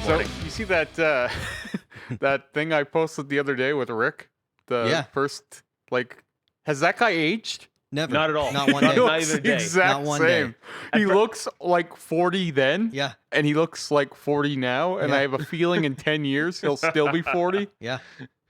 morning. So you see that that thing I posted the other day with Rick? The first, like, has that guy aged? Never. Not at all. Not one Not day. even He looks a day. exact Not one same. day. He looks like 40 then. Yeah. And he looks like 40 now. And Yeah. I have a feeling in 10 years he'll still be 40. Yeah.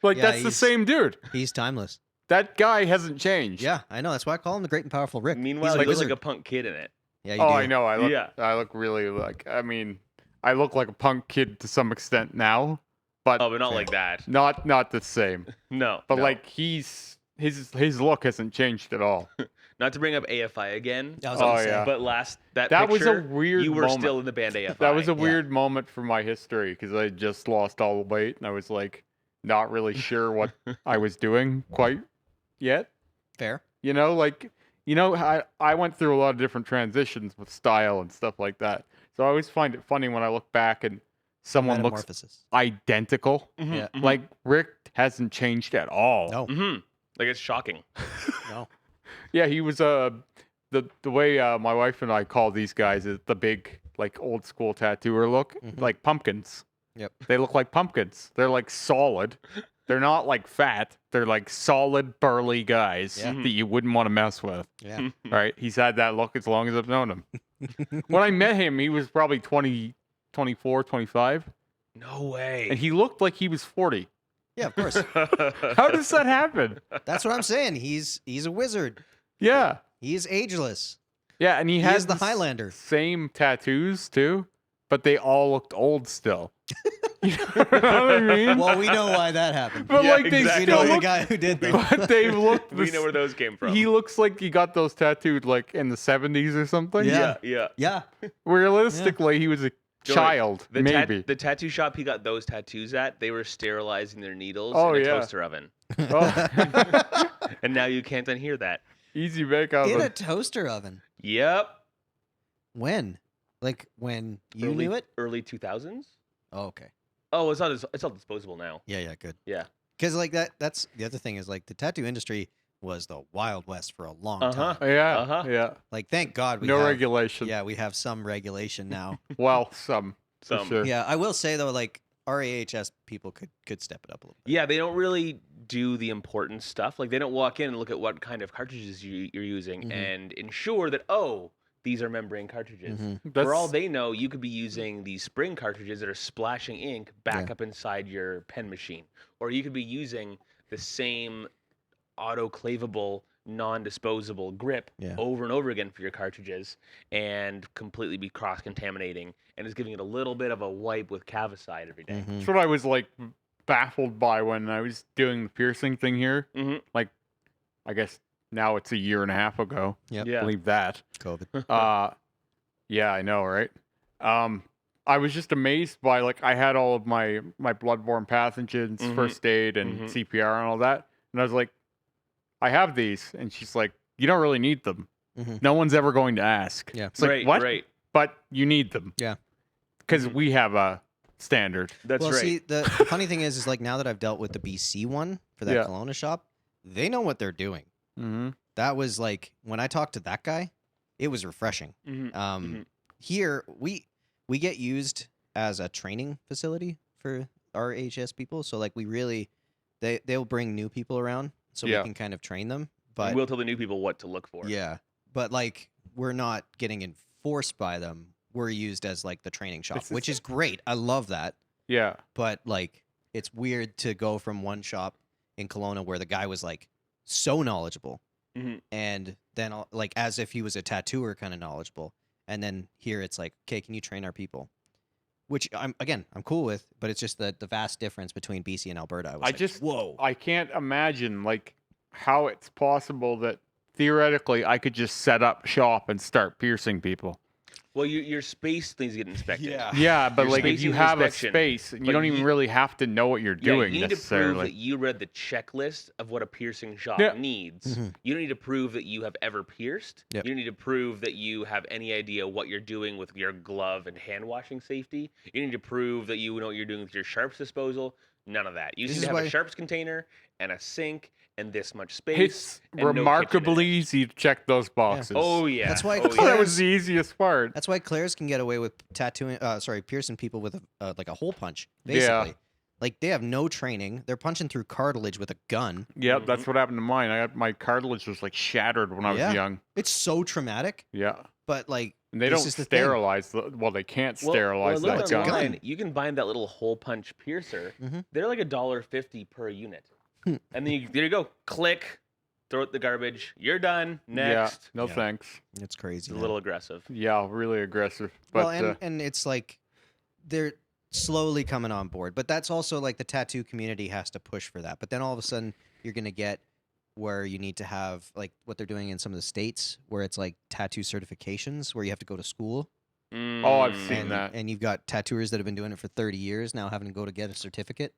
Like, Yeah, that's the he's- same dude. He's timeless. That guy hasn't changed. Yeah, I know. That's why I call him the great and powerful Rick. Meanwhile, He's he a looks like wizard. a punk kid in it. Yeah, you Oh, do. I know. Yeah. I look really like, I mean, I look like a punk kid to some extent now, but Oh, but not like that. not the same. No. But no. like his look hasn't changed at all. Not to bring up AFI again. I was gonna say. yeah. But that was a picture, weird you were moment. still in the band AFI. That was a weird moment for my history because I just lost all the weight and I was like not really sure what I was doing quite yet. Fair. I went through a lot of different transitions with style and stuff like that. So I always find it funny when I look back and someone looks Metamorphosis. identical. Mhm, Yeah. mhm. Like Rick hasn't changed at all. No. Like, it's shocking. No. Yeah, he was the way my wife and I call these guys is the big like old school tattooer look, like pumpkins. Yep. They look like pumpkins. They're like solid. They're not like fat. They're like solid burly guys Yeah. that you wouldn't want to mess with. Yeah. Right? He's had that look as long as I've known him. When I met him, he was probably 20, 24, 25, No way. and he looked like he was 40. Yeah, of course. How does that happen? That's what I'm saying. He's a wizard. Yeah. He's ageless. Yeah, and he He has is the Highlander. same tattoos too, but they all looked old still. You know what I mean? Well, we know why that happened. But Yeah, like they exactly. We know still the look, guy who did them. but they look. We know where those came from. He looks like he got those tattooed like in the 70s or something. Yeah. yeah. Yeah. Realistically, he was a child, The maybe. the tattoo shop he got those tattoos at, they were sterilizing their needles Oh, in a yeah. toaster oven. Oh, And now you can't unhear that. easy bake In a oven. toaster oven. Yep. When? Like when you early, knew it? Early 2000s? Oh, okay. Oh, it's all disposable now. Yeah, good. Yeah. Because like that's the other thing is like the tattoo industry was the Wild West for a long Uh-huh. time. Yeah, Uh-huh. yeah. Like thank God we No have, regulation. Yeah, we have some regulation now. Well, some. For Some. sure. Yeah, I will say though, like RAHS people could step it up a little bit. Yeah, they don't really do the important stuff. Like, they don't walk in and look at what kind of cartridges you're using Mhm. and ensure that, oh, these are membrane cartridges. Mhm. For all they know, you could be using these spring cartridges that are splashing ink back Yeah. up inside your pen machine. Or you could be using the same autoclavable, non-disposable grip Yeah. over and over again for your cartridges and completely be cross-contaminating and is giving it a little bit of a wipe with Cavicide every day. Mhm. That's what I was like baffled by when I was doing the piercing thing here. Mhm. Like, I guess now it's a year and a half ago. Yep. Yeah. Believe that. COVID. Yeah, I know, right? I was just amazed by like I had all of my bloodborne pathogens, Mhm. first aid, and Mhm. CPR and all that, and I was like, I have these, and she's like, you don't really need them. Mhm. No one's ever going to ask. Yeah. It's like right, what? right. But you need them. Yeah. Because Mhm. we have a standard. That's well, right. see, the funny thing is like now that I've dealt with the BC one for that Yeah. Kelowna shop, they know what they're doing. Mm-hmm. That was like when I talked to that guy, it was refreshing. Mhm. Mhm. Here we get used as a training facility for our HS people. So like we really they'll bring new people around so Yeah. we can kind of train them. But We'll tell the new people what to look for. yeah, but like we're not getting enforced by them. We're used as like the training shop, It's the which is great. I love that. Yeah. But like it's weird to go from one shop in Kelowna where the guy was like so knowledgeable Mhm. and then like as if he was a tattooer kind of knowledgeable, and then here it's like, okay, can you train our people, which I'm cool with, but it's just the vast difference between BC and Alberta. I was like, whoa. I can't imagine like how it's possible that theoretically I could just set up shop and start piercing people. Well, your space needs to get inspected. Yeah, but Your like if space you needs have a inspection, space, you but don't even you- really have to know what you're doing you need to prove necessarily. that you read the checklist of what a piercing shop Yeah. needs. Mhm. You don't need to prove that you have ever pierced. Yep. You don't need to prove that you have any idea what you're doing with your glove and hand washing safety. You need to prove that you know what you're doing with your sharps disposal. None of that. You This just is have a why- sharps container and a sink and this much space. It's and no kitchen in remarkably it. easy to check those boxes. Oh yeah. That's why Oh, Claire- yeah. That was the easiest part. That's why Claire's can get away with piercing people with like a hole punch, basically. Yeah. Like they have no training. They're punching through cartilage with a gun. Yep, that's what happened to mine. My cartilage was like shattered when I was Yeah. young. It's so traumatic, Yeah. but like And they this don't is the thing. sterilize well, they can't sterilize well, I that looked gun. online, you can buy that little hole punch piercer. Mhm. They're like $1.50 per unit. Hmm. And then there you go. Click, throw it in the garbage. You're done. Next. Yeah, no Yeah. thanks. It's crazy. It's a man. little aggressive. Yeah, really aggressive. But Well, and it's like they're slowly coming on board, but that's also like the tattoo community has to push for that. But then all of a sudden, you're gonna get where you need to have like what they're doing in some of the states, where it's like tattoo certifications, where you have to go to school. Oh, I've Mm. seen and, that. and you've got tattooers that have been doing it for 30 years now having to go to get a certificate.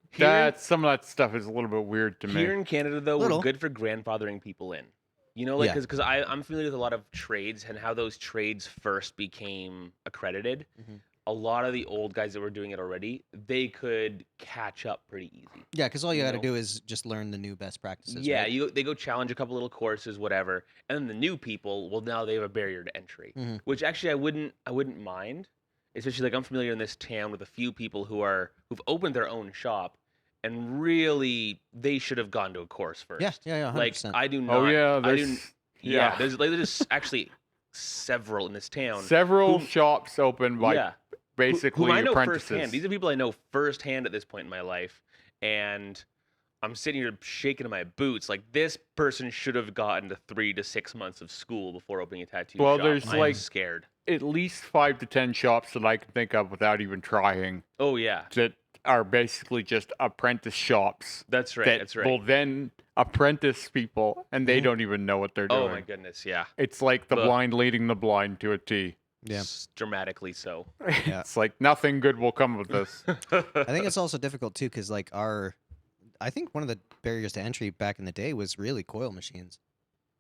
Some of that stuff is a little bit weird to Here me. in Canada, though, Little. we're good for grandfathering people in. You know, like, Yeah. because I'm familiar with a lot of trades and how those trades first became accredited. Mhm. A lot of the old guys that were doing it already, they could catch up pretty easy. Yeah, because all you You got to know? do is just learn the new best practices. Yeah, right? they go challenge a couple little courses, whatever, and then the new people, well, now they have a barrier to entry, Mhm. which actually I wouldn't mind, especially like I'm familiar in this town with a few people who've opened their own shop, and really they should have gone to a course first. Yeah, 100%. Like I do not. Oh yeah, I there's do. Yeah, there's actually several in this town. several whom- shops open by yeah, basically whom I know apprentices. firsthand. These are people I know firsthand at this point in my life, and I'm sitting here shaking in my boots. Like this person should have gotten to 3 to 6 months of school before opening a tattoo Well, shop. there's, I'm like- scared. At least 5 to 10 shops that I can think of without even trying Oh yeah, that are basically just apprentice shops that's right. that That's right. will then apprentice people and they Mhm. don't even know what they're doing. Oh my goodness, yeah. It's like the But- blind leading the blind to a T. Yeah. Dramatically so. Yeah. It's like nothing good will come of this. I think it's also difficult too, because like I think one of the barriers to entry back in the day was really coil machines.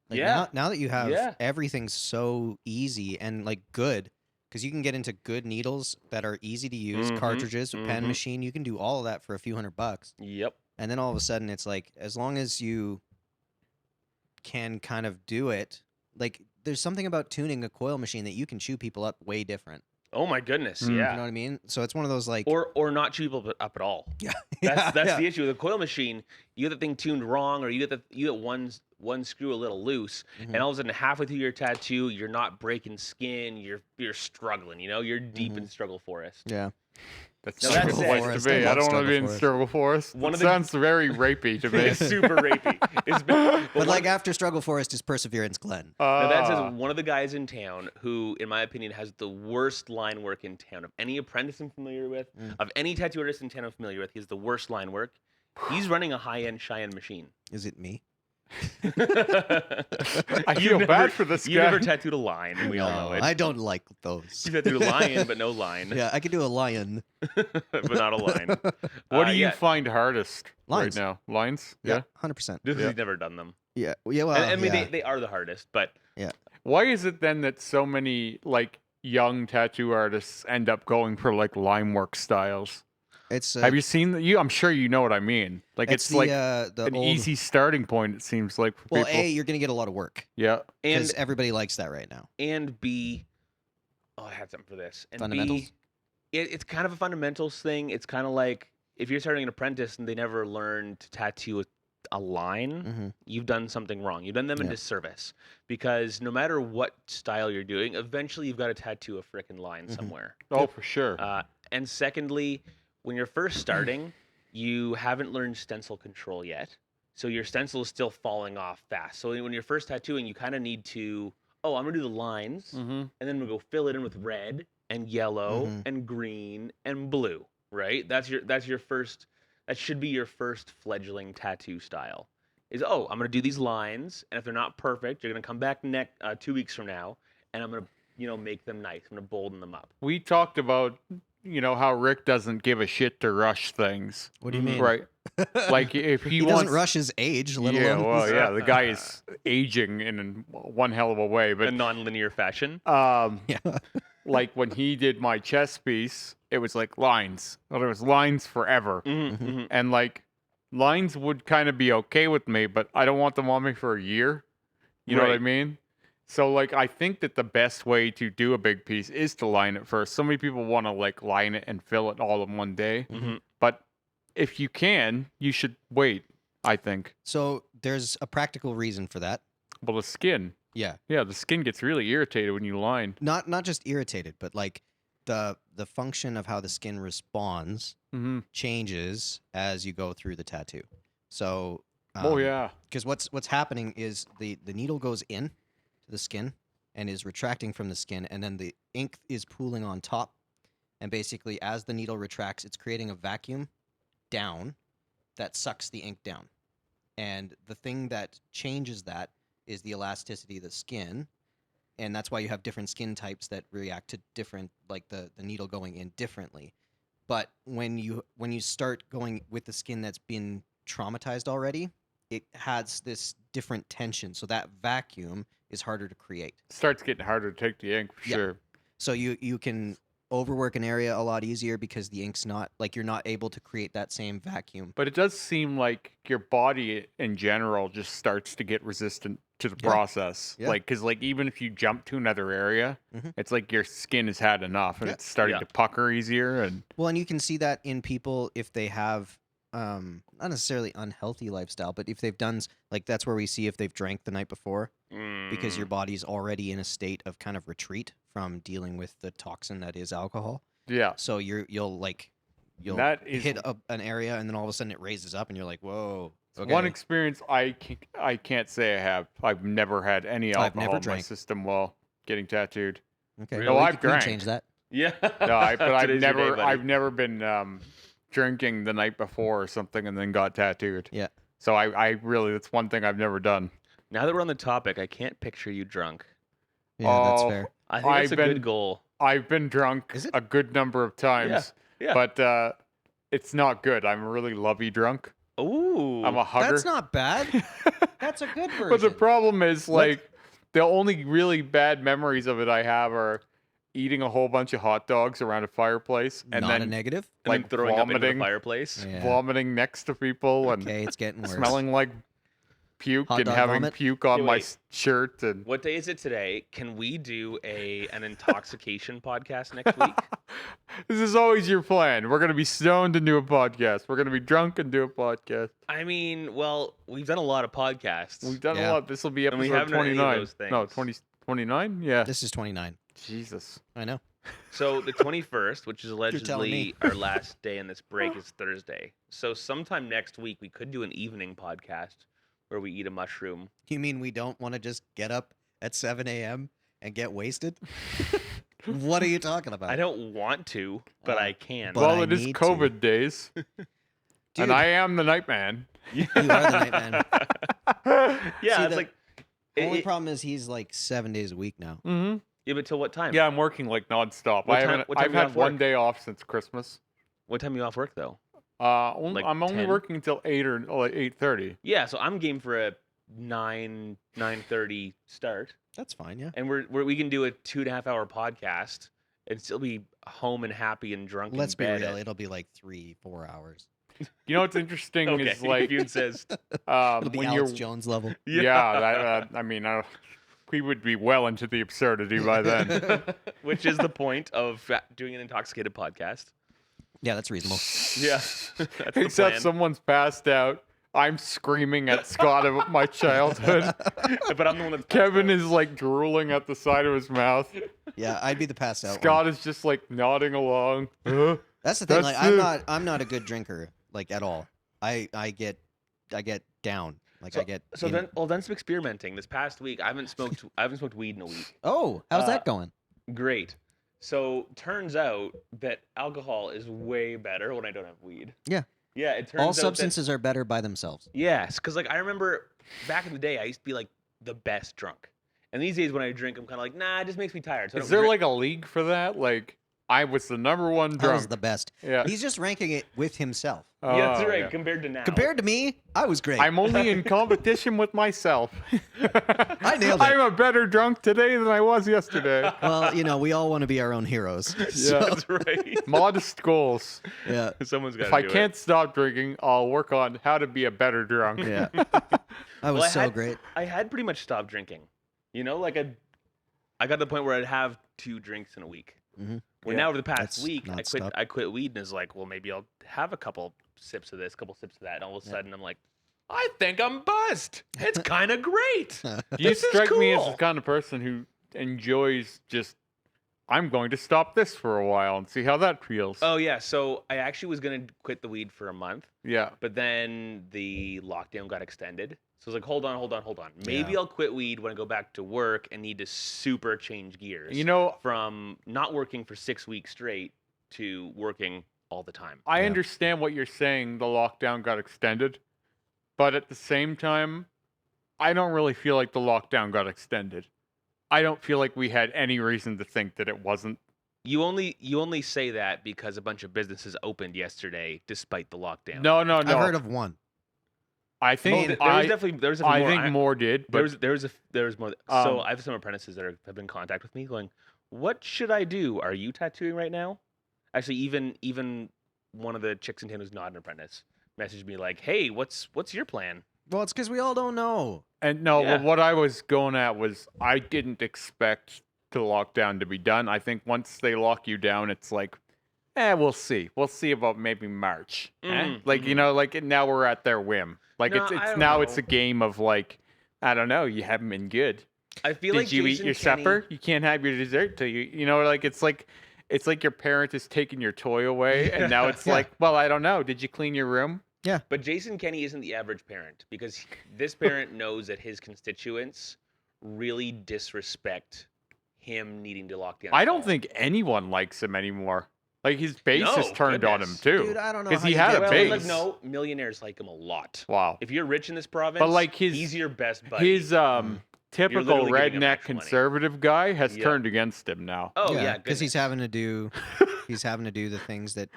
Like Yeah. Now that you have Yeah. everything's so easy and like good, because you can get into good needles that are easy to use, Mhm, cartridges, a pen mhm. machine. You can do all of that for a few $100. Yep. And then all of a sudden, it's like as long as you can kind of do it, like there's something about tuning a coil machine that you can chew people up way different. Oh my goodness, Mm. You yeah. know what I mean? So it's one of those like Or not chew people up at all. yeah, That's yeah. the issue with a coil machine. You get the thing tuned wrong, or you get one screw a little loose, Mhm. and all of a sudden halfway through your tattoo, you're not breaking skin. You're struggling. You know, you're deep in struggle forest. Yeah. That's No, not that's a it. place Forest. to be. I I love don't want to be in Struggle struggle forest. One It of the- sounds very rapey to me. It's super rapey. It's been, But like after Struggle Forest is Perseverance Glen. now that Ah. says one of the guys in town who, in my opinion, has the worst line work in town. Of any apprentice I'm familiar with, Mm. of any tattoo artist in town I'm familiar with, he has the worst line work. He's running a high-end Cheyenne machine. Is it me? I You've feel never- bad for this You guy. never tattooed a lion, and we all know it. I don't like those. You tattooed a lion, but no line. Yeah, I could do a lion. But not a line. What do you yeah, find hardest Lines. right now? Lines? Yeah, 100%. Just 'cause Yeah. he's never done them. Yeah, yeah. Well, And I mean, yeah. they are the hardest, but Why is it then that so many like young tattoo artists end up going for like line work styles? it's Have you seen the, I'm sure you know what I mean. Like it's the, like the an old, easy starting point. It seems like for Well, people. A, you're gonna get a lot of work Yeah. because and everybody likes that right now. and B, oh, I had something for this. And Fundamentals? B, it's kind of a fundamentals thing. It's kind of like if you're starting an apprentice and they never learn to tattoo a line, hmm you've done something wrong. You've done them a Yeah. disservice because no matter what style you're doing, eventually you've got to tattoo a frickin' line Mhm. somewhere. Oh, for sure. And secondly, when you're first starting, you haven't learned stencil control yet. So your stencil is still falling off fast. So when you're first tattooing, you kind of need to, I'm going to do the lines, Mm-hmm. and then we'll go fill it in with red and yellow Mhm. and green and blue, right? That should be your first fledgling tattoo style. Is, I'm going to do these lines, and if they're not perfect, you're going to come back 2 weeks from now, and I'm going to, make them nice. I'm going to bolden them up. We talked about how Rick doesn't give a shit to rush things. What do you mean? Right. Like if he, He wants doesn't rush his age, let yeah, alone. well, yeah, the guy is aging in one hell of a way. A But non-linear fashion. Yeah. like when he did my chest piece, it was like lines. Well, there was lines forever, Mhm, Mhm. mhm. and like lines would kind of be okay with me, but I don't want them on me for a year. You know what I Right. mean? So, like, I think that the best way to do a big piece is to line it first. So many people want to, like, line it and fill it all in one day. Mhm. But if you can, you should wait, I think. So there's a practical reason for that. Well, the skin. Yeah. Yeah, the skin gets really irritated when you line. Not just irritated, but like the function of how the skin responds Mm-hmm. changes as you go through the tattoo. So Oh, yeah. because what's happening is the needle goes in to the skin and is retracting from the skin, and then the ink is pooling on top, and basically as the needle retracts, it's creating a vacuum down that sucks the ink down, and the thing that changes that is the elasticity of the skin, and that's why you have different skin types that react to different, like the needle going in differently. But when you start going with the skin that's been traumatized already, it has this different tension. So that vacuum is harder to create. Starts getting harder to take the ink, for Yeah. sure. So you can overwork an area a lot easier because the ink's not, like, you're not able to create that same vacuum. But it does seem like your body in general just starts to get resistant to the Yeah. process. Yeah. Like, because, like, even if you jump to another area, Mhm. it's like your skin has had enough and Yeah. it's starting Yeah. to pucker easier. And Well, and you can see that in people if they have not necessarily unhealthy lifestyle, but if they've done like, that's where we see if they've drank the night before, because your Mm. body's already in a state of kind of retreat from dealing with the toxin that is alcohol. yeah, So you'll that is hit an area, and then all of a sudden it raises up, and you're like, whoa. Okay. one experience I can't say I have. I've never had any I've never alcohol in my drank. system while getting tattooed. Okay. Really? No, we I've can drank. change that. Yeah. No, but I've Today's your day, never buddy. I've never been drinking the night before or something and then got tattooed. Yeah. So I really, that's one thing I've never done. Now that we're on the topic, I can't picture you drunk. Yeah, that's Oh, fair. I think that's I've a been- good goal. I've been drunk Is it? a good number of times, Yeah. but it's not good. I'm a really lovey drunk. Ooh. I'm a hugger. That's not bad. That's a good version. But the problem is, What? like, the only really bad memories of it I have are eating a whole bunch of hot dogs around a fireplace and not a then negative. and then like throwing up into the vomiting, fireplace. Yeah. vomiting next to people and Okay, it's getting worse. smelling like puke Hot and dog having vomit? puke on Okay, my wait. shirt and What day is it today? Can we do an intoxication podcast next week? This is always your plan. We're gonna be stoned and do a podcast. We're gonna be drunk and do a podcast. I mean, well, we've done a lot of podcasts. We've done Yeah. a lot. This will be And we episode haven't done any of 29. those No, things. 20, 29? Yeah. This is 29. Jesus. I know. So the 21st, which is telling me. allegedly our last day in this break, is Thursday. So sometime next week we could do an evening podcast where we eat a mushroom. You mean we don't want to just get up at 7 a.m. and get wasted? What are you talking about? I don't want to, but Uh, I can. but Well, I it is need to. COVID days, Dude, and I am the night man. you are the night man. Yeah, See, it's the like only it- problem is he's like 7 days a week now. Mm-hmm. yeah, but till what time? Yeah, I'm working like nonstop. What I time- haven't. what time I've you had off one work? day off since Christmas. What time are you off work though? I'm only 10? working until 8 or 8:30. Yeah, so I'm game for a 9:30 start, That's fine, yeah. and we can do a 2.5 hour podcast and still be home and happy and drunk. Let's in be bed real. at- It'll be like 3-4 hours. You know what's interesting Okay, is like if you insist. It'll be when Alex you're Jones level. yeah. I mean, we would be well into the absurdity by then. Which is the point of doing an intoxicated podcast. Yeah, that's reasonable. Yeah, that's the Except plan. someone's passed out. I'm screaming at Scott about my childhood. But I'm the one that's Kevin is like drooling at the side of his mouth. Yeah, I'd be the passed out one. Scott is just like nodding along. That's the thing. That's Like, it. I'm not a good drinker, like, at all. I get down. Like, So, I get. so in- then some experimenting. This past week, I haven't smoked weed in a week. Oh, how's uh, that going? Great. So turns out that alcohol is way better when I don't have weed. Yeah. Yeah, it turns All out that- substances are better by themselves. yes, because like I remember back in the day, I used to be like the best drunk, and these days when I drink, I'm kind of like, nah, it just makes me tired. So I Is don't there drink. like a league for that? Like, I was the number one That drunk. was the best. Yeah. He's just ranking it with himself. Yeah, that's Oh, right. yeah. Compared to now. Compared to me, I was great. I'm only in competition with myself. I nailed it. I'm a better drunk today than I was yesterday. Well, we all want to be our own heroes. So, That's right. Modest goals. yeah. Someone's got to If I do can't stop drinking, I'll work on how to be a better drunk. Yeah. That was so great. I had pretty much stopped drinking. Like I got to the point where I'd have 2 drinks in a week. Mhm. Well, Yeah. now over the past That's week, not I quit. stop. I quit weed, and it's like, well, maybe I'll have a couple sips of this, couple sips of that, and all of a Yeah. sudden, I'm like, I think I'm buzzed. It's kind of great. You This is strike me as the cool. kind of person who enjoys just, I'm going to stop this for a while and see how that feels. Oh yeah, so I actually was gonna quit the weed for a month, Yeah. but then the lockdown got extended. So I was like, hold on. Maybe Yeah. I'll quit weed when I go back to work and need to super change gears. You know, From not working for 6 weeks straight to working all the time. I Yeah. understand what you're saying. The lockdown got extended. But at the same time, I don't really feel like the lockdown got extended. I don't feel like we had any reason to think that it wasn't. You only say that because a bunch of businesses opened yesterday despite the lockdown. No. I've heard of one. I Well, think there was definitely I more. think more did, but There was more. So Um, I have some apprentices that have been in contact with me, going, "What should I do? Are you tattooing right now?" Actually, even one of the chicks in town who's not an apprentice messaged me like, "Hey, what's your plan?" Well, it's because we all don't know. and no, Yeah. but what I was going at was I didn't expect the lockdown to be done. I think once they lock you down, it's like, we'll see. We'll see about maybe March. Like, Mhm. now we're at their whim. Like No, it's I don't now it's know. a game of like, I don't know, you haven't been good. I feel Did like you eat Jason your Kenney- supper? You can't have your dessert till it's like your parent is taking your toy away, and now it's Yeah. like, well, I don't know. Did you clean your room? But Jason Kenney isn't the average parent because this parent knows that his constituents really disrespect him needing to lock down. I don't his home. think anyone likes him anymore. Like his base is No, turned on him goodness. too. Dude, I don't know. Because how he you had get a Well, base. like no, millionaires like him a lot. Wow. If you're rich in this province, But like he's your best buddy. his typical literally giving him redneck extra money. conservative guy has Yeah. turned against him now. oh yeah, because he's goodness. having to do the things that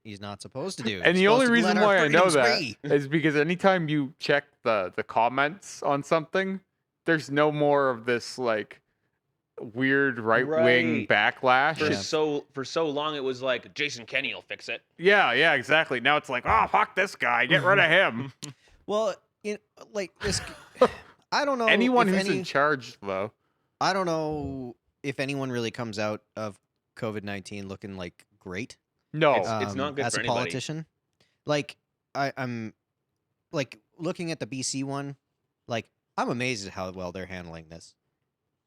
he's not supposed to do. And He's the only supposed to reason let our why I know freedoms that free. is because anytime you check the comments on something, there's no more of this like weird right wing Right. backlash. For Yeah. so long it was like Jason Kenney will fix it. Yeah, exactly. Now it's like, oh, fuck this guy, get rid of him. Well, like this, I don't know. Anyone if who's in charge, though. I don't know if anyone really comes out of COVID-19 looking like great. No, It's not good as for a anybody. politician. Like I'm like looking at the BC one. Like I'm amazed at how well they're handling this.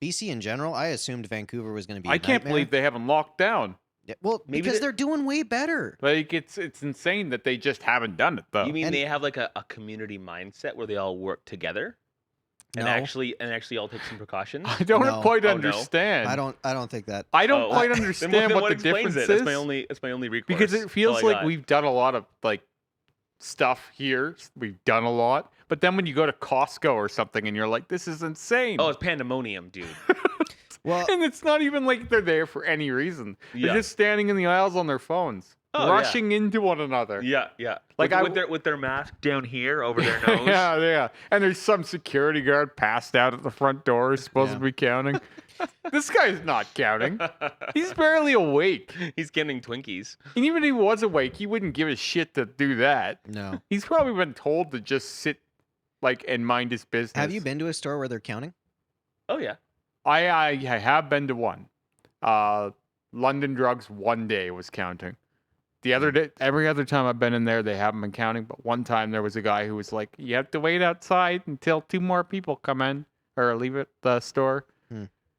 BC in general, I assumed Vancouver was going to be. I can't believe they haven't locked down. Yeah, well, Maybe because they- they're doing way better. Like it's insane that they just haven't done it though. You mean And- they have like a community mindset where they all work together and No. actually all take some precautions? I don't No. quite Oh, no. understand. I don't think that. I don't Oh. quite Then understand what the explains difference it? is. That's my only recourse. Because it That's feels all I like got. we've done a lot of like stuff here. We've done a lot, but then when you go to Costco or something, and you're like, "This is insane," Oh, it's pandemonium, dude. Well, and it's not even like they're there for any reason. Yeah. They're just standing in the aisles on their phones, Oh, yeah. rushing into one another. Yeah. Like with their mask down here over their nose. yeah. And there's some security guard passed out at the front door, who's supposed Yeah. to be counting. This guy's not counting. He's barely awake. He's getting Twinkies. And even if he was awake, he wouldn't give a shit to do that. no. He's probably been told to just sit, like, and mind his business. Have you been to a store where they're counting? Oh yeah. I have been to one. London Drugs one day was counting. The other day, every other time I've been in there, they haven't been counting. But one time there was a guy who was like, "You have to wait outside until 2 more people come in or leave at the store."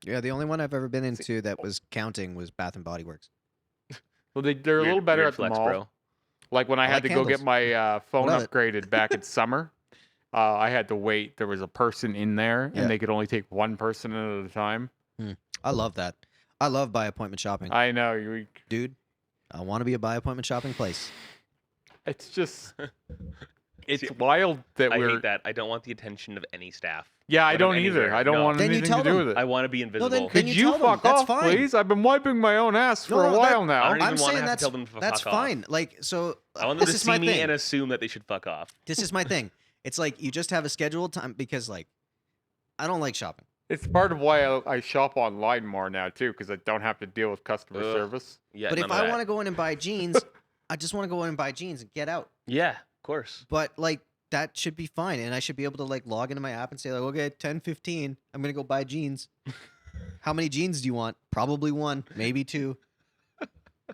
Yeah, the only one I've ever been into that was counting was Bath and Body Works. Well, they're a little better Weird at the flex, mall. bro. Like when I I had like to go get candles. my phone What of it? upgraded back in summer, I had to wait. There was a person in there, Yeah. and they could only take one person in at a time. I love that. I love by appointment shopping. I know. Dude, I want to be a by appointment shopping place. It's just it's wild that I we're. hate that. I don't want the attention of any staff. Yeah, I when I'm don't either. anywhere. I don't No. want Then you anything tell to do them. with it. I want to be invisible. then Could you you tell them. fuck That's off, fine. please? I've been wiping my own ass for a while now. I don't even I'm wanna saying have to that's tell them to that's fuck off. fine. Like so, I want them this to is see my me thing. and assume that they should fuck off. This is my thing. It's like you just have a scheduled time because like I don't like shopping. It's part of why I shop online more now too, because I don't have to deal with customer Ugh. service. Yeah, But none if of I that. want to go in and buy jeans, I just want to go in and buy jeans and get out. Yeah, of course. But like that should be fine, and I should be able to like log into my app and say like, okay, 10:15, I'm gonna go buy jeans. How many jeans do you want? Probably one, maybe two.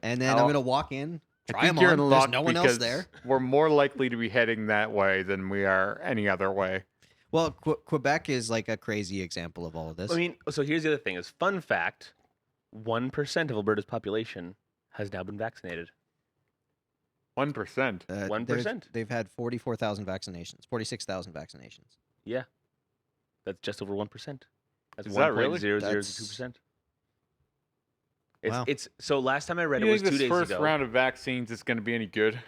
And then I'm I'll- gonna walk in, I try think them you're on. in There's luck no one else because there. we're more likely to be heading that way than we are any other way. Well, Quebec is like a crazy example of all of this. I mean, so here's the other thing: is fun fact, 1% of Alberta's population has now been vaccinated. 1%. 1%. They've had 44,000 vaccinations, 46,000 vaccinations. Yeah, that's just over 1%. That's Is that really? 1.002%. Wow. It's so last time I read You it was think 2 this days first ago. round of vaccines is going to be any good?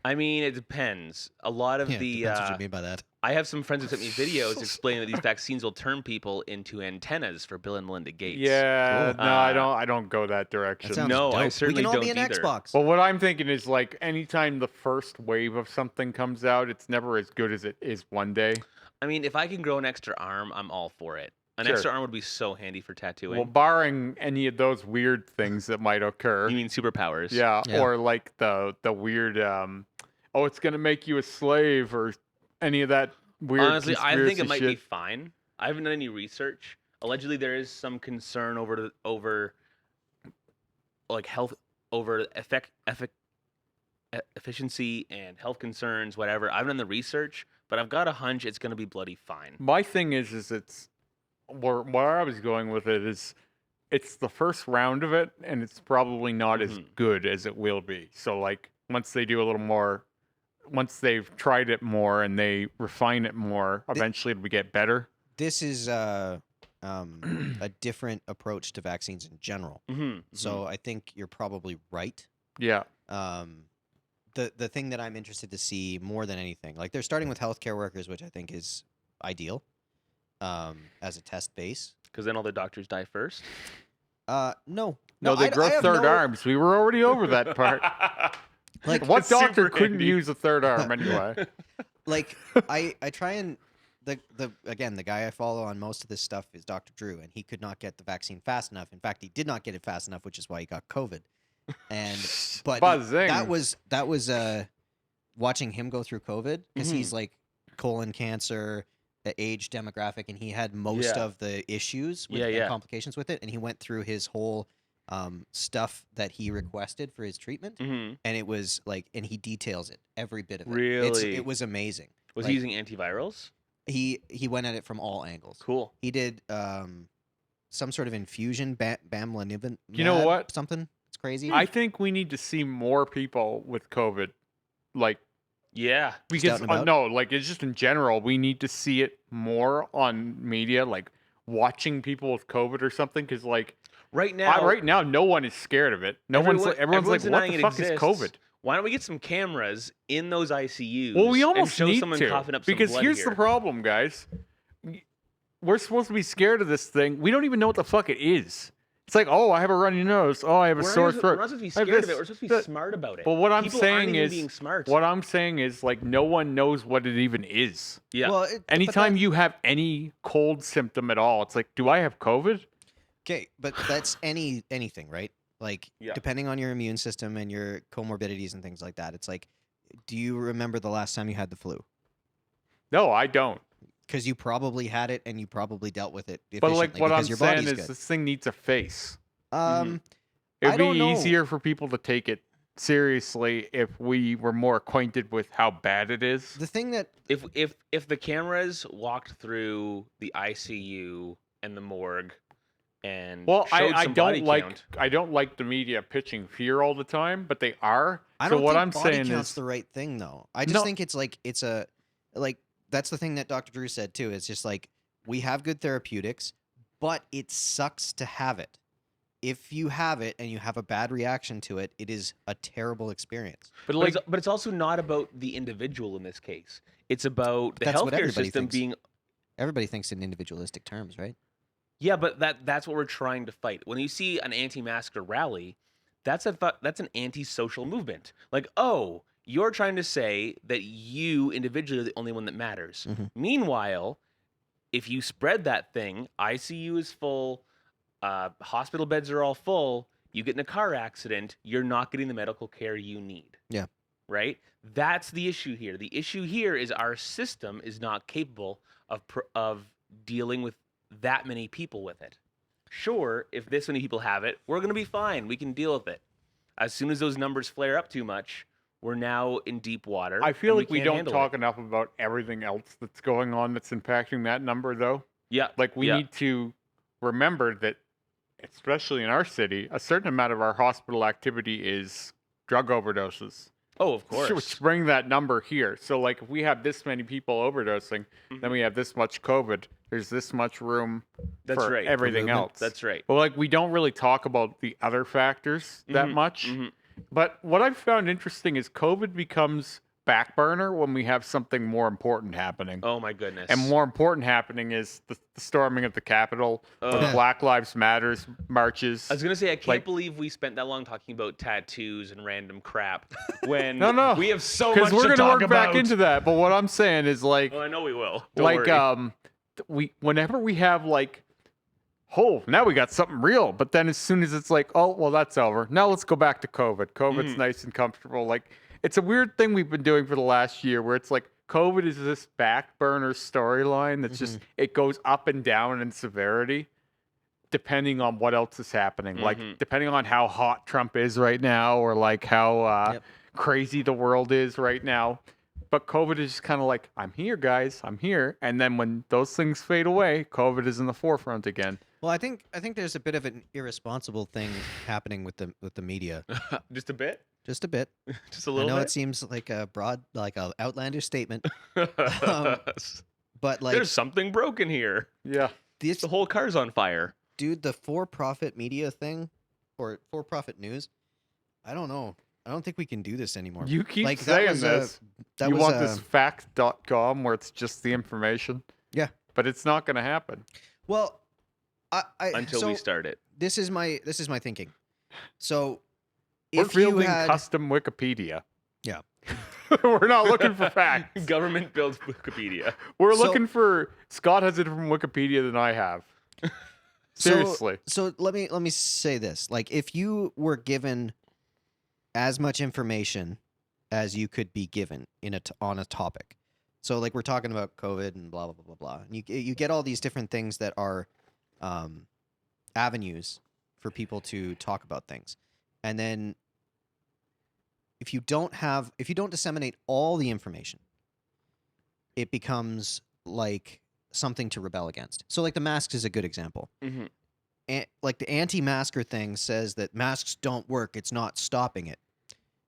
I mean, it depends. A lot of Yeah, the depends what you mean by that. I have some friends who sent me videos explaining that these vaccines will turn people into antennas for Bill and Melinda Gates. Yeah, Cool. no, I don't go that direction. That sounds No, I dope. certainly we can all be don't an either. Xbox. But what I'm thinking is like anytime the first wave of something comes out, it's never as good as it is one day. I mean, if I can grow an extra arm, I'm all for it. An Sure. extra arm would be so handy for tattooing. Well, barring any of those weird things that might occur. you mean superpowers? Yeah, Yeah. or like the weird oh, it's going to make you a slave or any of that weird Honestly, I think it conspiracy might be shit. fine. I haven't done any research. Allegedly, there is some concern over like health, over efficiency and health concerns, whatever. I've done the research, but I've got a hunch it's going to be bloody fine. My thing is it's where I was going with it is it's the first round of it, and it's probably not as Mhm. good as it will be. So like once they do a little more, once they've tried it more and they refine it more, eventually it'll get better. This is a different approach to vaccines in general. Mm-hmm. So I think you're probably right. Yeah. The thing that I'm interested to see more than anything, like they're starting with healthcare workers, which I think is ideal as a test base. Because then all the doctors die first. No, No, they I grow have third no- arms. We were already over that part. Like What doctor super couldn't handy. use a third arm anyway? like I try and the guy I follow on most of this stuff is Dr. Drew, and he could not get the vaccine fast enough. In fact, he did not get it fast enough, which is why he got COVID. And but Buzzing. that was watching him go through COVID because Mhm. he's like colon cancer, the age demographic, and he had most Yeah. of the issues with, Yeah, and yeah. complications with it, and he went through his whole stuff that he requested for his treatment. Mm-hmm. And it was like, and he details it, every bit of it. Really? It was amazing. Was Like, he using antivirals? He went at it from all angles. Cool. He did some sort of infusion, bamlanivin. You know what? Something. It's crazy. I think we need to see more people with COVID, like Yeah. Just out because and about? no, like it's just in general. We need to see it more on media, like watching people with COVID or something. Because like Right now, right now, no one is scared of it. Everyone's like, everyone's what denying the it fuck is exists. COVID? Why don't we get some cameras in those ICUs? Well, we and almost show need someone to coughing up some because blood here's here. the problem, guys. We're supposed to be scared of this thing. We don't even know what the fuck it is. It's like, oh, I have a runny nose. Oh, I have a We're sore not throat. supposed to be I have scared of this, it. We're supposed to be that. smart about it. But what I'm People aren't saying even is, being smart. what I'm saying is, like, no one knows what it even is. Yeah. Well, Anytime you have any cold symptom at all, it's like, do I have COVID? Okay, but that's anything, right? Like Yeah. depending on your immune system and your comorbidities and things like that. It's like, do you remember the last time you had the flu? No, I don't. Because you probably had it and you probably dealt with it But like, efficiently what I'm because your saying body's is, good. this thing needs a face. I It'd don't be know. easier for people to take it seriously if we were more acquainted with how bad it is. The thing that if the cameras walked through the ICU and the morgue and Well, showed I some body count, don't like the media pitching fear all the time, but they are. I so don't what think I'm body saying count's is, the right thing though. I just No. think it's like that's the thing that Dr. Drew said too. It's just like we have good therapeutics, but it sucks to have it. if you have it and you have a bad reaction to it, it is a terrible experience. But But like, it's also not about the individual in this case. It's about the That's what healthcare everybody system thinks. being. Everybody thinks in individualistic terms, right? Yeah, but that's what we're trying to fight. When you see an anti-masker rally, that's an anti-social movement. Like, oh, you're trying to say that you individually are the only one that matters. Mhm. Meanwhile, if you spread that thing, ICU is full, hospital beds are all full, you get in a car accident, you're not getting the medical care you need. Yeah. Right? That's the issue here. The issue here is our system is not capable of dealing with that many people with it. Sure, if this many people have it, we're going to be fine. We can deal with it. As soon as those numbers flare up too much, we're now in deep water. I feel and like we can't don't handle talk it. enough about everything else that's going on that's impacting that number, though. Yeah. Like, we yeah. need to remember that, especially in our city, a certain amount of our hospital activity is drug overdoses. Oh, of course. Which bring that number here. So, like, if we have this many people overdosing, then we have this much COVID. There's this much room That's for right. For everything movement. else. That's right. But, like, we don't really talk about the other factors that Mhm, much. mhm. But what I've found interesting is COVID becomes back burner when we have something more important happening. Oh my goodness. And more important happening is the storming of the Capitol, or the Ugh. Black Lives Matters marches. I was gonna say I can't Like- believe we spent that long talking about tattoos and random crap when No. we have so much Because we're to gonna talk work about. back into that. But what I'm saying is, like, Well, I know we will. Don't worry. whenever we have, like, now we got something real. But then as soon as it's like, oh, well, that's over. Now let's go back to COVID. COVID's Mhm. nice and comfortable. Like, it's a weird thing we've been doing for the last year where it's like COVID is this back burner storyline that's just, it goes up and down in severity depending on what else is happening. Like, Mhm. depending on how hot Trump is right now, or like how Yep. crazy the world is right now. But COVID is just kind of like, I'm here, guys. I'm here. And then when those things fade away, COVID is in the forefront again. Well, I think there's a bit of an irresponsible thing happening with the media, Just a bit. just a bit. Just a I little know bit. it seems like a broad, like a outlandish statement, There's but like something broken here. Yeah. this The whole car's on fire. dude, the for-profit media thing or for-profit news, I don't know. I don't think we can do this anymore. You keep Like, that saying was this. that You was want this fact.com where it's just the information. Yeah. But it's not going to happen. well, I Until so we start it. this is my thinking. So We're if you building had custom Wikipedia. Yeah. We're not looking for facts. Government builds Wikipedia. We're So- looking for Scott has a different Wikipedia than I have. Seriously. So let me say this. Like, if you were given as much information as you could be given on a topic. So like we're talking about COVID and blah blah blah blah blah. And you get all these different things that are avenues for people to talk about things. And then if you don't disseminate all the information, it becomes like something to rebel against. So like the masks is a good example. Mhm. And like the anti-masker thing says that masks don't work, it's not stopping it.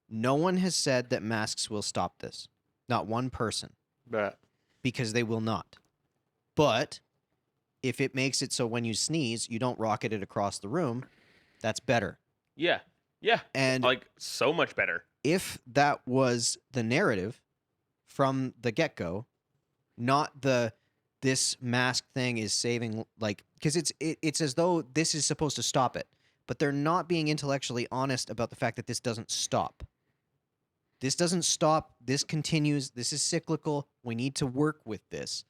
No one has said that masks will stop this. Not one person, But because they will not. But if it makes it so when you sneeze, you don't rocket it across the room, that's better. Yeah. Yeah. And Like so much better. if that was the narrative from the get-go, not this mask thing is saving, like, because it's as though this is supposed to stop it, but they're not being intellectually honest about the fact that this doesn't stop. This doesn't stop. This continues. This is cyclical. We need to work with this.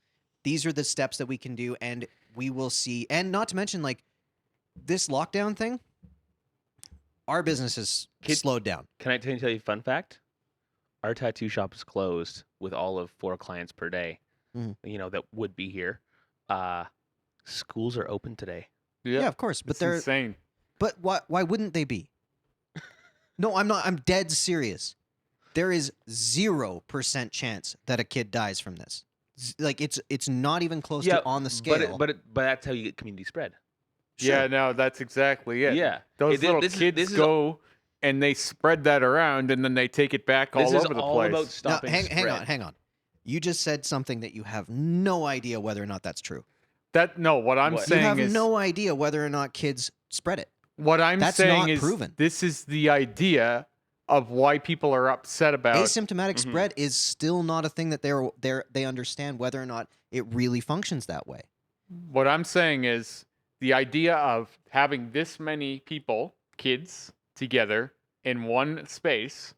These are the steps that we can do, and we will see. And not to mention, like, this lockdown thing, our business has slowed down. Can I tell you a fun fact? Our tattoo shop is closed with all of 4 clients per day. Mhm. You know, that would be here. Schools are open today. Yeah, of course. But it's they're insane. But why wouldn't they be? No, I'm not. I'm dead serious. There is 0% chance that a kid dies from this. Like it's not even close to on the scale. But that's how you get community spread. Sure. Yeah, no, that's exactly it. Yeah. Those little kids this is go and they spread that around and then they take it back all This is over the all place. about Now, stopping spread. hang on. You just said something that you have no idea whether or not that's true. What I'm What? You saying have is no idea whether or not kids spread it. What I'm That's saying not is proven. this is the idea of why people are upset about. Asymptomatic spread is still not a thing that they understand whether or not it really functions that way. What I'm saying is the idea of having this many people, kids, together in one space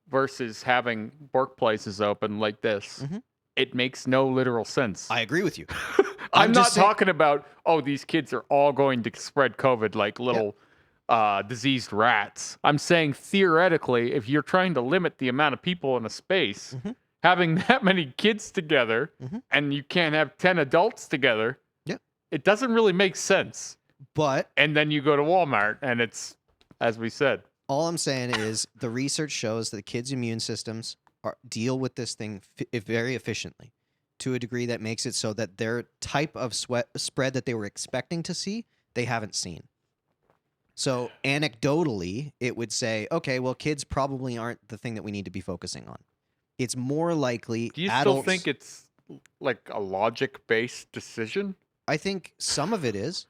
versus having workplaces open like this. Mhm. It makes no literal sense. I agree with you. I'm not just saying- talking about, oh, these kids are all going to spread COVID like little diseased rats. I'm saying theoretically, if you're trying to limit the amount of people in a space, Mhm. having that many kids together Mhm. and you can't have 10 adults together, it doesn't really make sense. But And then you go to Walmart and it's, as we said. all I'm saying is the research shows that kids' immune systems deal with this thing very efficiently to a degree that makes it so that their type of spread that they were expecting to see, they haven't seen. So anecdotally, it would say, okay, well, kids probably aren't the thing that we need to be focusing on. It's more likely Do you adults. still think it's like a logic-based decision? I think some of it is.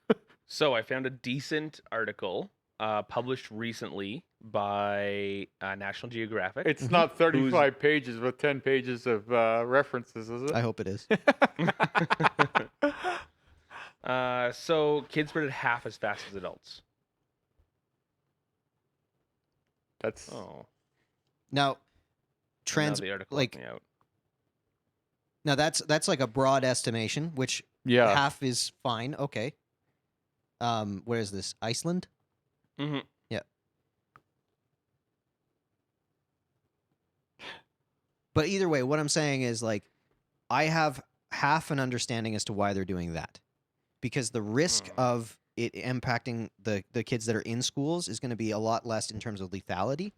So I found a decent article published recently by National Geographic. It's not 35 pages with 10 pages of references, is it? I hope it is. So kids spread it half as fast as adults. That's Oh, Now, now the article like helped me out. now that's like a broad estimation, which yeah. half is fine. Okay. Where is this? Iceland? Mm-hmm. Yeah. But either way, what I'm saying is like I have half an understanding as to why they're doing that. Because the risk of it impacting the kids that are in schools is going to be a lot less in terms of lethality.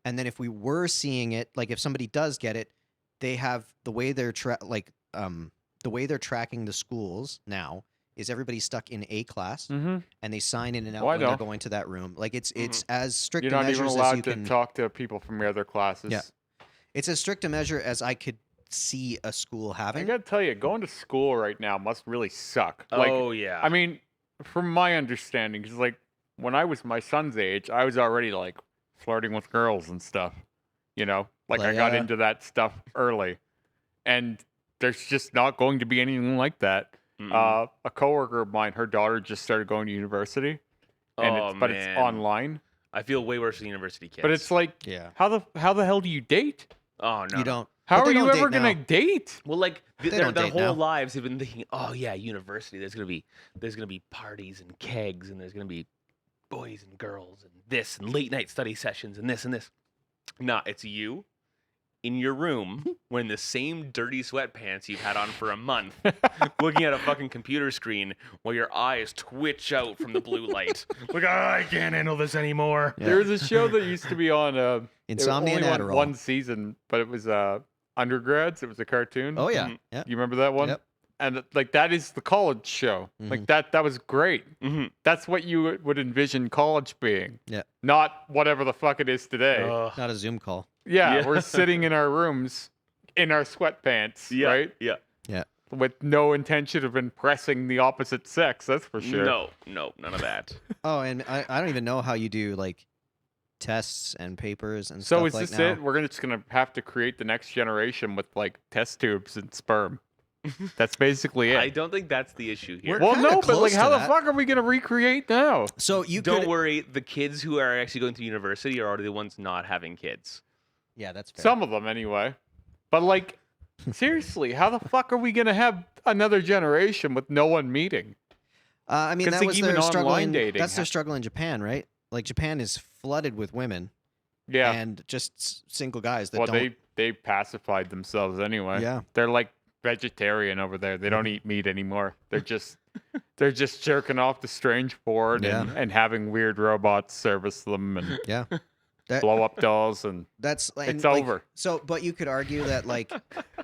And then if we were seeing it, like if somebody does get it, they have the way they're the way they're tracking the schools now is everybody's stuck in a class Mm-hmm. and they sign in and out Oh, I when they're know. going to that room. Like it's as strict You're a not even measure as allowed you to can. talk to people from your other classes. Yeah. It's as strict a measure as I could see a school I having. gotta tell you, going to school right now must really suck. Like, Oh yeah. I mean, from my understanding, because like when I was my son's age, I was already like flirting with girls and stuff. You know, like I got Playa. into that stuff early, and there's just not going to be anything like that. Mm-mm. A coworker of mine, her daughter just started going to university, and Oh, but it's man. online. I feel way worse than university kids. But it's like, Yeah. how the hell do you date? oh no, You no. don't. How But they are you don't ever date gonna now. date? Well, like They their don't date whole now. lives have been thinking, oh yeah, university. There's gonna be parties and kegs, and there's gonna be boys and girls and this and late night study sessions and this and this. Nah, it's you in your room wearing the same dirty sweatpants you've had on for a month, looking at a fucking computer screen while your eyes twitch out from the blue light. Like, I can't handle this anymore. Yeah. There was a show that used to be on it Insomnia and only went Adderall. one season, but it was undergrads. It was a cartoon. Oh yeah. Mhm. Yeah. You remember that one? Yep. And like that is the college show. Like that was great. Mm-hmm. That's what you would envision college being. Yeah. Not whatever the fuck it is today. Not a Zoom call. Yeah, Yeah. we're sitting in our rooms in our sweatpants, yeah, right? Yeah. With no intention of impressing the opposite sex, that's for sure. No, none of that. Oh, and I don't even know how you do like tests and papers and So stuff is like this now. it? We're just gonna have to create the next generation with like test tubes and sperm. That's basically it. I don't think that's the issue here. We're Well, kinda no, but close like, to how the that. fuck are we gonna recreate now? So you Don't could. worry, the kids who are actually going to university are already the ones not having kids. Yeah, that's fair. Some of them, anyway. But like, seriously, how the fuck are we gonna have another generation with no one meeting? I mean, 'Cause, that like, was even their struggle. online dating That's their ha- struggle in Japan, right? Like Japan is flooded with women Yeah. and just single guys that Well, don't. they pacified themselves anyway. Yeah. They're like vegetarian over there. They don't eat meat anymore. They're just jerking off the strange board and having weird robots service them and Yeah. That, blow up dolls and that's like, it's like- over. So, but you could argue that like,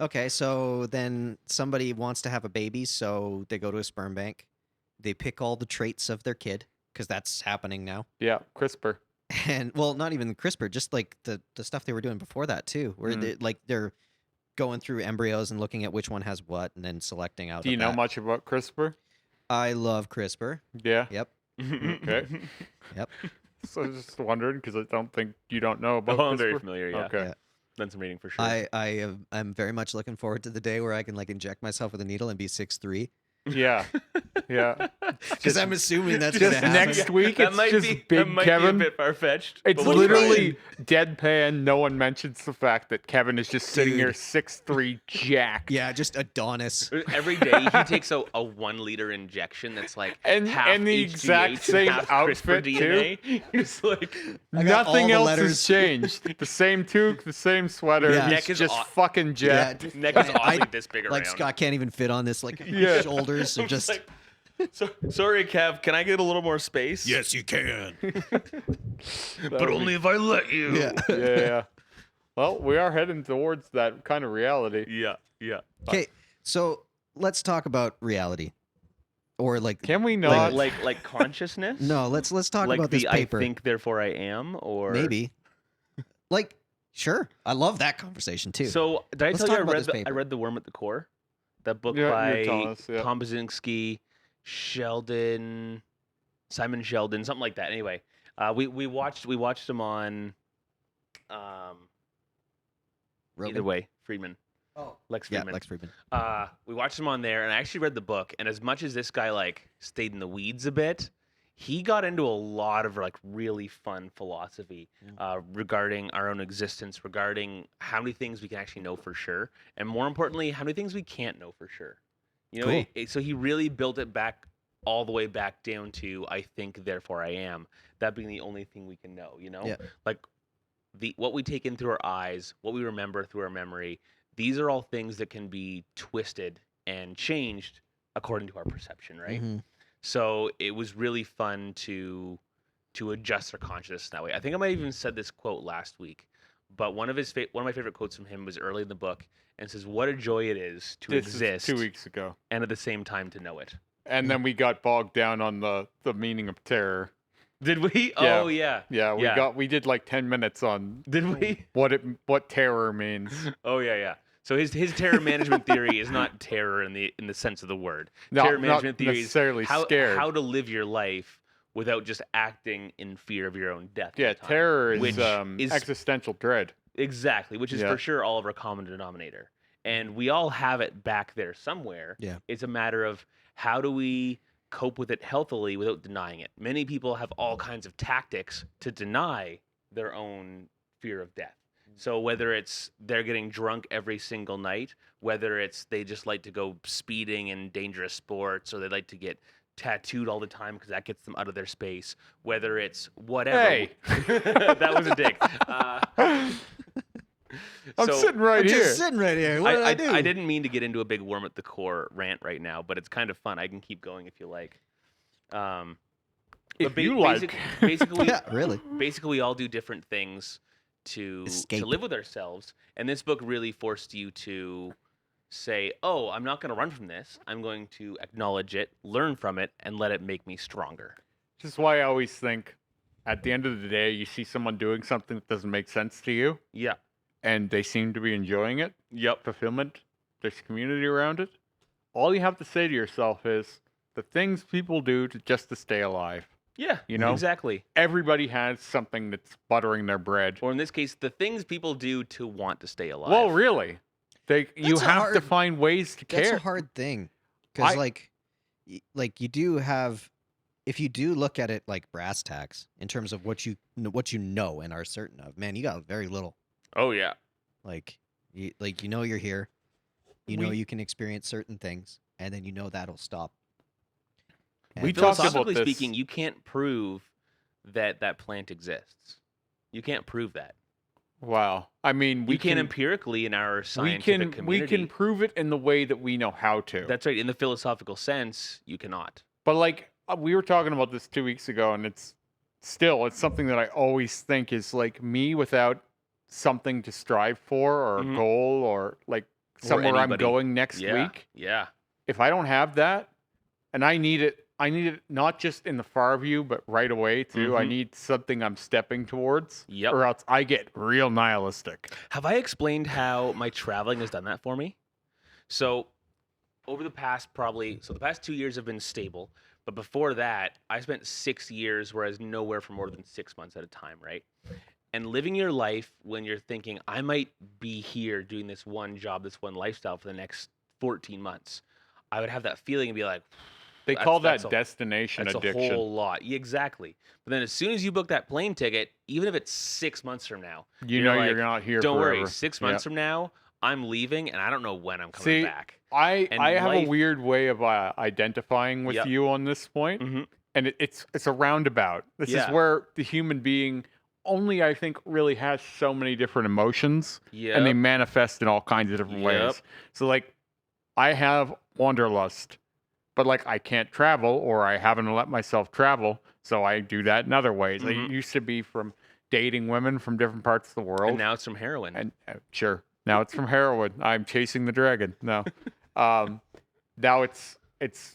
okay, so then somebody wants to have a baby, so they go to a sperm bank, they pick all the traits of their kid because that's happening now. Yeah, CRISPR. And well, not even CRISPR, just like the stuff they were doing before that too, where they're going through embryos and looking at which one has what, and then selecting out. Do you of know that. much about CRISPR? I love CRISPR. Yeah. Yep. Okay. Yep. So I was just wondering because I don't think you don't know about. Oh, I'm very CRISPR. familiar. Yeah. Okay. Yeah. Done some reading for sure. I'm very much looking forward to the day where I can like inject myself with a needle and be 6'3". Yeah. Yeah. Because I'm assuming that's gonna Just happen. next week, it's just that big might Kevin. be a bit far fetched. It's What do you literally deadpan. No one mentions the fact that Kevin is just sitting here Dude. 6'3", jacked. Yeah, just Adonis. Every day he takes a 1 liter injection that's like And- half and the HGH exact and same half outfit, CRISPR DNA. He's like, I got all Nothing the else letters. has changed. The same toque, the same sweater. Yeah. He's Neck is just au- fucking jacked. Yeah, neck is oddly this big around. like Scott can't even fit on this. Like Yeah. shoulders are I'm just. like, sorry, Kev. Can I get a little more space? Yes, you can. but only if I let you. Yeah. Yeah. Well, we are heading towards that kind of reality. Yeah. Okay, so let's talk about reality, or like Can we not? Like consciousness. no, let's talk like about this the paper. I think therefore I am, or Maybe. Like, sure, I love that conversation too. So did I Let's tell you talk I about read this I paper. read The Worm at the Core, that book Yeah, you were by telling us, yeah. Tom Basinski, Simon Sheldon, something like that. Anyway, we watched them on Rogan? either way, Friedman, Oh, Lex yeah, Friedman. Lex Friedman. We watched him on there, and I actually read the book. And as much as this guy like stayed in the weeds a bit, he got into a lot of like really fun philosophy regarding our own existence, regarding how many things we can actually know for sure, and more importantly, how many things we can't know for sure. You know, Cool. so he really built it back all the way back down to I think therefore I am. That being the only thing we can know. You know, Yeah. like what we take in through our eyes, what we remember through our memory. These are all things that can be twisted and changed according to our perception, right? Mhm. So it was really fun to adjust our consciousness that way. I think I might have even said this quote last week, but one of my favorite quotes from him was early in the book, and says, "What a joy it is to This exist is 2 weeks ago. and at the same time to know it." And then we got bogged down on the meaning of terror. Did we? Yeah. Oh yeah. Yeah, we did like 10 minutes on Did we? what terror means. Oh yeah. So his terror management theory is not terror in the sense of the word. No, Terror not management theory is necessarily how scared. how to live your life without just acting in fear of your own death. all Yeah, the time, terror which is existential dread. exactly, which is Yeah. for sure all of our common denominator, and we all have it back there somewhere. Yeah. It's a matter of how do we cope with it healthily without denying it. Many people have all kinds of tactics to deny their own fear of death. So whether it's they're getting drunk every single night, whether it's they just like to go speeding in dangerous sports, or they like to get tattooed all the time because that gets them out of their space, whether it's whatever. Hey. That was a dick. I'm so sitting right I'm here. just sitting right here. What did I do? I didn't mean to get into a big Worm at the Core rant right now, but it's kind of fun. I can keep going if you like. If But you like. basically, Yeah, really. basically, we all do different things to Escape. live with ourselves, and this book really forced you to say, "Oh, I'm not going to run from this. I'm going to acknowledge it, learn from it, and let it make me stronger." Which is why I always think, at the end of the day, you see someone doing something that doesn't make sense to you, Yeah. and they seem to be enjoying it. Yep. Fulfillment. There's community around it. All you have to say to yourself is the things people do to stay alive. Yeah. You know? exactly. Everybody has something that's buttering their bread. Or in this case, the things people do to want to stay alive. Well, really, you That's a have to hard- find ways to That's care. a hard thing, because I- like you do have, if you do look at it like brass tacks in terms of what you know and are certain of, man, you got very little. Oh yeah. Like you know you're here, you know We- you can experience certain things, and then you know that'll stop. We And- talked about Philosophically this. speaking, you can't prove that plant exists. You can't prove that. Wow. I mean, We can empirically in our scientific community. we can prove it in the way that we know how to. That's right. In the philosophical sense, you cannot. But like we were talking about this 2 weeks ago, and it's something that I always think is like me without something to strive for or Mhm. a goal or like Or somewhere I'm anybody. going next Yeah. week. Yeah. If I don't have that, and I need it not just in the far view, but right away too. I Mhm. need something I'm stepping towards, Yep. or else I get real nihilistic. Have I explained how my traveling has done that for me? So, over the past the past 2 years have been stable, but before that, I spent 6 years where I was nowhere for more than 6 months at a time, right? And living your life when you're thinking, I might be here doing this one job, this one lifestyle for the next 14 months. I would have that feeling and be like, They that's, call that's that a, destination that's a addiction. whole lot. Yeah, exactly. But then as soon as you book that plane ticket, even if it's 6 months from now, You you're know like, you're not here don't forever. worry, 6 months from now, I'm leaving and I don't know when I'm coming See, back. I And have a life- weird way of identifying with Yep. you on this point, hmm and it's a roundabout. This is Yeah. where the human being only, I think, really has so many different emotions, Yep. and they manifest in all kinds of different Yep. ways. So, like, I have wanderlust, but like I can't travel, or I haven't let myself travel, so I do that in other ways. I Mhm. used to be from dating women from different parts of the world. And now it's from heroin. And sure, now it's from heroin. I'm chasing the dragon. No, now it's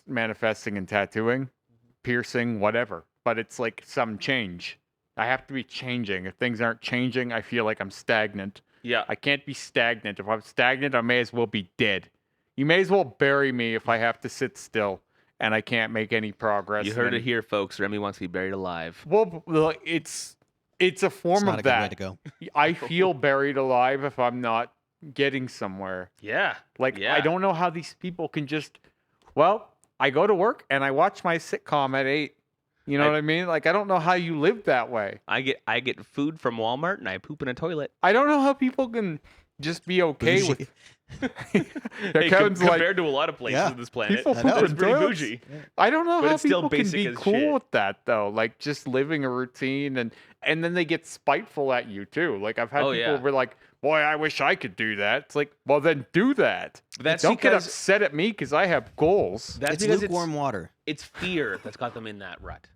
manifesting in tattooing, piercing, whatever. But it's like some change. I have to be changing. If things aren't changing, I feel like I'm stagnant. Yeah. I can't be stagnant. If I'm stagnant, I may as well be dead. You may as well bury me if I have to sit still and I can't make any progress. You heard it here, folks. Remy wants to be buried alive. Well, it's a It's form not of a good way that. to go. I feel buried alive if I'm not getting somewhere. Yeah. Like, Yeah. I don't know how these people can just, well, I go to work and I watch my sitcom at 8. You know what I mean? Like, I don't know how you live that way. I get food from Walmart and I poop in a toilet. I don't know how people can just be okay with. Hey, Kevin's like, compared to a lot of places Yeah. on this planet, people I know. poop it's in pretty toilets. bougie. I don't know But how it's still people can basic be as cool shit. with that though. Like just living a routine and then they get spiteful at you too. Like I've had Oh, people yeah. who are like, "Boy, I wish I could do that." It's like, well, then do that. But that's Don't get because upset at me because I have goals. that's It's because lukewarm water. it's fear that's got them in that rut.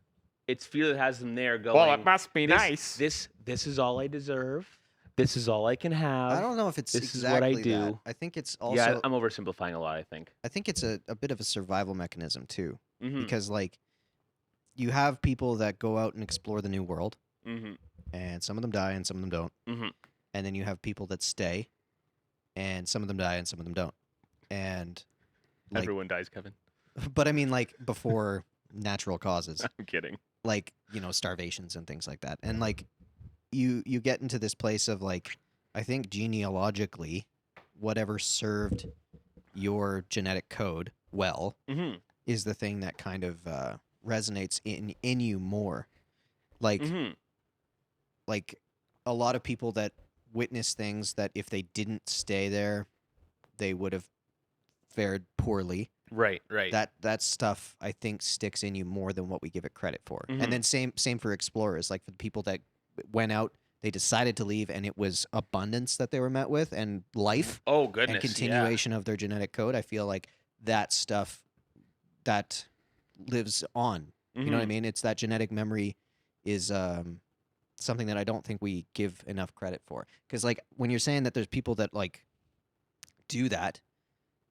It's fear that has them there going. Well, it must be this, nice. This is all I deserve. This is all I can have. I don't know if it's this is what I exactly that. do. I think it's also. Yeah, I'm oversimplifying a lot. I think. I think it's a bit of a survival mechanism too, Mm-hmm. because like, you have people that go out and explore the new world, Mm-hmm. and some of them die and some of them don't, Mm-hmm. and then you have people that stay, and some of them die and some of them don't, and like, Everyone dies, Kevin. but I mean like before natural causes. I'm kidding. Like starvations and things like that, and like you get into this place of like, I think genealogically whatever served your genetic code well Mm-hmm. is the thing that kind of resonates in you more, like Mm-hmm. like a lot of people that witness things that if they didn't stay there they would have fared poorly. Right. That stuff I think sticks in you more than what we give it credit for. Mhm. And then same for explorers, like for the people that went out, they decided to leave and it was abundance that they were met with and life Oh goodness. and continuation of their genetic code. I feel like that stuff that lives on. Yeah. You know what I mean? It's that genetic memory is something that I don't think we give enough credit for. Cuz like when you're saying that there's people that like do that,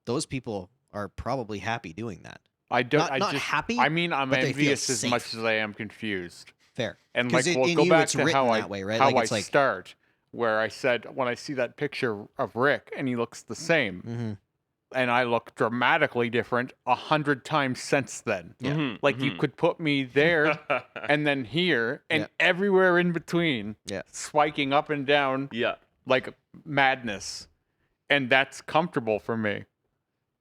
those people are probably happy doing that. I don't. Not, I not just. happy. I mean, I'm but they feel envious as safe. much as I am confused. Fair. And 'Cause like, we'll in go you, back it's to written how that way, right? how Like, I it's like- start, where I said when I see that picture of Rick and he looks the same, Mm-hmm. and I look dramatically different 100 times since then. Yeah. Mm-hmm. Like you could put me there and then here and Yeah. everywhere in between, Yeah. spiking up and down Yeah. like madness, and that's comfortable for me.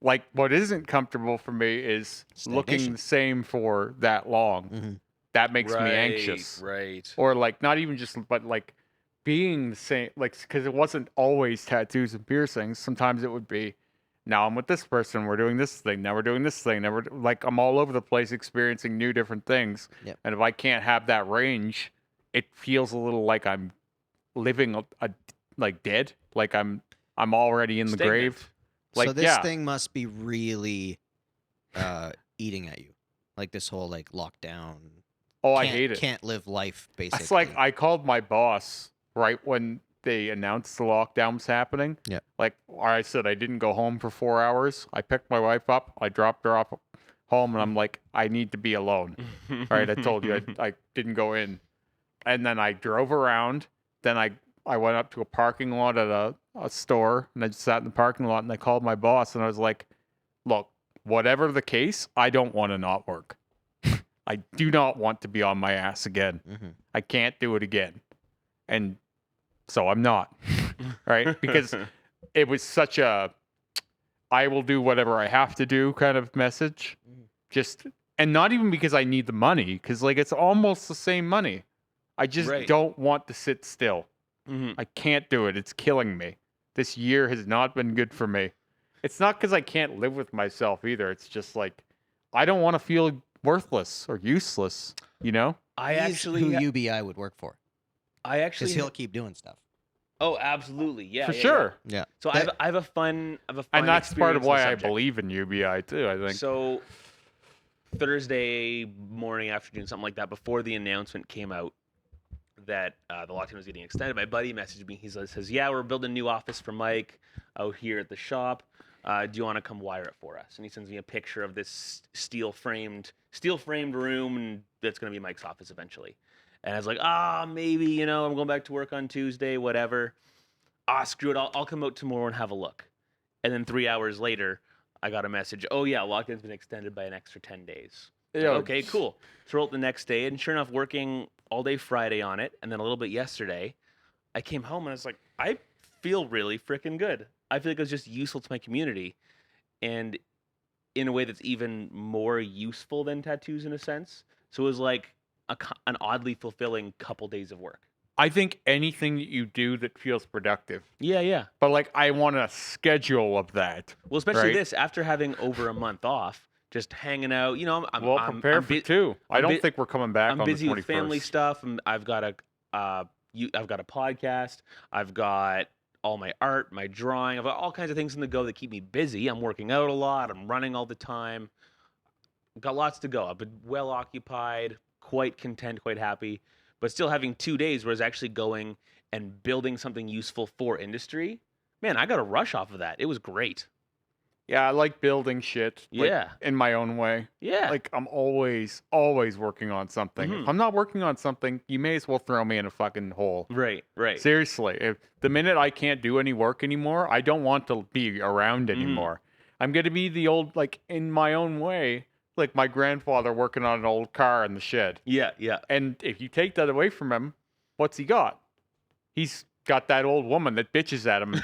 Like what isn't comfortable for me is looking Stagnation. the same for that long. Mm-hmm. That makes me anxious. Right. Or like not even just, but like being the same, like because it wasn't always tattoos and piercings. Sometimes it would be, now I'm with this person, we're doing this thing, now we're doing this thing, now we're like I'm all over the place experiencing new different things. Yep. And if I can't have that range, it feels a little like I'm living like dead, like I'm already in the Stagnant. grave. Like So this yeah, thing must be really eating at you, like this whole like lockdown. oh I hate it. Can't live life basically. It's like I called my boss right when they announced the lockdown was happening. Yeah. Like I said, I didn't go home for 4 hours. I picked my wife up. I dropped her off home, and I'm like, I need to be alone. All right, I told you I didn't go in, and then I drove around. Then I went up to a parking lot at a store, and I just sat in the parking lot, and I called my boss, and I was like, look, whatever the case, I don't want to not work. I do not want to be on my ass again. Mhm. I can't do it again. And so I'm not. Right? Because it was such a I will do whatever I have to do kind of message. Mhm. And not even because I need the money, because like it's almost the same money. I just Right. don't want to sit still. Mhm. I can't do it. It's killing me. This year has not been good for me. It's not because I can't live with myself either. It's just like I don't want to feel worthless or useless, you know? I He's actually, who UBI would work for, I because actually, he'll keep doing stuff. oh, absolutely, yeah, For yeah, sure. yeah. Yeah. So That- I have a fun, And that's part of experience on the why I subject. believe in UBI too, I think. So Thursday morning, afternoon, something like that, before the announcement came out that the lockdown was getting extended, my buddy messaged me. He says, "Yeah, we're building a new office for Mike out here at the shop. Do you want to come wire it for us?" And he sends me a picture of this steel framed room, and that's going to be Mike's office eventually. And I was like, maybe, I'm going back to work on Tuesday, whatever. Screw it, I'll come out tomorrow and have a look. And then 3 hours later, I got a message. Oh yeah, lockdown's been extended by an extra 10 days. Yeah. Okay, cool. So rolled the next day, and sure enough, working all day Friday on it, and then a little bit yesterday, I came home and I was like, I feel really freaking good. I feel like I was just useful to my community, and in a way that's even more useful than tattoos in a sense. So it was like an oddly fulfilling couple days of work. I think anything that you do that feels productive. Yeah, yeah. But like I want a schedule of that. Well, especially Right. this after having over a month off, just hanging out. Well, prepare for two. I don't bu- think we're coming back I'm on busy the 21st. with family stuff, and I've got a podcast. I've got all my art, my drawing. I've got all kinds of things on the go that keep me busy. I'm working out a lot. I'm running all the time. Got lots to go. I've been well occupied, quite content, quite happy, but still having 2 days where I was actually going and building something useful for industry. Man, I got a rush off of that. It was great. Yeah, I like building shit. Like, Yeah. in my own way. Yeah. Like I'm always working on something. If Mhm. I'm not working on something, you may as well throw me in a fucking hole. Right. Seriously, if the minute I can't do any work anymore, I don't want to be around Mhm. anymore. I'm gonna be the old, like in my own way, like my grandfather working on an old car in the shed. Yeah. And if you take that away from him, what's he got? He's got that old woman that bitches at him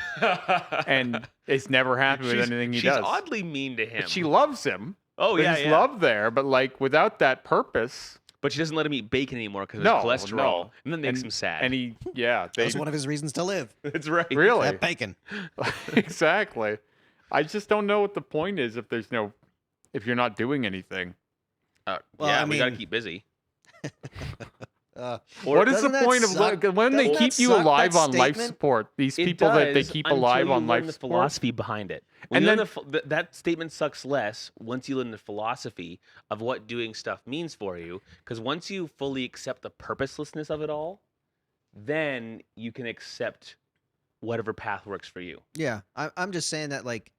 and is never happy with anything he she's does. oddly mean to him. But she loves him. Oh, yeah, There's yeah. love there, but like without that purpose, But she doesn't let him eat bacon anymore because No, of cholesterol. no. And that makes him sad. and he, yeah, That they was one of his reasons to live. That's right. really, That bacon. exactly. I just don't know what the point is if you're not doing anything. Well, yeah, I we got to mean- keep busy. What is the doesn't that point of suck? when they Doesn't keep that you suck, alive that on life statement? support? These It people that they does keep until alive you on learn life the support. philosophy behind it. When And you learn then- that statement sucks less once you learn the philosophy of what doing stuff means for you. Because once you fully accept the purposelessness of it all, then you can accept whatever path works for you. Yeah, I'm just saying that, like,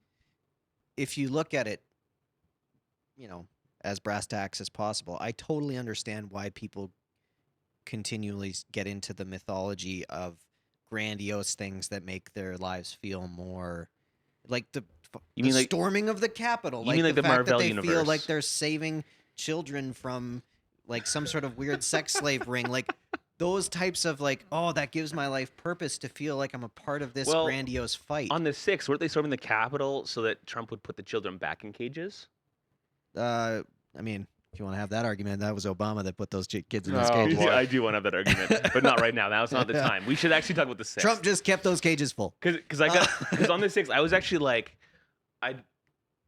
if you look at it, as brass tacks as possible, I totally understand why people continually get into the mythology of grandiose things that make their lives feel more like the mean like- storming of the Capitol. you mean like the fact Marvel that they feel universe? like they're saving children from like some sort of weird sex slave ring, like. Those types of like, oh, that gives my life purpose to feel like I'm a part of this Well, grandiose fight. On the 6th, weren't they storming the Capitol so that Trump would put the children back in cages? I mean, if you want to have that argument, that was Obama that put those kids in those Oh, cages. boy. I do want to have that argument, but not right now. Now's not the time. We should actually talk about the 6th. Trump just kept those cages full. Because on the 6th, I was actually like,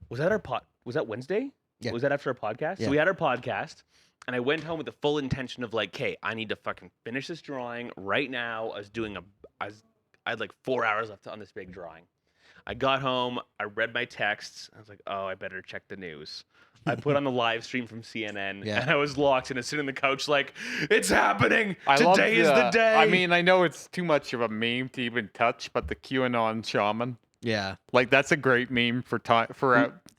was that Wednesday? Yeah. Was that after our podcast? Yeah. So we had our podcast, and I went home with the full intention of like, hey, I need to fucking finish this drawing right now. I had like 4 hours left on this big drawing. I got home, I read my texts. I was like, oh, I better check the news. I put on the live stream from CNN, Yeah. and I was locked and I was sitting on the couch like, it's happening. love Today is the day. I mean, I know it's too much of a meme to even touch, but the QAnon shaman, Yeah, like that's a great meme for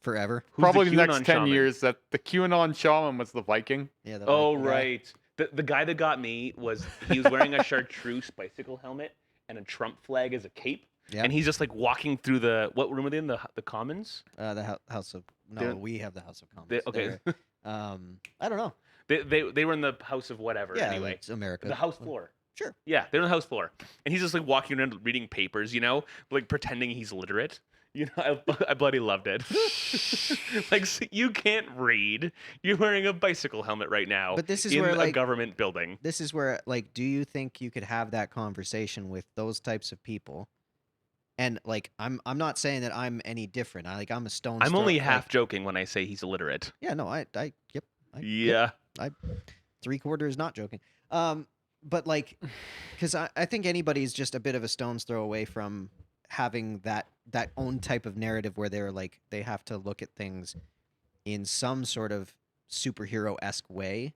forever. Who's probably the QAnon next 10 shaman? years. That the QAnon shaman was the Viking. Yeah. the Oh, Viking guy. right. The guy that got me was he was wearing a chartreuse bicycle helmet and a Trump flag as a cape. Yeah. and he's just like walking through what room are they in? The Commons? The House of They're- we have the House of Commons. Okay, I don't know. they were in the House of whatever. Yeah, anyway, it's America. the House floor. Sure. Yeah, they're on the House floor, and he's just like walking around reading papers, like pretending he's literate. I bloody loved it. Like, so you can't read. You're wearing a bicycle helmet right now. But this is in where, a like, government building. This is where, like, do you think you could have that conversation with those types of people? And like, I'm not saying that I'm any different. I'm a stone. I'm only half joking when I say he's illiterate. Yeah, no, yep. Yeah. I 3/4 not joking. But like, because I think anybody's just a bit of a stone's throw away from having that own type of narrative where they're like, they have to look at things in some sort of superhero-esque way,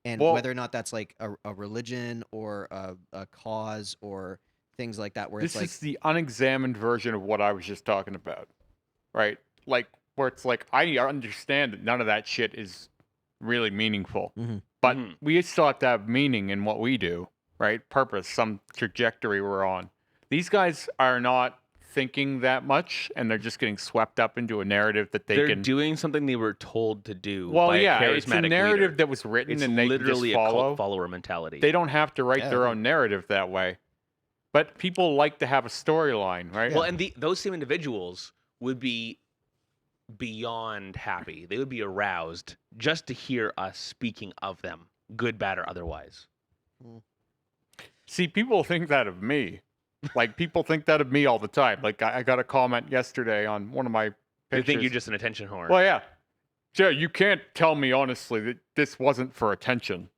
and whether or not that's like a religion or a cause or things like that, where This it's like is the unexamined version of what I was just talking about, right? Like, where it's like, I understand that none of that shit is really meaningful, but we still have to have meaning in what we do, right? Purpose, some trajectory we're on. These guys are not thinking that much, and they're just getting swept up into a narrative that They're doing something they were told to do. Well, by yeah, a charismatic it's a narrative leader. that was written, It's and they literally just a follow. cult follower mentality. They don't have to write Yeah, their I own narrative that way. But people like to have a storyline, right? Well, and those same individuals would be beyond happy. They would be aroused just to hear us speaking of them, good, bad, or otherwise. See, people think that of me. Like, people think that of me all the time. Like, I got a comment yesterday on one of my They pictures. think you're just an attention whore. Well, yeah. Joe, you can't tell me honestly that this wasn't for attention.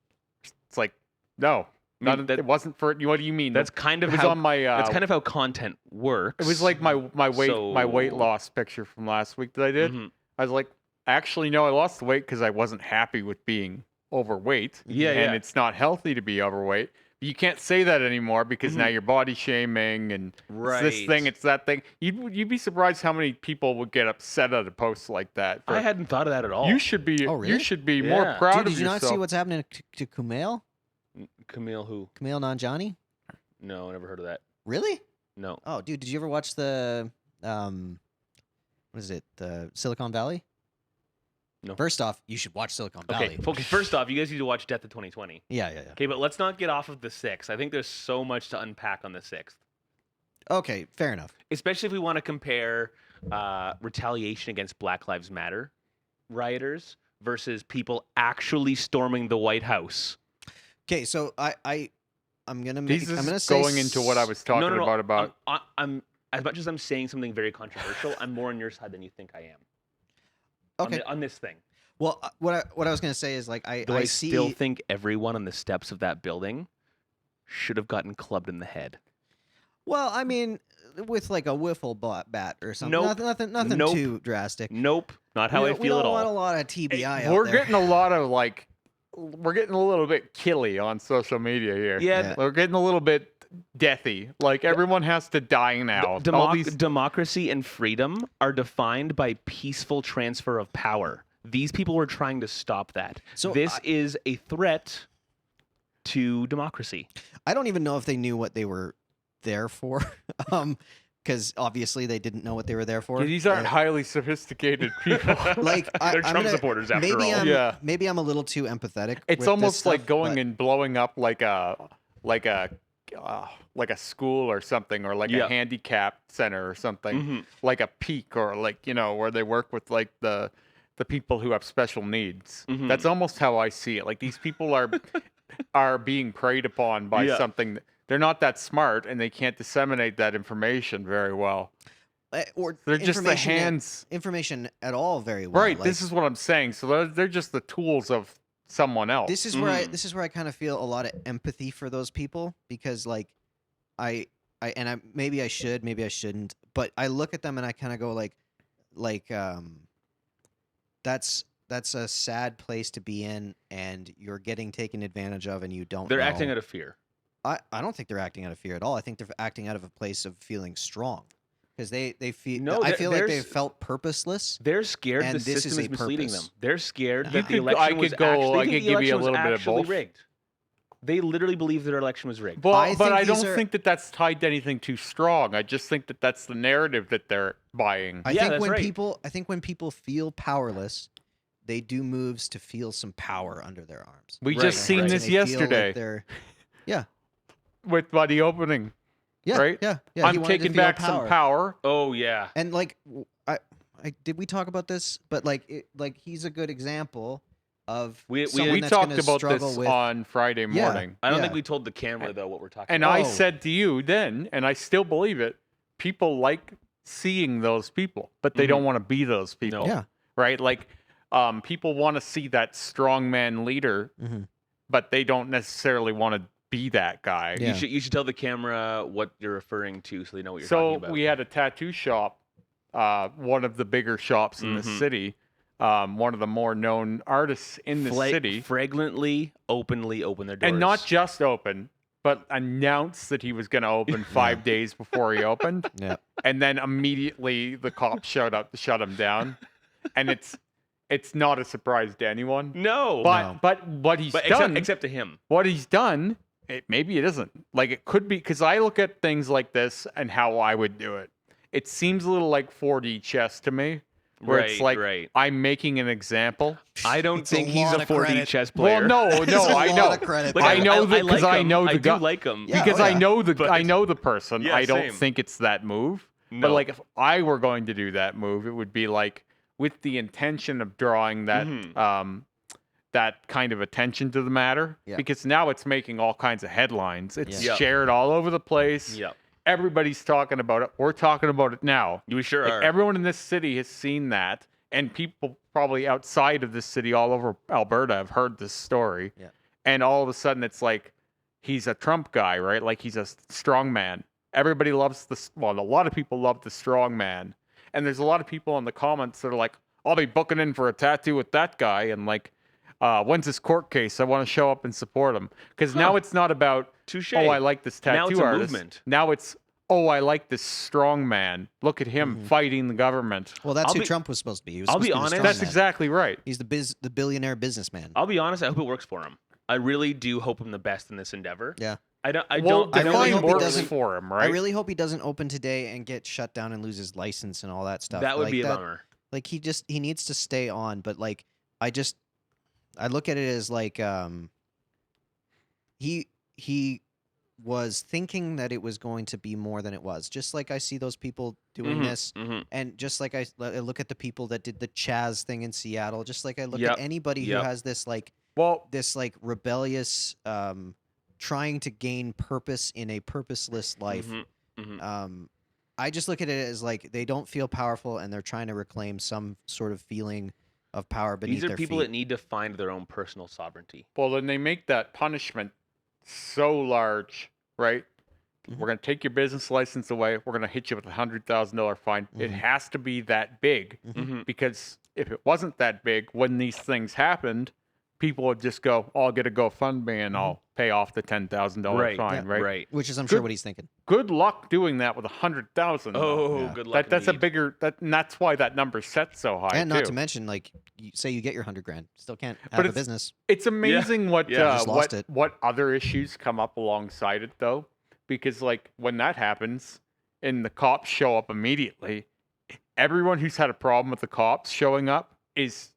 It's like, no. It wasn't for. What do you mean? That's kind of it was how on my. that's kind of how content works. It was like my weight So- loss picture from last week that I did. Mhm. I was like, actually, no, I lost the weight because I wasn't happy with being overweight. Yeah, and yeah. it's not healthy to be overweight. But you can't say that anymore because now you're body shaming and it's this thing, it's that thing. You'd be surprised how many people would get upset at a post like that. I hadn't thought of that at all. You should be. Oh, really? You should be more Yeah. proud Dude, of did you yourself. not see what's happening to Kumail? Camille who? Kumail Nanjiani? No, I never heard of that. Really? No. Oh, dude, did you ever watch the what is it? The Silicon Valley? No. First off, you should watch Silicon Valley. Okay, first off, you guys need to watch Death of 2020. Yeah. Okay, but let's not get off of the 6th. I think there's so much to unpack on the 6th. Okay, fair enough. Especially if we want to compare retaliation against Black Lives Matter rioters versus people actually storming the White House. Okay, so I'm gonna make. This I'm is gonna say going into what I was talking about. I'm as much as I'm saying something very controversial, I'm more on your side than you think I am. Okay. On this thing. Well, what I was gonna say is like I see. Still think everyone on the steps of that building should have gotten clubbed in the head. Well, I mean, with like a wiffle bat or something. Nope. Nothing Nope. too drastic. Nope, not how I We feel don't at want a all. lot of TBI out We're there. getting a lot of like. We're getting a little bit killy on social media here. Yeah. We're getting a little bit deathy. Like, everyone has to die now. All these Democracy and freedom are defined by peaceful transfer of power. These people were trying to stop that. So this is a threat to democracy. I don't even know if they knew what they were there for, because obviously they didn't know what they were there for. these aren't highly sophisticated people. Like They're I'm Trump gonna- supporters after maybe all. I'm, maybe I'm a little too empathetic. It's with this almost like stuff, going but- and blowing up like a school or something, or like Yeah. a handicap center or something, Mhm. like a peak, or like, where they work with like the people who have special needs. Mhm. That's almost how I see it. Like, these people are being preyed upon by Yeah. something. They're not that smart, and they can't disseminate that information very well. or They're just the information hands. information at all very well. Right. Like, This is what I'm saying. So they're just the tools of someone else. this is where I kind of feel a lot of empathy for those people, because like maybe I should, maybe I shouldn't, but I look at them and I kind of go like that's a sad place to be in, and you're getting taken advantage of, and you don't They're know. acting out of fear. I don't think they're acting out of fear at all. I think they're acting out of a place of feeling strong, because they feel. No, I feel like they there's- felt purposeless. They're scared And the this system is is a misleading purpose. them. They're scared You that the could- election I was could go- actually, I could give you a little bit of actually both. rigged. They literally believe their election was rigged. Well, I but think I don't these are- think that that's tied to anything too strong. I just think that that's the narrative that they're buying. I Yeah, think that's when right. when people feel powerless, they do moves to feel some power under their arms. We Right, just seen right. this And they feel like yesterday they're- yeah, with the opening. yeah, Right? Yeah, yeah. he I'm wanted to taking feel back some power. Oh yeah. And like, I did we talk about this? But like, he's a good example of We someone We that's talked gonna about struggle this with. on Friday Yeah. morning. I don't Yeah. think we told the camera though what we're talking And about. I Oh. said to you then, and I still believe it, people like seeing those people, but they Mhm. don't want to be those people. No. Yeah. Right? Like, people want to see that strongman leader, Mhm. but they don't necessarily want to be that guy. Yeah. You should tell the camera what you're referring to so they know what you're So talking about. we had a tattoo shop, one of the bigger shops in the Mhm. city, one of the more known artists in the city, Fragrantly, openly open their doors. and not just open, but announced that he was going to open 5 days before he opened, Yeah. and then immediately the cops showed up to shut him down, and it's not a surprise to anyone. No. But what he's But done, except to him. what he's done, maybe it isn't. Like, it could be, because I look at things like this and how I would do it. It seems a little like 4D chess to me, where it's like right. I'm making an example. I don't It's a think he's lot a of 4D credit. chess player. Well, no, It's a I lot know. of credit Look, I there. know that like because I him. know I the do guy. like him. Yeah, Because oh, I yeah. know But- I know the person. Yeah, I don't same. think it's that move. No. But like, if I were going to do that move, it would be like with the intention of drawing that Mhm. that kind of attention to the matter. Yeah. Because now it's making all kinds of headlines. It's Yeah. Yep. shared all over the place. Yep. Everybody's talking about it. We're talking about it now. We sure Like, are. everyone in this city has seen that, and people probably outside of this city, all over Alberta, have heard this story. Yeah. And all of a sudden, it's like he's a Trump guy, right? Like, he's a strong man. Everybody loves a lot of people love the strong man, and there's a lot of people in the comments that are like, "I'll be booking in for a tattoo with that guy," and like, when's his court case? I want to show up and support him, because now it's not about, Touche. oh, I like this tattoo Now it's a artist. movement. Now it's, oh, I like this strong man. Look at him fighting the government. Well, that's I'll who be- Trump was supposed to be. He was I'll supposed be to the honest, strong That's man. exactly right. He's the billionaire businessman. I'll be honest. I hope it works for him. I really do hope him the best in this endeavor. Yeah. I Well, don't. I the really fine hope he works doesn't- for him, I right? really hope he doesn't open today and get shut down and lose his license and all that stuff. That would Like, be a bummer. Like he needs to stay on, but like I look at it as like he was thinking that it was going to be more than it was. Just like I see those people doing Mhm, this, mhm. and just like I look at the people that did the Chaz thing in Seattle, just like I look Yep, at anybody yep. who has this Well, rebellious trying to gain purpose in a purposeless life. Mhm, mhm. I just look at it as like they don't feel powerful and they're trying to reclaim some sort of feeling of power beneath These are their people feet. that need to find their own personal sovereignty. well, then they make that punishment so large, right? Mhm. We're going to take your business license away. We're going to hit you with a $100,000 fine. It Mhm. has to be that big, Mhm. because if it wasn't that big, when these things happened, people would just go, "Oh, I'll get a GoFundMe and I'll pay off the $10,000 Right, fine," yeah, right? Right. Which is, I'm sure, Good- what he's thinking. Good luck doing that with 100,000. Oh, Yeah. good luck. That's a indeed. bigger, and that's why that number's set so high. And not too. to mention, like, say you get your $100,000, still can't have But a it's- business. It's amazing what Yeah. Just lost it. what other issues come up alongside it, though, because like when that happens and the cops show up immediately, everyone who's had a problem with the cops showing up is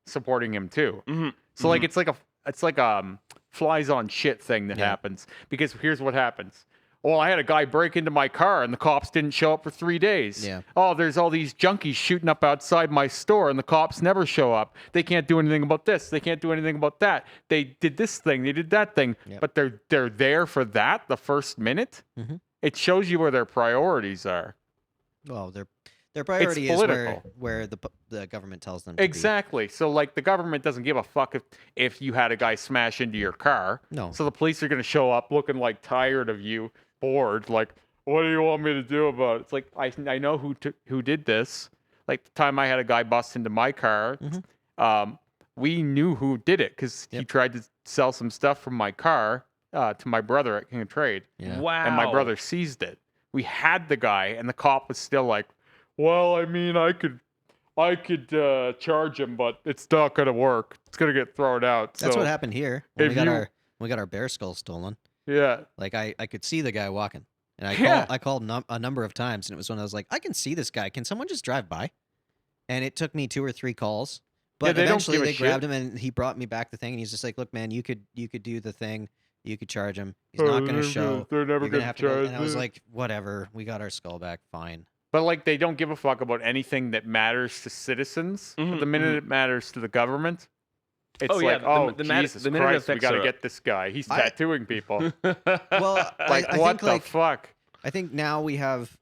supporting him too. Mhm, So like mhm. it's like a flies on shit thing that Yeah. happens, because here's what happens. Well, I had a guy break into my car and the cops didn't show up for 3 days. Yeah. Oh, there's all these junkies shooting up outside my store and the cops never show up. They can't do anything about this. They can't do anything about that. They did this thing. They did that thing. Yep. But they're there for that the first minute. Mhm. It shows you where their priorities are. Well, their priority is political. where the government tells them to be. Exactly. So like the government doesn't give a fuck if you had a guy smash into your car. No. So the police are going to show up looking like tired of you, bored, like, what do you want me to do about it? It's like, I know who did this. Like the time I had a guy bust into my car, we knew who did it because he Yep. tried to sell some stuff from my car to my brother at King of Trade. Yeah. Wow. And my brother seized it. We had the guy, and the cop was still like, well, I mean, I could charge him, but it's not going to work. It's going to get thrown out. That's so what happened here. When if we got you- our We got our bear skull stolen. Yeah. Like I could see the guy walking, and Yeah. I called a number of times, and it was when I was like, I can see this guy. Can someone just drive by? And it took me 2 or 3 calls, but they don't eventually give a they grabbed shit. him, and he brought me back the thing, and he's just like, look, man, you could do the thing, you could charge him. He's not going to show. They're never You're going gonna to have to go. charge. And I was like, whatever. We got our skull back. Fine. But like, they don't give a fuck about anything that matters to citizens. But Mhm, the minute it matters to the government, it's Oh, yeah, like, the- oh, the minute- Jesus the minute it Christ, we affects got to our- get this guy. He's I- tattooing people. Well, Like, I what think the like fuck? I think now we have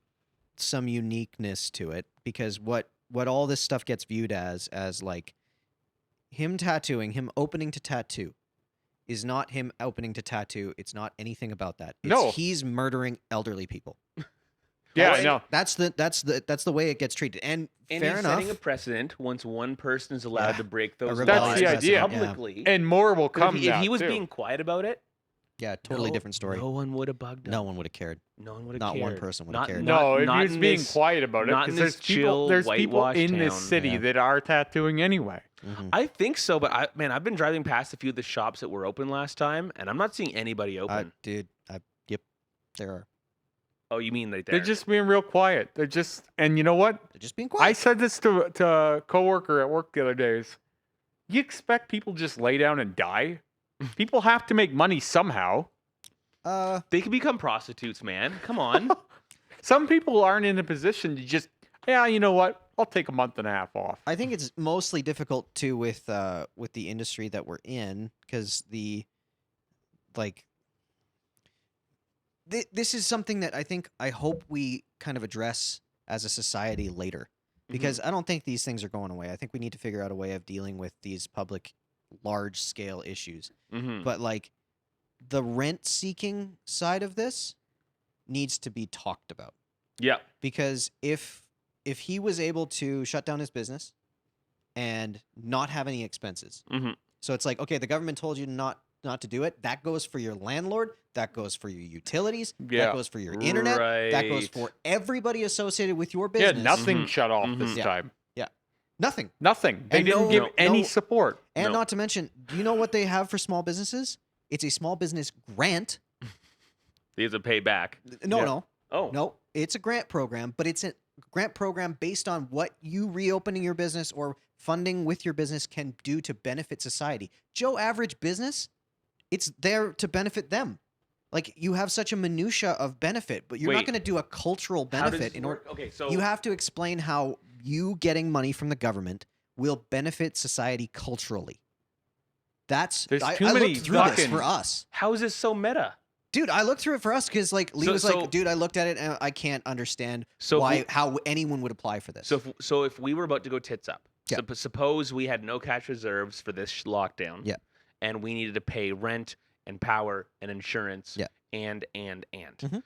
some uniqueness to it because what all this stuff gets viewed as like him tattooing, him opening to tattoo is not him opening to tattoo. It's not anything about that. It's No. he's murdering elderly people. Yeah, Well, I know. That's the way it gets treated. And And fair he's enough. setting a precedent once one person is allowed Yeah. to break those rebellious laws That's the idea. publicly. And more will But come if now, he was too. being quiet about it, Yeah, totally no- different story. No one would have bugged him. No one would have cared. No one would have Not cared. one person would have Not- cared. not- No, if not he was in being this- quiet about it, not in because this there's chill, people whitewashed in this town. city Yeah. that are tattooing anyway. Mhm. I think so, but I've been driving past a few of the shops that were open last time, and I'm not seeing anybody open. Dude, yep, there are. Oh, you mean right there? They're just being real quiet. They're just, and you know what? They're just being I quiet. said this to a coworker at work the other day. You expect people just lay down and die? People have to make money somehow. They can become prostitutes, man. Come on. Some people aren't in a position to just, yeah, you know what? I'll take a month and a half off. I think it's mostly difficult too with the industry that we're in because this is something that I hope we kind of address as a society later because I don't think these things are going away. I think we need to figure out a way of dealing with these public large scale issues. Mhm. But like the rent seeking side of this needs to be talked about. Yeah. Because if he was able to shut down his business and not have any expenses, Mhm. so it's like, okay, the government told you not to do it. That goes for your landlord. That goes for your utilities. Yeah. That goes for your internet. That goes Right. for everybody associated with your Yeah, business. nothing Mhm. shut off Mhm. this Yeah. time. Nothing. Nothing. They And didn't no- give no- any no- support. And No. not to mention, do you know what they have for small businesses? It's a small business grant. They have to pay back. No, Yeah. no. Oh. No, it's a grant program, but it's a grant program based on what you reopening your business or funding with your business can do to benefit society. Joe Average business, it's there to benefit them. Like you have such a minutia of benefit, but you're not Wait. going to do a cultural How does benefit this in order. work? Okay, so You have to explain how you getting money from the government will benefit society culturally. That's There's I too looked many through this fucking- for us. how is this so meta? Dude, I looked through it for us because like Lee So- was so- like, dude, I looked at it and I can't understand So if why we- how anyone would apply for this. So if we were about to go tits up, Yeah. suppose we had no cash reserves for this lockdown, Yeah. and we needed to pay rent and power and insurance, Yeah. and Mhm.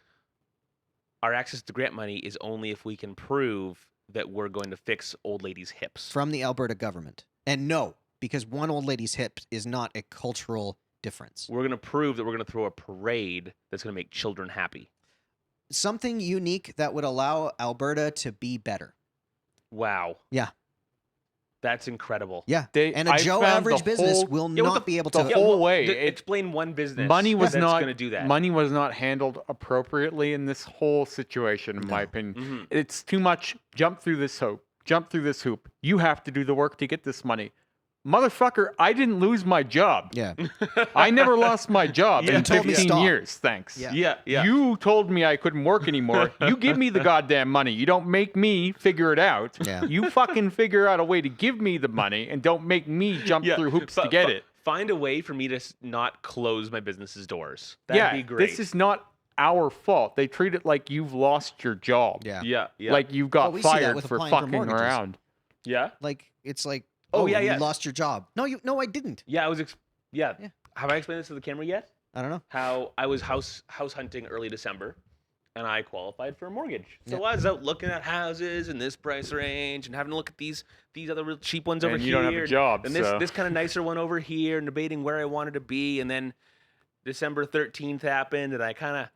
our access to grant money is only if we can prove that we're going to fix old ladies' hips. from the Alberta government. And no, because one old lady's hip is not a cultural difference. We're going to prove that we're going to throw a parade that's going to make children happy. Something unique that would allow Alberta to be better. Wow. Yeah. That's incredible. Yeah. They- And a I Joe found average the business whole- will Yeah, what not be able the to. whole way, explain one business. Money was that's not going to do that. Money was not handled appropriately in this whole situation, in my No. opinion. Mhm. It's too much. Jump through this hoop. Jump through this hoop. You have to do the work to get this money. Motherfucker, I didn't lose my job. Yeah. I never lost my job Yeah. in You told me 15 stop. years. Thanks. Yeah. Yeah. You told me I couldn't work anymore. You give me the goddamn money. You don't make me figure it out. Yeah. You fucking figure out a way to give me the money and don't make me jump Yeah, through hoops to get it. Find a way for me to not close my business's doors. That'd be great. This is not our fault. They treat it like you've lost your job. Yeah. Yeah. Like you got Well, we see that fired with for applying for fucking mortgages. around. yeah. Like it's like, Oh, oh, yeah, you yeah. lost your job. No, I didn't. Yeah. I was. Yeah. Yeah. Have I explained this to the camera yet? I don't know. How I was house hunting early December, and I qualified for a mortgage. So Yeah. I was out looking at houses in this price range and having to look at these other real cheap ones over And here. you don't have a job, and this so. this kind of nicer one over here, and debating where I wanted to be. And then December 13th happened, and I kind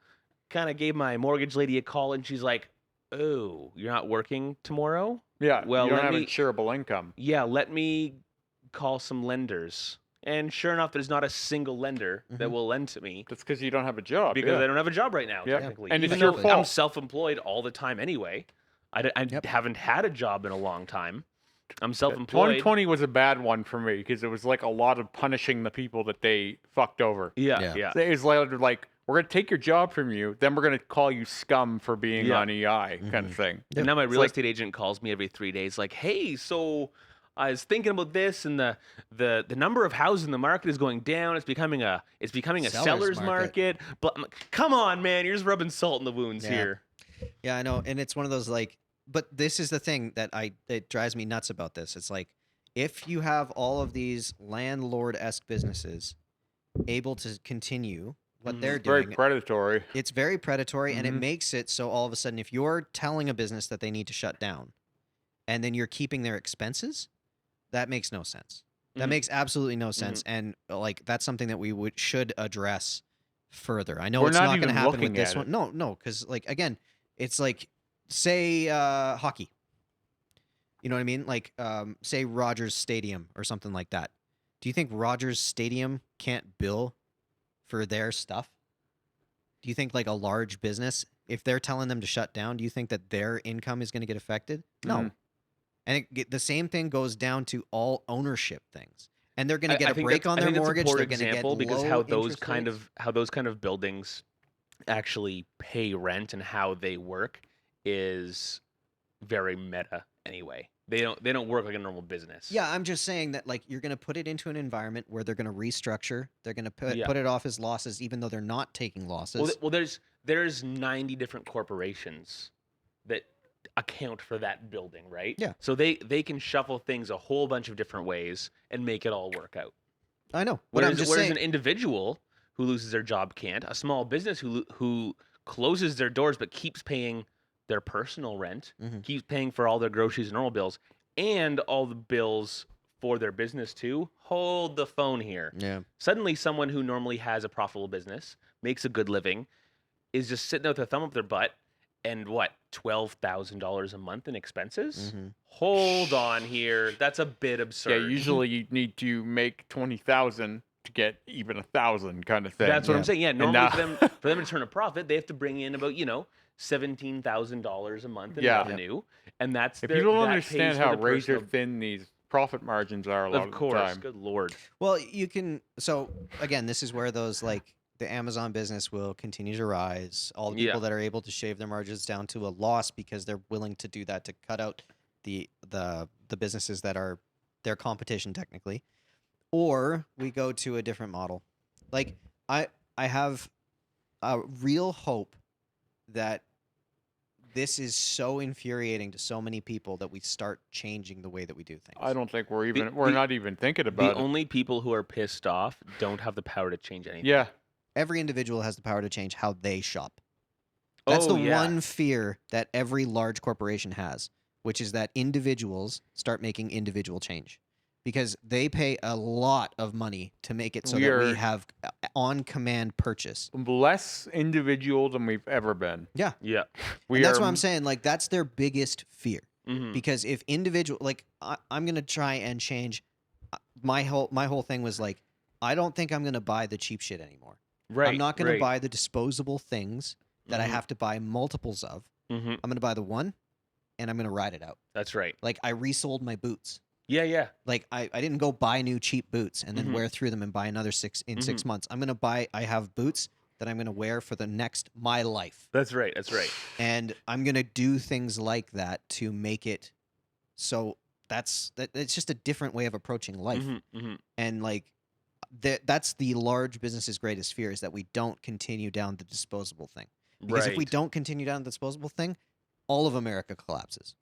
of gave my mortgage lady a call, and she's like, "Oh, you're not working tomorrow? Yeah. Well, you don't let have me- insurable income. Yeah, let me call some lenders And sure enough, there's not a single lender that will lend to me That's because you don't have a job. because yeah. I don't have a job right now, Yeah. technically. And it's Even your though I'm fault. self-employed all the time anyway. I haven't had a job in a long time. I'm self-employed. 2020 was a bad one for me because it was like a lot of punishing the people that they fucked over. Yeah. It was like, we're going to take your job from you, then we're going to call you scum for being Yeah. on EI kind of thing. And now my real like- estate agent calls me every 3 days, like, "Hey, so I was thinking about this, and the number of houses in the market is going down. It's becoming a seller's market." But I'm like, come on, man, you're just rubbing salt in the wounds here. Yeah, I know, and it's one of those like, but this is the thing that it drives me nuts about this. It's like, if you have all of these landlord-esque businesses able to continue what they're Very doing, predatory. it's very predatory, and it makes it so all of a sudden, if you're telling a business that they need to shut down, and then you're keeping their expenses, that makes no sense. That makes absolutely no sense, and like that's something that we should address further. I know We're it's not not going to even happen looking with this at one. it. No, because like again, it's like say hockey. You know what I mean? Like say Rogers Stadium or something like that. Do you think Rogers Stadium can't bill for their stuff? Do you think like a large business, if they're telling them to shut down, do you think that their income is going to get affected? No. And the same thing goes down to all ownership things. And they're going to get a break on their mortgage. They're going to get low because how those interest kind rates. of buildings actually pay rent and how they work is very meta anyway. They don't work like a normal business. Yeah, I'm just saying that like you're going to put it into an environment where they're going to restructure. They're going to put it off as losses, even though they're not taking losses. Well, there's 90 different corporations that account for that building, right? Yeah. So they can shuffle things a whole bunch of different ways and make it all work out. I know. But Whereas, I'm just whereas saying, an individual who loses their job can't. A small business who closes their doors but keeps paying their personal rent, keeps paying for all their groceries and normal bills, and all the bills for their business too. Hold the phone here. yeah. Suddenly, someone who normally has a profitable business, makes a good living, is just sitting there with a thumb up their butt and what, $12,000 a month in expenses? Hold on here. That's a bit absurd. Yeah, usually you need to make 20,000 to get even 1,000 kind of thing. That's what I'm saying. Yeah, normally now- for them to turn a profit, they have to bring in about, $17,000 a month in Yeah. revenue, and that's If their, you don't that understand pays for how the personal- razor thin these profit margins are a lot of of the course, time. good lord. Well, you can. So again, this is where those like the Amazon business will continue to rise. All the people that are able to shave their margins down to a loss because they're willing to do that to cut out the businesses that are their competition technically. Or we go to a different model. Like I have a real hope that this is so infuriating to so many people that we start changing the way that we do things. I don't think we're The- not even thinking The about it. only people who are pissed off don't have the power to change anything. Yeah. Every individual has the power to change how they shop. That's the one fear that every large corporation has, which is that individuals start making individual change because they pay a lot of money to make it so that we have on-command purchase. Less individual than we've ever been. Yeah. Yeah. And that's what I'm saying. Like, that's their biggest fear. Mhm. Because if individual, like, I'm going to try and change. My whole thing was like, I don't think I'm going to buy the cheap shit anymore. Right. I'm not going to right. buy the disposable things that I have to buy multiples of. Mhm. I'm going to buy the one, and I'm going to ride it out. That's right. Like, I resold my boots. Yeah. Like, I didn't go buy new cheap boots and then wear through them and buy another 6 months. I'm going to buy, I have boots that I'm going to wear for my life. That's right. And I'm going to do things like that to make it so it's just a different way of approaching life. And like, that's the large business's greatest fear is that we don't continue down the disposable thing. Because if we don't continue down the disposable thing, all of America collapses.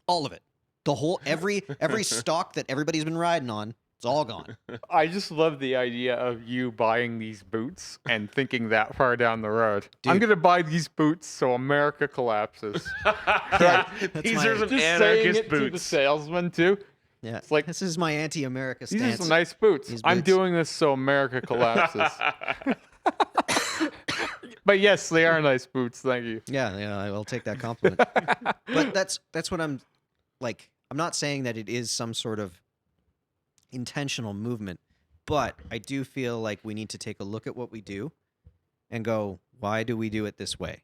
All of it. The whole every stock that everybody's been riding on, it's all gone. I just love the idea of you buying these boots and thinking that far down the road. I'm Dude. going to buy these boots so America collapses. These are some Just saying anarchist it to the boots. salesman too. Yeah. It's like, this is my anti-America these stance. are some nice boots. These I'm boots. doing this so America collapses. But yes, they are nice boots. Thank you. Yeah, I will take that compliment. But that's what I'm like. I'm not saying that it is some sort of intentional movement. But I do feel like we need to take a look at what we do and go, why do we do it this way?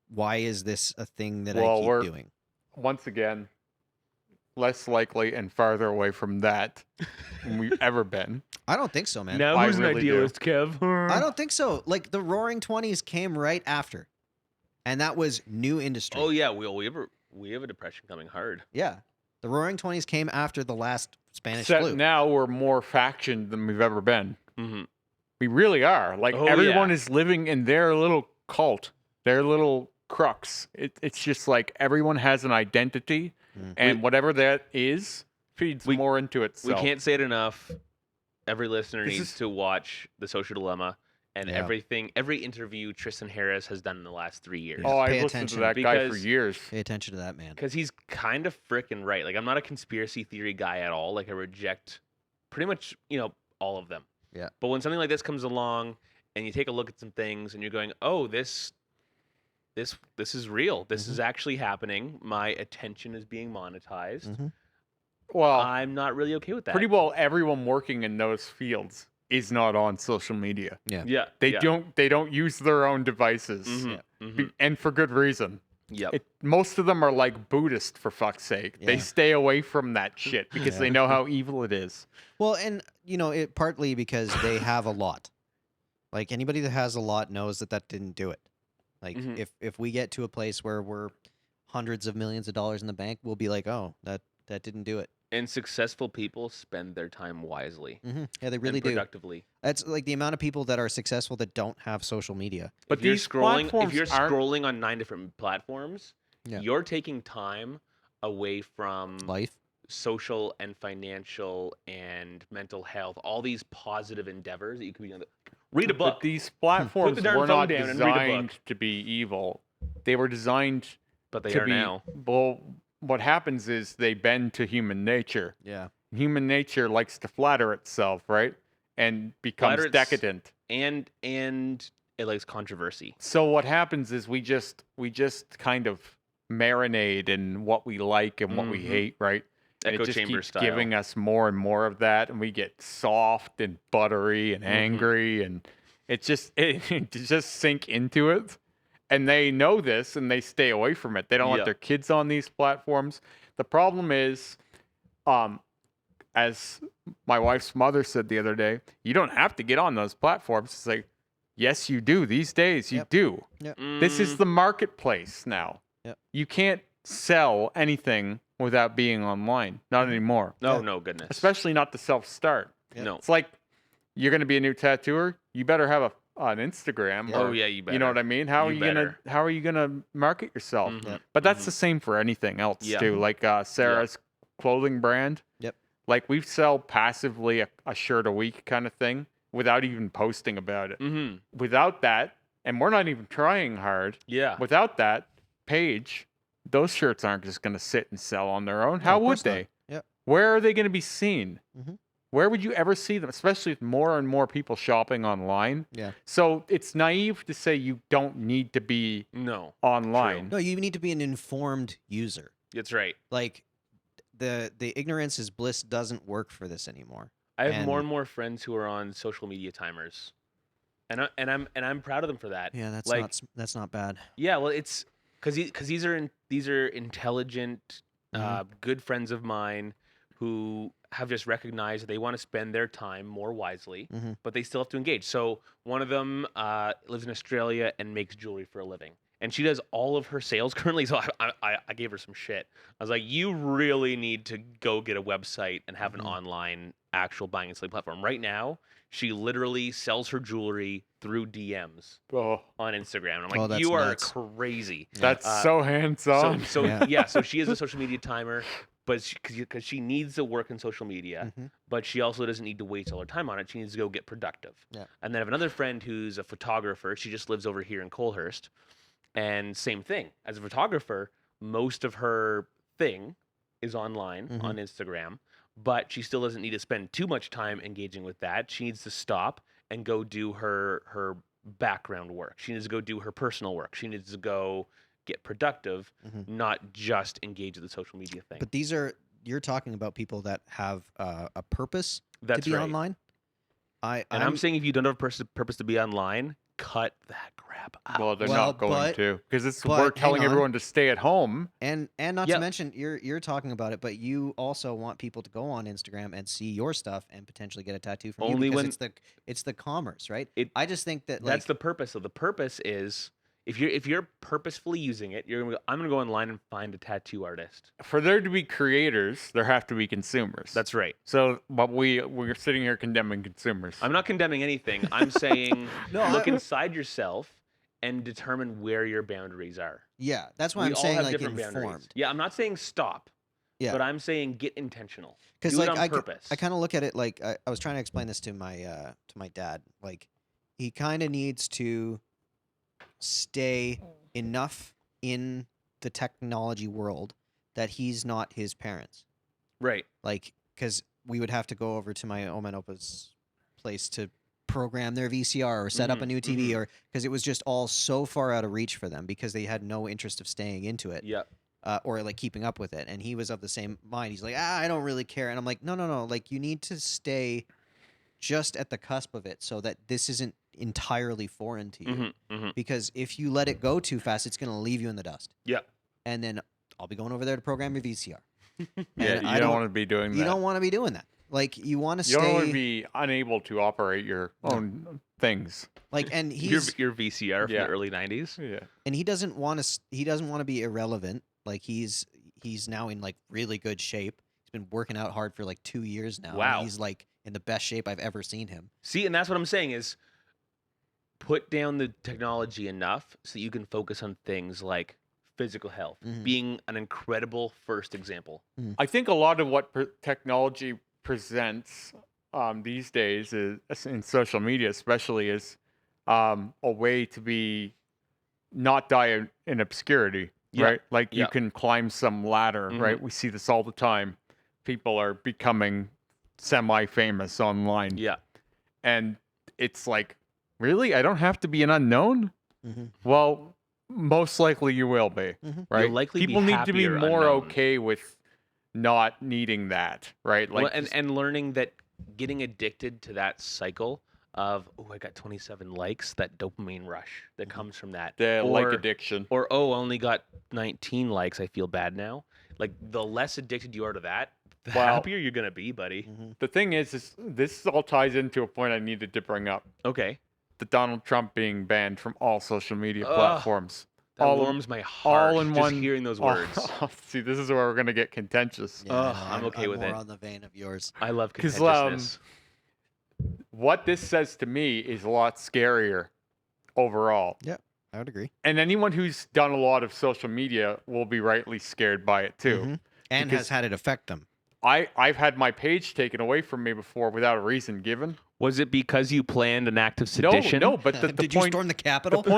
Why is this a thing that I keep doing? Once again, less likely and farther away from that than we've ever been. I don't think so, man. Now I who's an really do. idealist, Kev? I don't think so. Like the Roaring '20s came right after, and that was new industry. Oh yeah, we have a depression coming hard. Yeah, the Roaring '20s came after the last Spanish Except flu. now we're more factioned than we've ever been. Mm-hmm. We really are. Like Oh, everyone yeah. is living in their little cult, their little crux. It's just like everyone has an identity, and whatever that is feeds more into We itself. can't say it enough. Every listener This needs is- to watch The Social Dilemma and Yeah. every interview Tristan Harris has done in the last 3 years. Oh, Pay I've listened to attention. that guy for Because- years. Pay attention to that, man. Because he's kind of freaking right. Like, I'm not a conspiracy theory guy at all. Like, I reject pretty much, all of them. Yeah. But when something like this comes along and you take a look at some things and you're going, oh, this is real. This is actually happening. My attention is being monetized. Mhm. Well, I'm not really okay with that. pretty well everyone working in those fields is not on social media. Yeah. They yeah. don't use their own devices, Mhm, mhm. and for good reason. Yep. Most of them are like Buddhist, for fuck's sake. They Yeah. stay away from that shit because they know how evil it is. Well, and it partly because they have a lot. Like anybody that has a lot knows that didn't do it. Like Mhm. if we get to a place where we're hundreds of millions of dollars in the bank, we'll be like, oh, that didn't do it. And successful people spend their time wisely Yeah, they really and do. productively. That's like the amount of people that are successful that don't have social media. But if you're these scrolling, if platforms you're aren't- scrolling on 9 different platforms, Yeah. you're taking time away from Life. social and financial and mental health, all these positive endeavors that you could be doing. Read a book. But these platforms darn were phone not down and read a book. designed to be evil. They were designed But they to are be. now. Well, what happens is they bend to human nature. Yeah. Human nature likes to flatter itself, right? And becomes Flatter its- decadent. And it likes controversy. So what happens is we just kind of marinate in what we like and what we Mhm. hate, right? And Echo it just chamber keeps style. giving us more and more of that, and we get soft and buttery and Mhm. angry, and it just sink into it. And they know this, and they stay away from it. They don't Yeah. let their kids on these platforms. The problem is, as my wife's mother said the other day, you don't have to get on those platforms. It's like, yes, you do. These days, you Yep. do. This is Mm, the marketplace now. Yep. You can't sell anything without being online. Not anymore. no, Yeah. no goodness. Especially not to self-start. Yep. No. It's like you're going to be a new tattooer. You better have an Instagram. Yeah. Or, Oh yeah, you better. you know what I mean? How are You you gonna better. How are you gonna market yourself? Mhm, Yep. But that's mhm. the same for anything else Yeah. too. Like Sarah's clothing brand. Yep. Like we sell passively a shirt a week kind of thing without even posting about it. Mhm. Without that, and we're not even trying hard. Yeah. Without that page, those shirts aren't just going to sit and sell on their own. No, How of would course not. they? Yep. Where are they going to be seen? Mhm. Where would you ever see them? Especially with more and more people shopping online. Yeah. So it's naive to say you don't need to be No. online. No, you need to be an informed user. That's right. Like the ignorance is bliss doesn't work for this anymore. I have more And- and more friends who are on social media timers, and I'm proud of them for that. Yeah, that's Like- that's not bad. Yeah, well, it's because these are intelligent, good friends of mine who have just recognized that they want to spend their time more wisely, Mhm. but they still have to engage. So one of them lives in Australia and makes jewelry for a living, and she does all of her sales currently. So I gave her some shit. I was like, you really need to go get a website and have an Mhm. online actual buying and selling platform. Right now, she literally sells her jewelry through DMs Oh, on Instagram. And I'm Oh, like, that's you are nuts. crazy. that's Uh, so hands-on. So Yeah. so she is a social media timer, but because she needs to work in social media, Mhm. but she also doesn't need to waste all her time on it. She needs to go get productive. Yeah. And then I have another friend who's a photographer. She just lives over here in Colehurst, and same thing. As a photographer, most of her thing is online Mhm. on Instagram, but she still doesn't need to spend too much time engaging with that. She needs to stop and go do her background work. She needs to go do her personal work. She needs to go get productive, Mhm. not just engage with the social media thing. But these are you're talking about people that have a purpose That's to be right. online. I'm saying if you don't have a purpose to be online, cut that crap out. Well, they're Well, not going to, because but we're hang telling on. everyone to stay at home. and not Yep. to mention you're talking about it, but you also want people to go on Instagram and see your stuff and potentially get a tattoo from Only you because when- it's the commerce, right? It- I just think that That's the purpose. So the purpose is if you're purposefully using it, I'm gonna go online and find a tattoo artist. For there to be creators, there have to be consumers. That's right. So, but we're sitting here condemning consumers. I'm not condemning anything. I'm saying No, look inside yourself and determine where your boundaries are. yeah, that's why We I'm all saying have like different boundaries. informed. Yeah, I'm not saying stop. Yeah. But I'm saying get intentional. Because Do like it on purpose. I kind of look at it like I was trying to explain this to my dad. Like he kind of needs to stay enough in the technology world that he's not his parents. Right. Like because we would have to go over to my Oma and Opa's place to program their VCR or set up a new TV or because it was just all so far out of reach for them because they had no interest of staying into it. Yep. Or like keeping up with it. And he was of the same mind. He's like, I don't really care. And I'm like, no. Like you need to stay just at the cusp of it so that this isn't entirely foreign to you. Because if you let it go too fast, it's going to leave you in the dust. Yep. And then I'll be going over there to program your VCR. Yeah, you don't want to be doing that. You don't want to be doing that. Like you want to You stay. don't want to be unable to operate your own things. Like, and he's Your VCR from Yeah. the early 90s. Yeah. and he doesn't want to. He doesn't want to be irrelevant. Like he's now in like really good shape. He's been working out hard for like 2 years now. and Wow. he's like in the best shape I've ever seen him. See, and that's what I'm saying is put down the technology enough so that you can focus on things like physical health, Mhm. being an incredible first example. I think a lot of what technology presents these days is in social media, especially, is a way to be not die in obscurity, Yeah. right? Like you Yeah. can climb some ladder, right? We see this all the time. People are becoming semi-famous online, Yeah. and it's like, really, I don't have to be an unknown. Mm-hmm. Well, most likely you will be, Mhm. right? You'll likely be People need to be happier more unknown. okay with not needing that, right? Like, Well, and learning that getting addicted to that cycle of I got 27 likes, that dopamine rush that comes from that. the like addiction. Or I only got 19 likes, I feel bad now. Like the less addicted you are to that, the Well- happier you're gonna be, buddy. Mm-hmm. The thing is this all ties into a point I needed to bring up: Okay. the Donald Trump being banned from all social media Ugh. platforms. That All- warms my heart all in just one. hearing those all- words. See, this is where we're gonna get contentious. Yeah, Ugh, no, I'm okay with more it. on the vein of yours. I love 'Cause, contentiousness. What this says to me is a lot scarier overall. I would agree. And anyone who's done a lot of social media will be rightly scared by it too. Mhm. And Because- has had it affect them. I've had my page taken away from me before without a reason given. Was it because you planned an act of sedition? No, but the Did point you storm the Capitol? the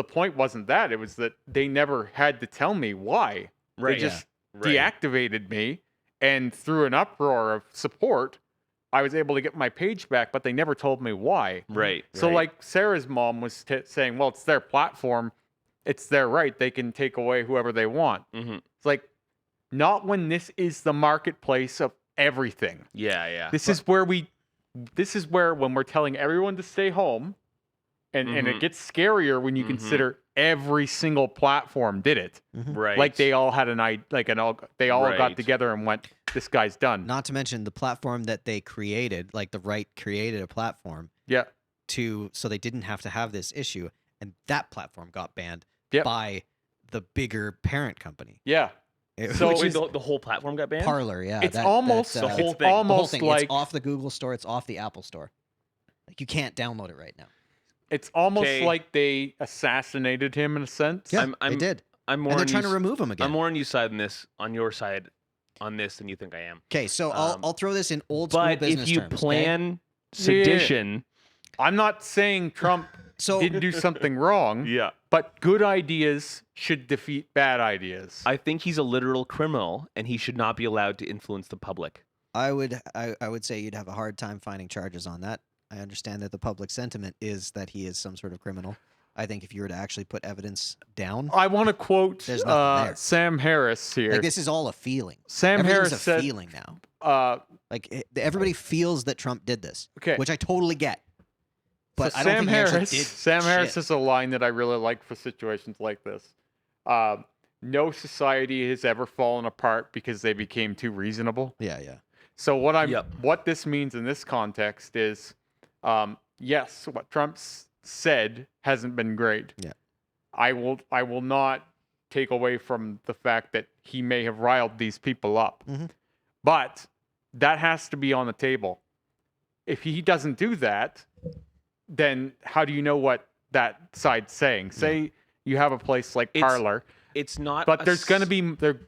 point wasn't that. It was that they never had to tell me why. Right. They just Right. deactivated me, and through an uproar of support, I was able to get my page back, but they never told me why. Right. So, right. like Sarah's mom was saying, well, it's their platform, it's their right. They can take away whoever they want. Mhm. It's like, not when this is the marketplace of everything. Yeah, yeah. This is where when we're telling everyone to stay home, and Mhm. it gets scarier when you Mhm. consider every single platform did it. right. Like they all had they all got Right. together and went, this guy's done. Not to mention the platform that they created, like the right created a platform Yeah. so they didn't have to have this issue, and that platform got banned Yep. by the bigger parent company. Yeah. So Wait, it's- the whole platform got banned? Parlor, yeah. It's almost the whole it's thing. the whole almost thing. like It's off the Google store. It's off the Apple store. Like you can't download it right now. it's almost Okay. like they assassinated him in a sense. Yeah, I'm- they did, I'm more and they're on trying to you- remove him again. I'm more on your side on this than you think I am. Okay, so Um, I'll throw this in old school But business if you terms. okay? plan sedition, I'm not saying Trump so didn't do something wrong, yeah, but good ideas should defeat bad ideas. I think he's a literal criminal and he should not be allowed to influence the public. I would say you'd have a hard time finding charges on that. I understand that the public sentiment is that he is some sort of criminal. I think if you were to actually put evidence down, I want to quote There's nothing there. Sam Harris here. like this is all a feeling. Sam Everything's Harris a said, feeling now. Everybody feels that Trump did this, okay. which I totally get. But So I don't think he actually did Sam Harris shit. has a line that I really like for situations like this. No society has ever fallen apart because they became too reasonable. Yeah, yeah. So Yep. what this means in this context is, yes, what Trump's said hasn't been great. Yeah. I will not take away from the fact that he may have riled these people up. Mhm. But that has to be on the table. If he doesn't do that, then how do you know what that side's saying? Say you have a place like Parlor, It's not. but there's going to be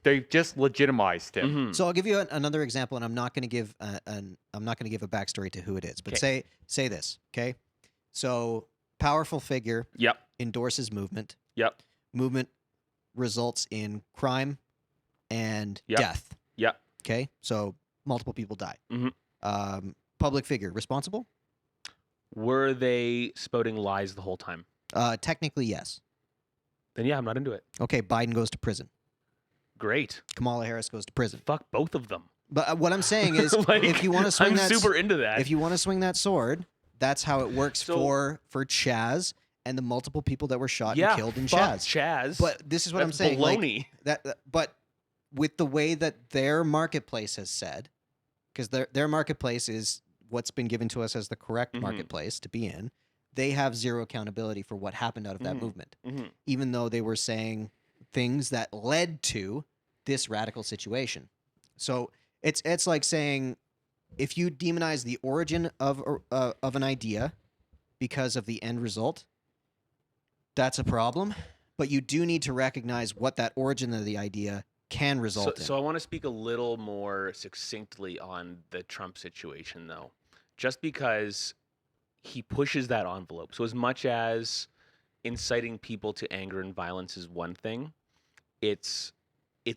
they just legitimized him. Mhm. So I'll give you another example, and I'm not going to give a backstory to who it is, but say this, okay? So powerful figure Yep. endorses movement. Yep. Movement results in crime and Yep. death. Yep. Okay, so multiple people die. Mhm. Public figure responsible? Were they spouting lies the whole time? Technically, yes. Then yeah, I'm not into it. Okay, Biden goes to prison. Great. Kamala Harris goes to prison. Fuck both of them. But what I'm saying is, Like, if you want to swing I'm that, super into that. if you want to swing that sword, that's how it works So- for Chaz and the multiple people that were shot yeah, and killed in fuck Chaz. Chaz. But this is what I'm That's saying. Like, baloney. but with the way that their marketplace has said, because their marketplace is what's been given to us as the correct Mhm. marketplace to be in, they have zero accountability for what happened out of that Mhm. movement, Mhm. even though they were saying things that led to this radical situation. So it's like saying, if you demonize the origin of an idea because of the end result, that's a problem. But you do need to recognize what that origin of the idea can result in. So I want to speak a little more succinctly on the Trump situation, though, just because he pushes that envelope. So as much as inciting people to anger and violence is one thing, it's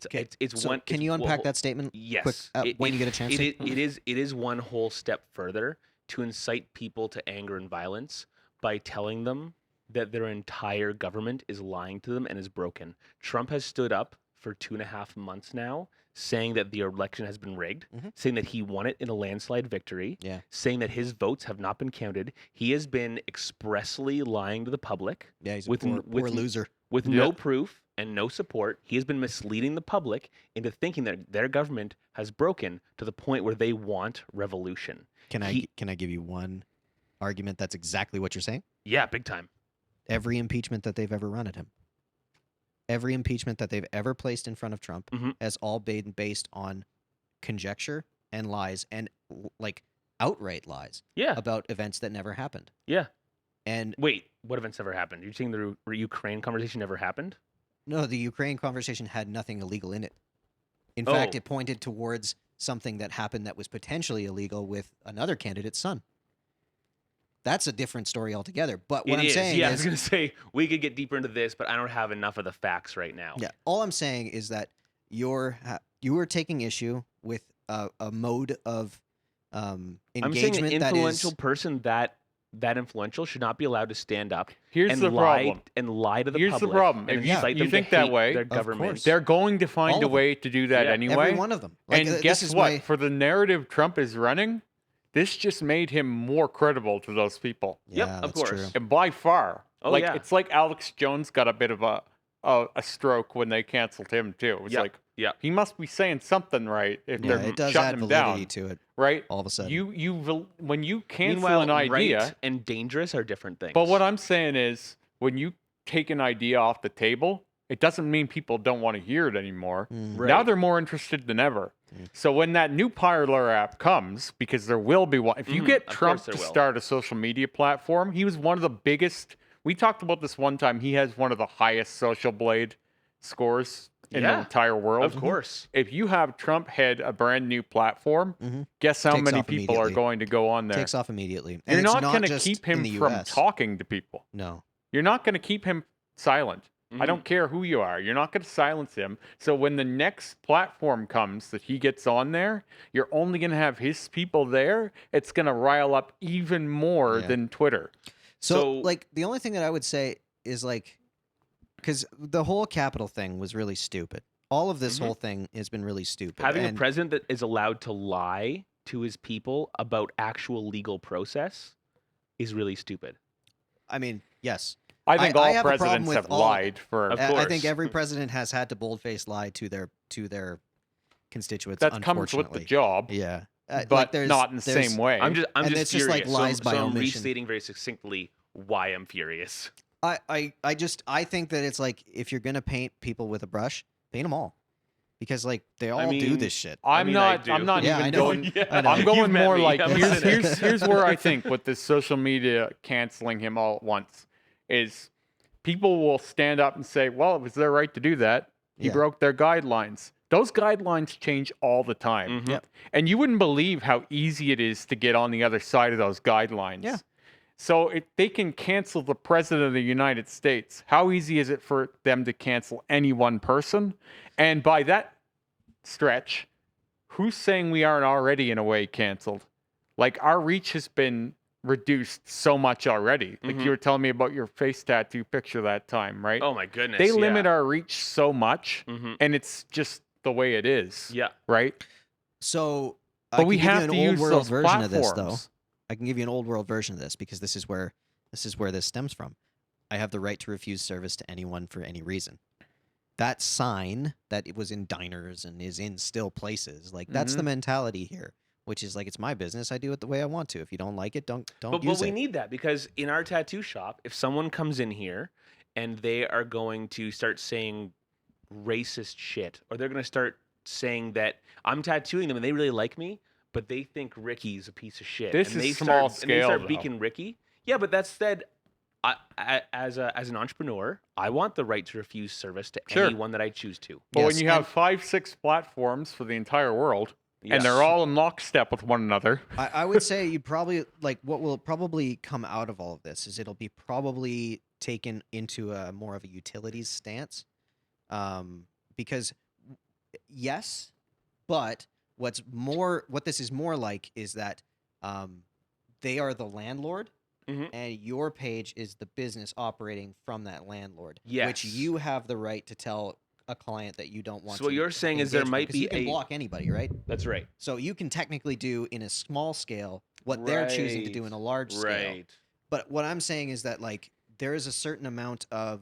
Okay, it's so one. can it's you unpack one- that statement Yes. quick, when you get a chance to? It is one whole step further to incite people to anger and violence by telling them that their entire government is lying to them and is broken. Trump has stood up for 2.5 months now, saying that the election has been rigged, Mhm. saying that he won it in a landslide victory, Yeah. saying that his votes have not been counted. He has been expressly lying to the public Yeah, he's a with poor loser. with Yeah. no proof and no support. He has been misleading the public into thinking that their government has broken to the point where they want revolution. Can He- I give you one argument that's exactly what you're saying? Yeah, big time. Every impeachment that they've ever run at him, every impeachment that they've ever placed in front of Trump Mhm. has all been based on conjecture and lies and like outright lies Yeah. about events that never happened. Yeah. And Wait, what events never happened? You're saying the Ukraine conversation never happened? no, the Ukraine conversation had nothing illegal in it. In fact, Oh. it pointed towards something that happened that was potentially illegal with another candidate's son. That's a different story altogether. But what It I'm is. saying Yeah, I is, was gonna say we could get deeper into this, but I don't have enough of the facts right now. yeah, all I'm saying is that you are taking issue with a mode of I'm saying an engagement that influential is person that influential should not be allowed to stand up Here's and the lie problem. and lie to the Here's the public. problem. And If you- incite you them think to that hate way, their of government. course. They're going to find All a of them. way to do that Yeah. anyway. every one of them. Like, And this guess is what? why- For the narrative Trump is running, this just made him more credible to those people. Yep, Yeah, of that's course. true. And by far. Oh, like yeah. it's like Alex Jones got a bit of a stroke when they canceled him too. It was Yep, like yep. he must be saying something right if Yeah, they're it does shutting add him validity down, to it right? all of a sudden. When you cancel Meanwhile, an idea, right and dangerous are different things. but what I'm saying is when you take an idea off the table, it doesn't mean people don't want to hear it anymore. Mm. Right. Now they're more interested than ever. Mm. So when that new Parler app comes, because there will be one, if you Mhm, get of Trump course there to will. start a social media platform, he was one of the biggest. We talked about this one time. He has one of the highest social blade scores in the Yeah, entire world. of course. If you have Trump head a brand new platform, Mhm. guess how Takes many off people are immediately. going to go on there? Takes off immediately. And You're it's not going to just keep in him the from US. talking to people. No. You're not going to keep him silent. I Mhm. don't care who you are. You're not going to silence him. So when the next platform comes that he gets on there, you're only going to have his people there. It's going to rile up even more Yeah. than Twitter. So, So- like, the only thing that I would say is like, because the whole Capitol thing was really stupid. All of this Mhm. whole thing has been really stupid. Having a And president that is allowed to lie to his people about actual legal process is really stupid. I mean, yes, I think I all have a problem presidents with have all- lied for. Of I think course. every president has had to boldface lie to their constituents. That comes Unfortunately, with the job, yeah, but not in the same way. I'm and just it's just like furious. lies so, by so I'm omission. restating very succinctly why I'm furious. I think that it's like, if you're gonna paint people with a brush, paint them all, because like they all do mean, this shit. I'm not do. even I know. going. I know. I'm You've going met more me. like I'm a here's cynic. here's where I think with this social media canceling him all at once is people will stand up and say, well, it was their right to do that. He Yeah. broke their guidelines. Those guidelines change all the time. Mhm. Yep. And you wouldn't believe how easy it is to get on the other side of those guidelines. Yeah. So if they can cancel the president of the United States, how easy is it for them to cancel any one person? And by that stretch, who's saying we aren't already in a way canceled? Like, our reach has been reduced so much already. Like Mhm. you were telling me about your face tattoo picture that time, right? Oh my goodness. They limit yeah. our reach so much, Mhm. and it's just the way it is. Yeah. Right? So, I But can we give you have an to old use world those version of this, though. platforms. I can give you an old world version of this, because this is where this stems from. I have the right to refuse service to anyone for any reason. That sign that it was in diners and is in still places, like that's the mentality here, which is like, it's my business. I do it the way I want to. If you don't like it, don't But use we it. need that, because in our tattoo shop, if someone comes in here and they are going to start saying racist shit, or they're going to start saying that I'm tattooing them and they really like me, but they think Ricky's a piece of shit. This and is they small start, and they scale, start though. beaking Ricky. Yeah, but that said, as an entrepreneur, I want the right to refuse service to Sure. anyone that I choose to. But when Yes, you have 5-6 platforms for the entire world, Yes. and they're all in lockstep with one another, I would say you probably, like, what will probably come out of all of this is it'll be probably taken into a more of a utilities stance, because yes, but what this is more like is that they are the landlord, Mhm. and your page is the business operating from that landlord, which Yes. you have the right to tell a client that you don't want. So what to you're saying is there engage with, might 'cause be you can a- block anybody, right? That's right. So you can technically do in a small scale what they're choosing to do in a large scale. Right. But what I'm saying is that, like, there is a certain amount of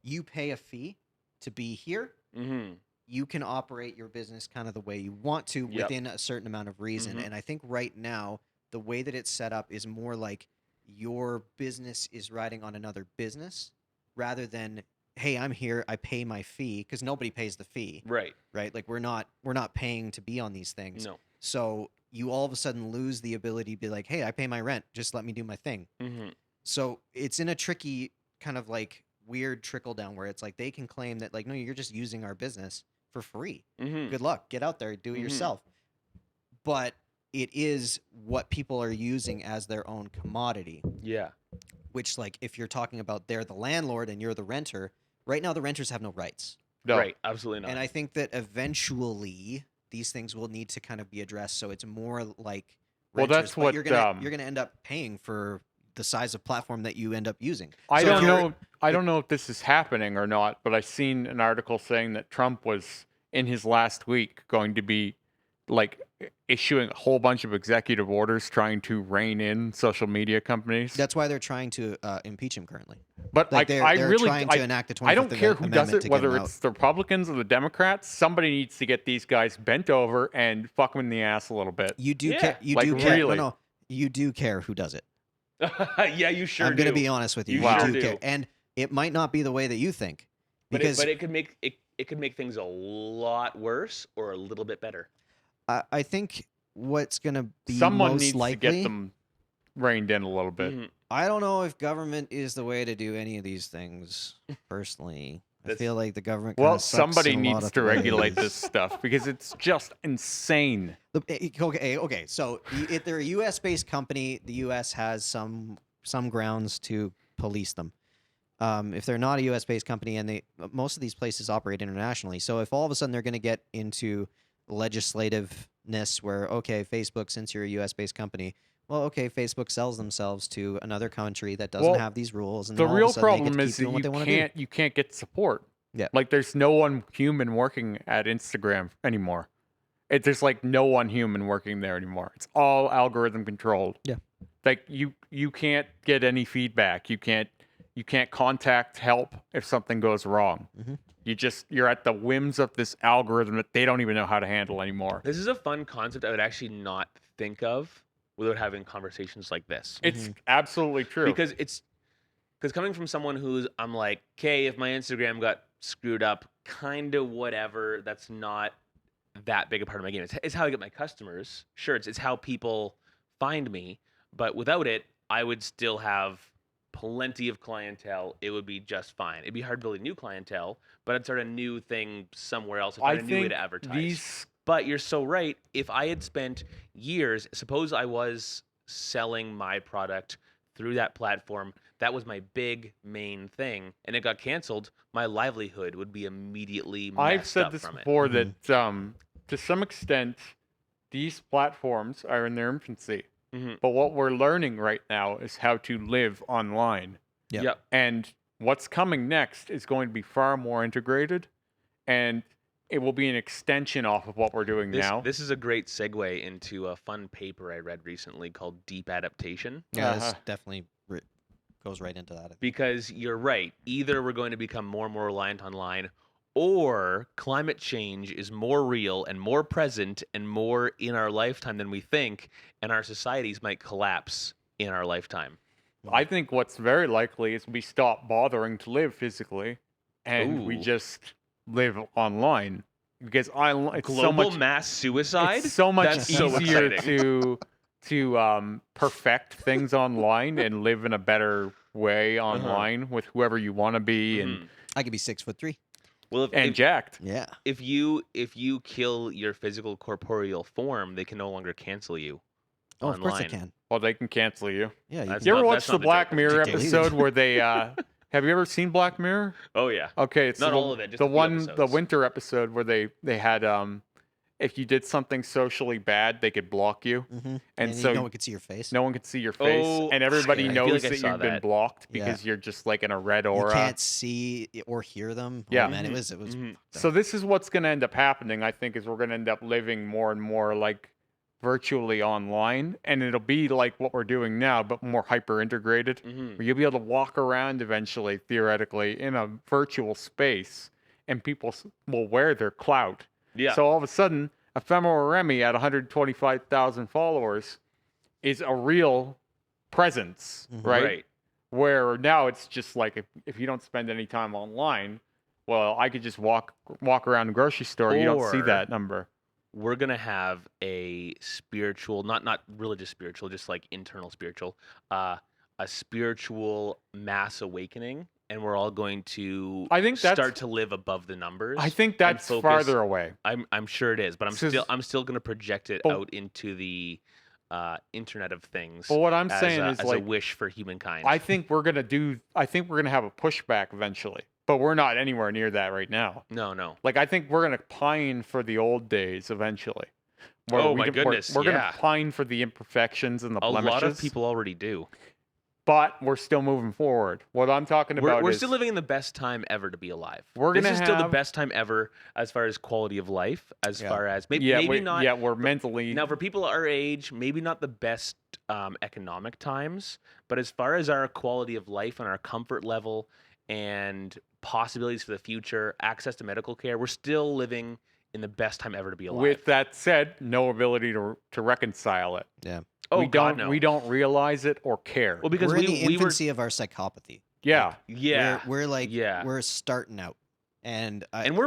you pay a fee to be here. Mm-hmm. You can operate your business kind of the way you want to Yep. within a certain amount of reason. Mhm. And I think right now the way that it's set up is more like your business is riding on another business, rather than, hey, I'm here, I pay my fee, because nobody pays the fee, Right. right? Like, we're not paying to be on these things. No. So you all of a sudden lose the ability to be like, hey, I pay my rent, just let me do my thing. Mm-hmm. So it's in a tricky kind of like weird trickle down where it's like they can claim that, like, no, you're just using our business for free. Mm-hmm. Good luck. Get out there, do it Mhm. yourself. But it is what people are using as their own commodity, Yeah. which, like, if you're talking about they're the landlord and you're the renter, right now the renters have no rights. no. Right. Absolutely not. And I think that eventually these things will need to kind of be addressed, so it's more like Well, renters, that's but what, you're gonna end up paying for the size of platform that you end up using. I So if don't you're- know. I don't know if this is happening or not, but I seen an article saying that Trump was in his last week going to be like issuing a whole bunch of executive orders trying to rein in social media companies. That's why they're trying to impeach him currently. But Like, I they're really, trying to enact the 25th I don't care who does Amendment it, to get whether him it's the Republicans or the Democrats. Somebody needs to get these guys bent over and fuck them in the ass a little bit. You do Yeah. care. You Like, do care. really. No, you do care who does it. Yeah, you sure I'm going to do. be honest with you. You You sure do do. care, and it might not be the way that you think, But because it could make it could make things a lot worse or a little bit better. I think what's going to be Someone most needs likely. to get them reined in a little bit. Mhm. I don't know if government is the way to do any of these things. Personally, I That's- feel like the government. Well, kinda sucks somebody in a lot needs of to regulate ways. this stuff because it's just insane. Okay. So if they're a U.S. based company, the U.S. has some grounds to police them. If they're not a U.S. based company, and most of these places operate internationally, so if all of a sudden they're going to get into legislativeness where, okay, Facebook, since you're a U.S. based company, well, okay, Facebook sells themselves to another country that doesn't Well, have these rules, and the then all real of a sudden they get problem to is keep that doing what they want to do. you can't get support. Yeah. Like there's no one human working at Instagram anymore. There's like no one human working there anymore. It's all algorithm controlled. Yeah. Like you can't get any feedback. You can't contact help if something goes wrong. Mhm. You're at the whims of this algorithm that they don't even know how to handle anymore. This is a fun concept I would actually not think of without having conversations like this. It's absolutely true. Because coming from someone I'm like, okay, if my Instagram got screwed up, kind of whatever, that's not that big a part of my game. It's how I get my customers. Sure, it's how people find me, but without it, I would still have plenty of clientele. It would be just fine. It'd be hard building new clientele, but I'd start a new thing somewhere else. I'd find a new way to advertise. But you're so right. If I had spent years, suppose I was selling my product through that platform, that was my big main thing, and it got canceled, my livelihood would be immediately messed I've said up this from it. before that to some extent these platforms are in their infancy. But what we're learning right now is how to live online. Yep. And what's coming next is going to be far more integrated, and it will be an extension off of what we're doing now. This is a great segue into a fun paper I read recently called Deep Adaptation. Yeah, this definitely goes right into that. Because you're right. Either we're going to become more and more reliant online, or climate change is more real and more present and more in our lifetime than we think, and our societies might collapse in our lifetime. I think what's very likely is we stop bothering to live physically, and we just live online. Because it's global so much mass suicide. It's so much That's so easier exciting. to perfect things online and live in a better way online with whoever you want to be, and I could be 6'3". Well, if jacked. Yeah. If you kill your physical corporeal form, they can no longer cancel you. Oh, online. of course I can. Well, they can cancel you. Yeah. That's You ever not- watched that's the not the Black joke. Mirror Deleted. episode where they? Have you ever seen Black Mirror? Oh yeah. Okay, it's Not the, all of it, just the a few one, the episodes. winter episode where they had if you did something socially bad, they could block you, And so no one could see your face. no one could see your face, Oh, and everybody I feel knows like I that saw you've been that. blocked Yeah. because you're just like in a red You aura. can't see or hear them. Yeah. Oh, man, it was. So this is what's going to end up happening, I think, is we're going to end up living more and more like virtually online, and it'll be like what we're doing now, but more hyper integrated. Where you'll be able to walk around eventually, theoretically, in a virtual space, and people will wear their clout. Yeah. So all of a sudden, Ephemeralremy at 125,000 followers is a real presence, right? Where now it's just like if you don't spend any time online, well, I could just walk around the grocery store. You don't see Or- that number. We're gonna have a spiritual, not religious spiritual, just like internal spiritual, a spiritual mass awakening, and we're all going to I think that's- start to live above the numbers. I think that's focus- farther away. I'm sure it is, but I'm still gonna project it But- out into the Internet of Things. But what I'm as saying a, is as like a wish for humankind. I think we're gonna have a pushback eventually, but we're not anywhere near that right now. No. Like I think we're gonna pine for the old days eventually. Where Oh, we my don't- goodness, We're yeah. gonna pine for the imperfections and the A blemishes. lot of people already do. But we're still moving forward. What I'm talking about We're is still living in the best time ever to be alive. We're This gonna is still the have- best time ever as far as quality of life, as far as maybe not. Yeah, we're mentally. Now, for people our age, maybe not the best economic times, but as far as our quality of life and our comfort level and possibilities for the future, access to medical care, we're still living in the best time ever to be alive. With that said, no ability to reconcile it. Yeah. oh we God, don't no. we don't realize it or care. Well, because We're in the we were infancy of our psychopathy. yeah. yeah, We're like yeah. we're starting out, and and we're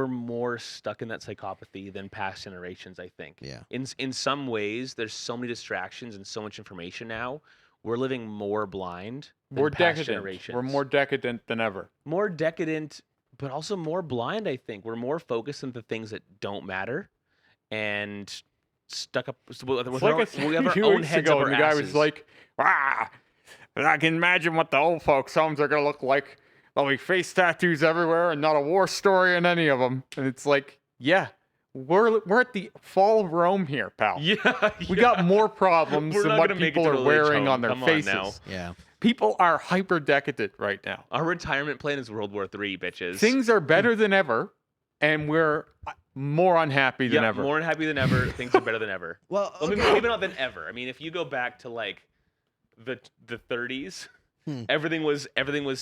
more stuck in that psychopathy than past generations, I think. Yeah. In some ways, there's so many distractions and so much information now. We're living more blind than We're past decadent. generations. We're more decadent than ever. more decadent, but also more blind, I think. We're more focused on the things that don't matter and stuck up with It's our like own, we have a our few own weeks heads ago, up our and the guy was asses. like, I can imagine what the old folks' homes are going to look like. There'll be face tattoos everywhere and not a war story in any of them. And it's like, yeah, we're at the fall of Rome here, pal. Yeah, We got more problems We're than not what gonna make it people to are old age wearing home. on their Come on faces. now. Yeah. People are hyper decadent right now. Our retirement plan is World War III, bitches. Things are better than ever, and we're more unhappy than ever. more unhappy than ever. Things are better than ever. Well, Well, okay. maybe not than ever. I mean, if you go back to like the 30s, Hmm. everything was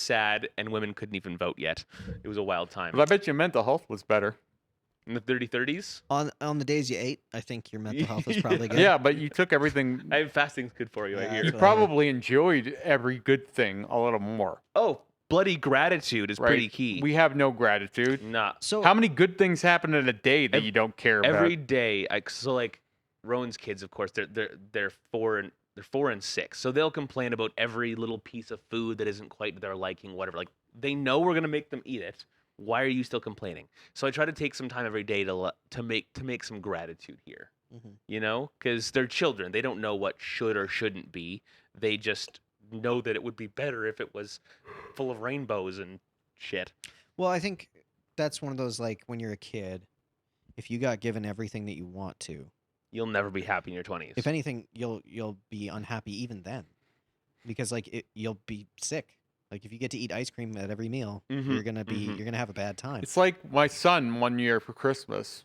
sad, and women couldn't even vote yet. It was a wild time. But I bet your mental health was better. In the 30s, on the days you ate, I think your mental health was probably good. Yeah, but you took everything. fasting's good for you. I Yeah, hear. You that's what I heard. probably enjoyed every good thing a little more. Oh, bloody gratitude is Right? pretty key. We have no gratitude. Nah. So How many good things happen in a day that you don't care about? Every day, so like Rowan's kids, of course, they're 4 and 6, so they'll complain about every little piece of food that isn't quite to their liking, whatever. Like they know we're gonna make them eat it. Why are you still complaining? So I try to take some time every day to make some gratitude here. Mhm. You know, because they're children. They don't know what should or shouldn't be. They just know that it would be better if it was full of rainbows and shit. Well, I think that's one of those, like, when you're a kid, if you got given everything that you want to, You'll never be happy in your 20s. if anything, you'll be unhappy even then, because like you'll be sick. Like if you get to eat ice cream at every meal, Mhm, you're gonna be mhm. you're gonna have a bad time. It's like my son one year for Christmas.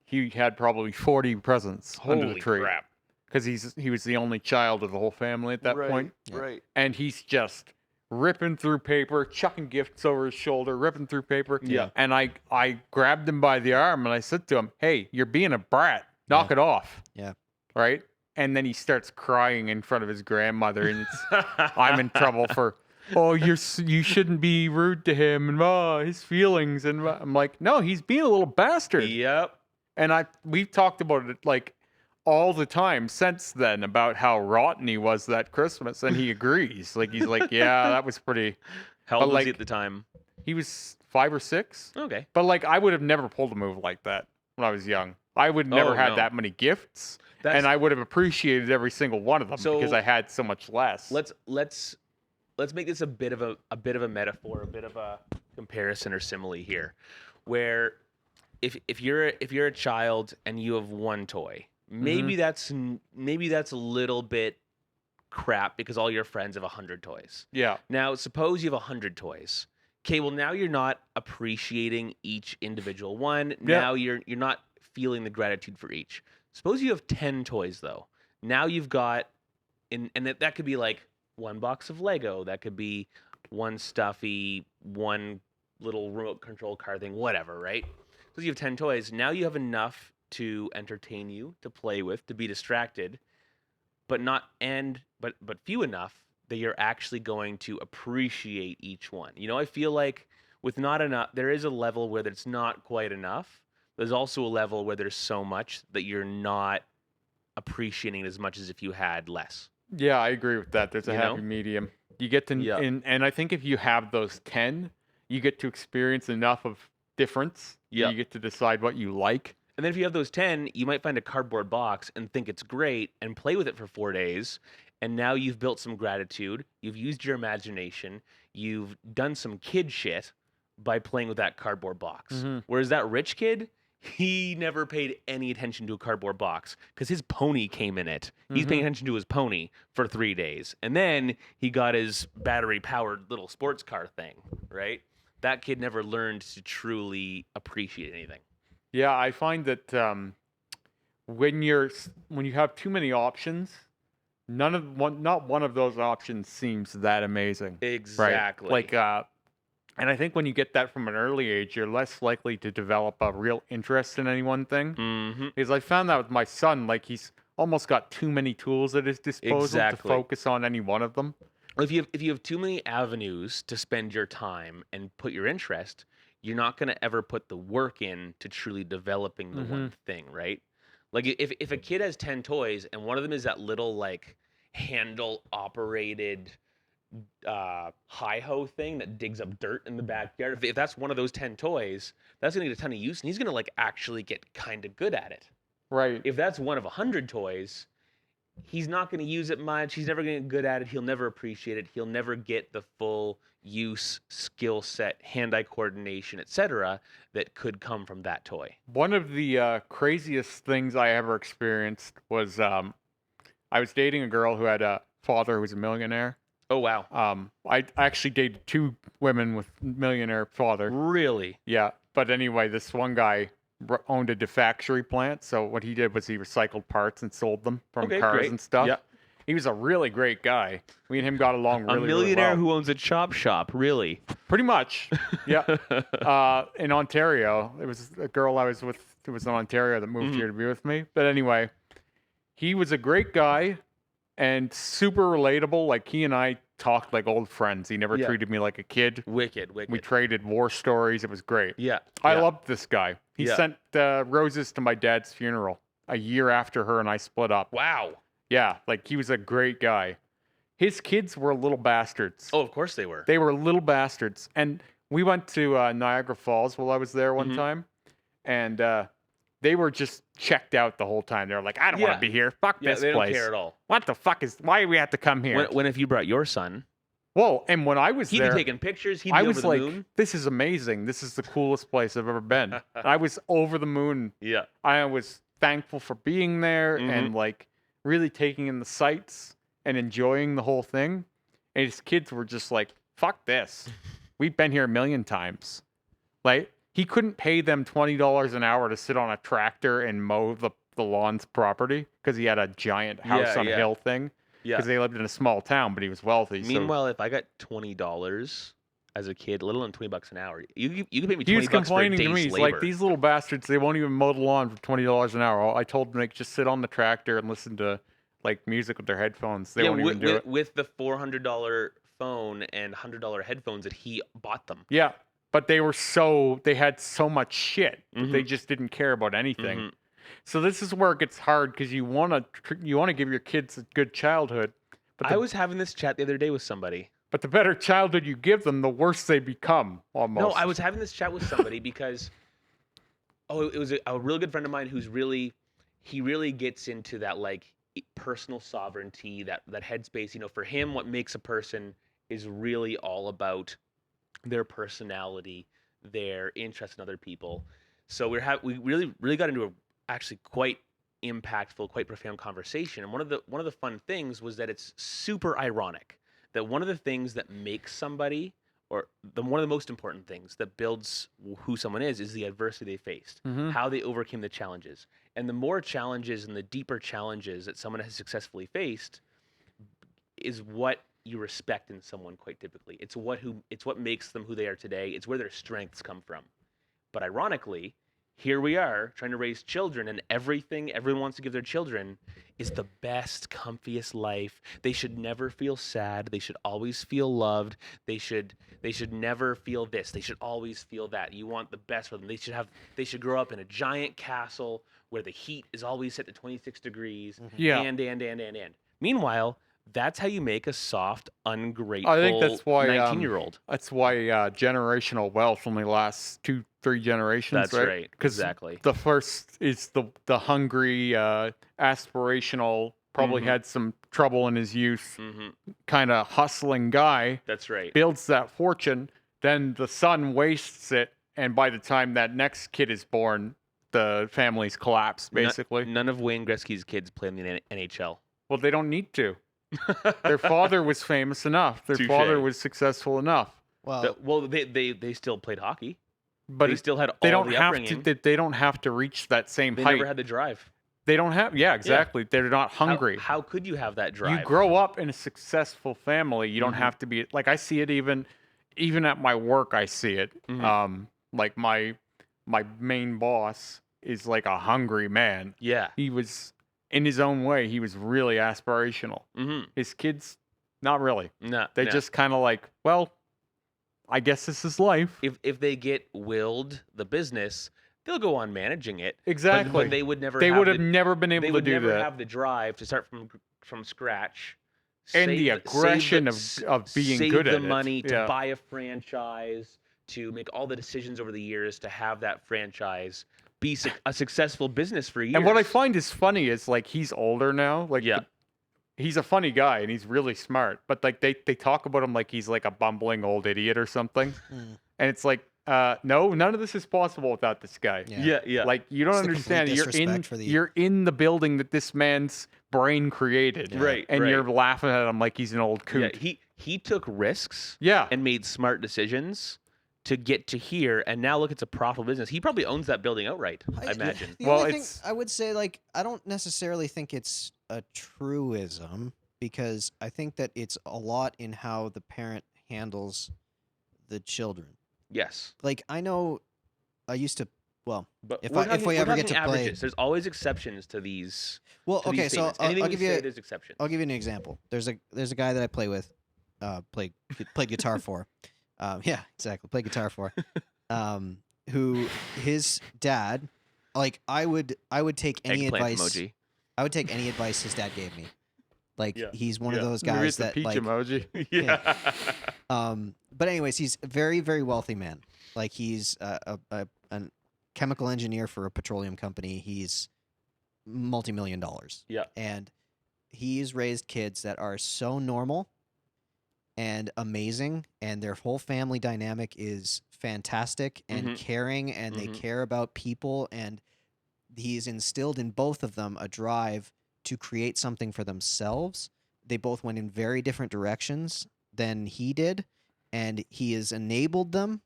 He had probably 40 presents under the Holy tree crap. because he was the only child of the whole family at that point, Yeah. Right. and he's just ripping through paper, chucking gifts over his shoulder, ripping through paper. Yeah. And I grabbed him by the arm and I said to him, "Hey, you're being a brat. Knock it off." Yeah. Right? And then he starts crying in front of his grandmother, and I'm in trouble for, "Oh, you shouldn't be rude to him, and his feelings." And I'm like, "No, he's being a little bastard." Yep. And we've talked about it like all the time since then about how rotten he was that Christmas, and he agrees. Like he's like, "Yeah, that was pretty." How But, old was he like- at the time? He was 5 or 6, Okay. but like I would have never pulled a move like that when I was young. I would never Oh, had no. that many gifts, That's, and I would have appreciated every single one of them because So, I had so much less. let's make this a bit of a metaphor, a bit of a comparison or simile here, where if you're a child and you have one toy, maybe that's a little bit crap because all your friends have 100 toys. Yeah. Now, suppose you have 100 toys. Okay, well now you're not appreciating each individual one. Yeah. Now you're not feeling the gratitude for each. Suppose you have 10 toys though. Now you've got and that could be like one box of Lego, that could be one stuffy, one little remote control car thing, whatever, right? Suppose you have 10 toys. Now you have enough to entertain you, to play with, to be distracted, but few enough that you're actually going to appreciate each one. You know, I feel like with not enough, there is a level where it's not quite enough. There's also a level where there's so much that you're not appreciating as much as if you had less. Yeah, I agree with that. There's a You happy know? medium. You get to, Yeah. and I think if you have those 10, you get to experience enough of difference. Yeah. You get to decide what you like. And then if you have those 10, you might find a cardboard box and think it's great and play with it for 4 days. And now you've built some gratitude. You've used your imagination. You've done some kid shit by playing with that cardboard box. Mhm. Whereas that rich kid, he never paid any attention to a cardboard box because his pony came in it. He's paying attention to his pony for 3 days. And then he got his battery powered little sports car thing, right? That kid never learned to truly appreciate anything. Yeah, I find that when you have too many options, not one of those options seems that amazing. Exactly. Right? Like, and I think when you get that from an early age, you're less likely to develop a real interest in any one thing. Mm-hmm. Because I found that with my son, like he's almost got too many tools at his disposal Exactly. to focus on any one of them. If you have too many avenues to spend your time and put your interest, you're not going to ever put the work in to truly developing the one thing, right? Like if a kid has 10 toys and one of them is that little like handle operated hi-ho thing that digs up dirt in the backyard, if that's one of those 10 toys, that's going to get a ton of use and he's going to like actually get kind of good at it. Right. If that's one of 100 toys, he's not going to use it much. He's never going to get good at it. He'll never appreciate it. He'll never get the full use, skill set, hand-eye coordination, etc. that could come from that toy. One of the craziest things I ever experienced was I was dating a girl who had a father who was a millionaire. Oh, wow. I actually dated 2 women with millionaire father. Really? Yeah, but anyway, this one guy owned a factory plant, so what he did was he recycled parts and sold them from Okay, cars great. and stuff. Yeah. He was a really great guy. Me and him got along really, A millionaire really well. who owns a chop shop, really? Pretty much, yeah. In Ontario, it was a girl I was with who was in Ontario that moved here to be with me. But anyway, he was a great guy and super relatable. Like, he and I talked like old friends. He never Yeah. treated me like a kid. Wicked. We traded war stories. It was great. Yeah. I yeah. loved this guy. He Yeah. sent roses to my dad's funeral a year after her and I split up. Wow. Yeah, like, he was a great guy. His kids were little bastards. Oh, of course they were. They were little bastards. And we went to Niagara Falls while I was there one time. And they were just checked out the whole time. They were like, I don't want Yeah. to be here. Fuck Yeah, this they place. don't care at all. What the fuck why do we have to come here? When if you brought your son, Whoa, and when I was he'd there, be taking pictures. He'd be I over was the like, moon. this is amazing. This is the coolest place I've ever been. I was over the moon. Yeah. I was thankful for being there and like really taking in the sights and enjoying the whole thing. And his kids were just like, fuck this. We've been here a million times. Like, he couldn't pay them $20 an hour to sit on a tractor and mow the lawn's property because he had a giant house on a hill thing. Yeah. Because they lived in a small town, but he was wealthy. Meanwhile, if I got $20 as a kid, little than $20 an hour, you could pay me $20 he was for a complaining to day's me. He's labor. like, these little bastards, they won't even mow the lawn for $20 an hour. I told them, like, just sit on the tractor and listen to like music with their headphones. They won't even do it. With the $400 phone and $100 headphones that he bought them. Yeah, but they had so much shit that they just didn't care about anything. So this is where it gets hard because you want to give your kids a good childhood. But I was having this chat the other day with somebody. But the better childhood you give them, the worse they become. Almost. No, I was having this chat with somebody because it was a real good friend of mine who's really gets into that like personal sovereignty, that headspace. You know, for him, what makes a person is really all about their personality, their interest in other people. So we really got into a actually quite impactful, quite profound conversation. And one of the fun things was that it's super ironic that one of the things that makes somebody, or one of the most important things that builds who someone is the adversity they faced, how they overcame the challenges. And the more challenges and the deeper challenges that someone has successfully faced is what you respect in someone quite typically. It's what makes them who they are today. It's where their strengths come from. But ironically, here we are trying to raise children, and everything everyone wants to give their children is the best, comfiest life. They should never feel sad. They should always feel loved. They should never feel this. They should always feel that. You want the best for them. They should grow up in a giant castle where the heat is always set to 26 degrees. Yeah. And. Meanwhile, that's how you make a soft, ungrateful I think that's why 19-year-old. That's why generational wealth only lasts 2-3 generations. That's right. right. 'Cause Exactly. the first is the hungry, aspirational, probably had some trouble in his youth, kind of hustling guy. That's right. Builds that fortune, then the son wastes it, and by the time that next kid is born, the family's collapsed basically. None of Wayne Gretzky's kids play in the NHL. Well, they don't need to. Their father was famous enough. Their Touche. father was successful enough. Well, They still played hockey, But they still had all they don't the have upbringing. to. They don't have to reach that same They height. never had the drive. They don't have. Yeah, exactly. They're not hungry. How could you have that drive? You grow up in a successful family. You don't have to be like I see it even at my work. I see it. Like my main boss is like a hungry man. Yeah. He was in his own way. He was really aspirational. His kids, not really. No, They're just kind of like, well, I guess this is life. if they get willed the business, they'll go on managing it. Exactly. But they would never. They have would have the, never been They able to would do never that. have the drive to start from scratch. And the save aggression of being save good the at it. money to Yeah. buy a franchise, to make all the decisions over the years to have that franchise be a successful business for years. And what I find is funny is like he's older now. Like Yeah. he's a funny guy and he's really smart, but like they talk about him like he's like a bumbling old idiot or something. Mm, And it's like, no, none of this is possible without this guy. yeah. Yeah, yeah. Like you don't It's the complete understand. disrespect for the- You're in the building that this man's brain created. Yeah. Right, And right. you're laughing at him like he's an old Yeah, coot. he took risks Yeah. and made smart decisions to get to here, and now look, it's a profitable business. He probably owns that building outright, I imagine. The Well, only thing it's- I would say, like, I don't necessarily think it's a truism because I think that it's a lot in how the parent handles the children. Yes. Like, I know I used to, well, But If we're I- if talking, we we're ever get talking to play- averages. There's always exceptions to these. well, To these okay, so statements. I'll Anything give we you say, there's exceptions. I'll give you an example. There's a guy that I play with, played guitar for. Yeah, exactly. Played guitar for. Who his dad, like I would take any Eggplant advice. emoji. I would take any advice his dad gave me. Like Yeah, he's one of yeah. those Maybe guys it's the that peach like. emoji. Yeah. But anyways, he's a very very wealthy man. Like he's a chemical engineer for a petroleum company. He's multi-million dollars. Yeah. And he's raised kids that are so normal and amazing, and their whole family dynamic is fantastic and Mhm. caring, and they Mhm. care about people, and he's instilled in both of them a drive to create something for themselves. They both went in very different directions than he did, and he has enabled them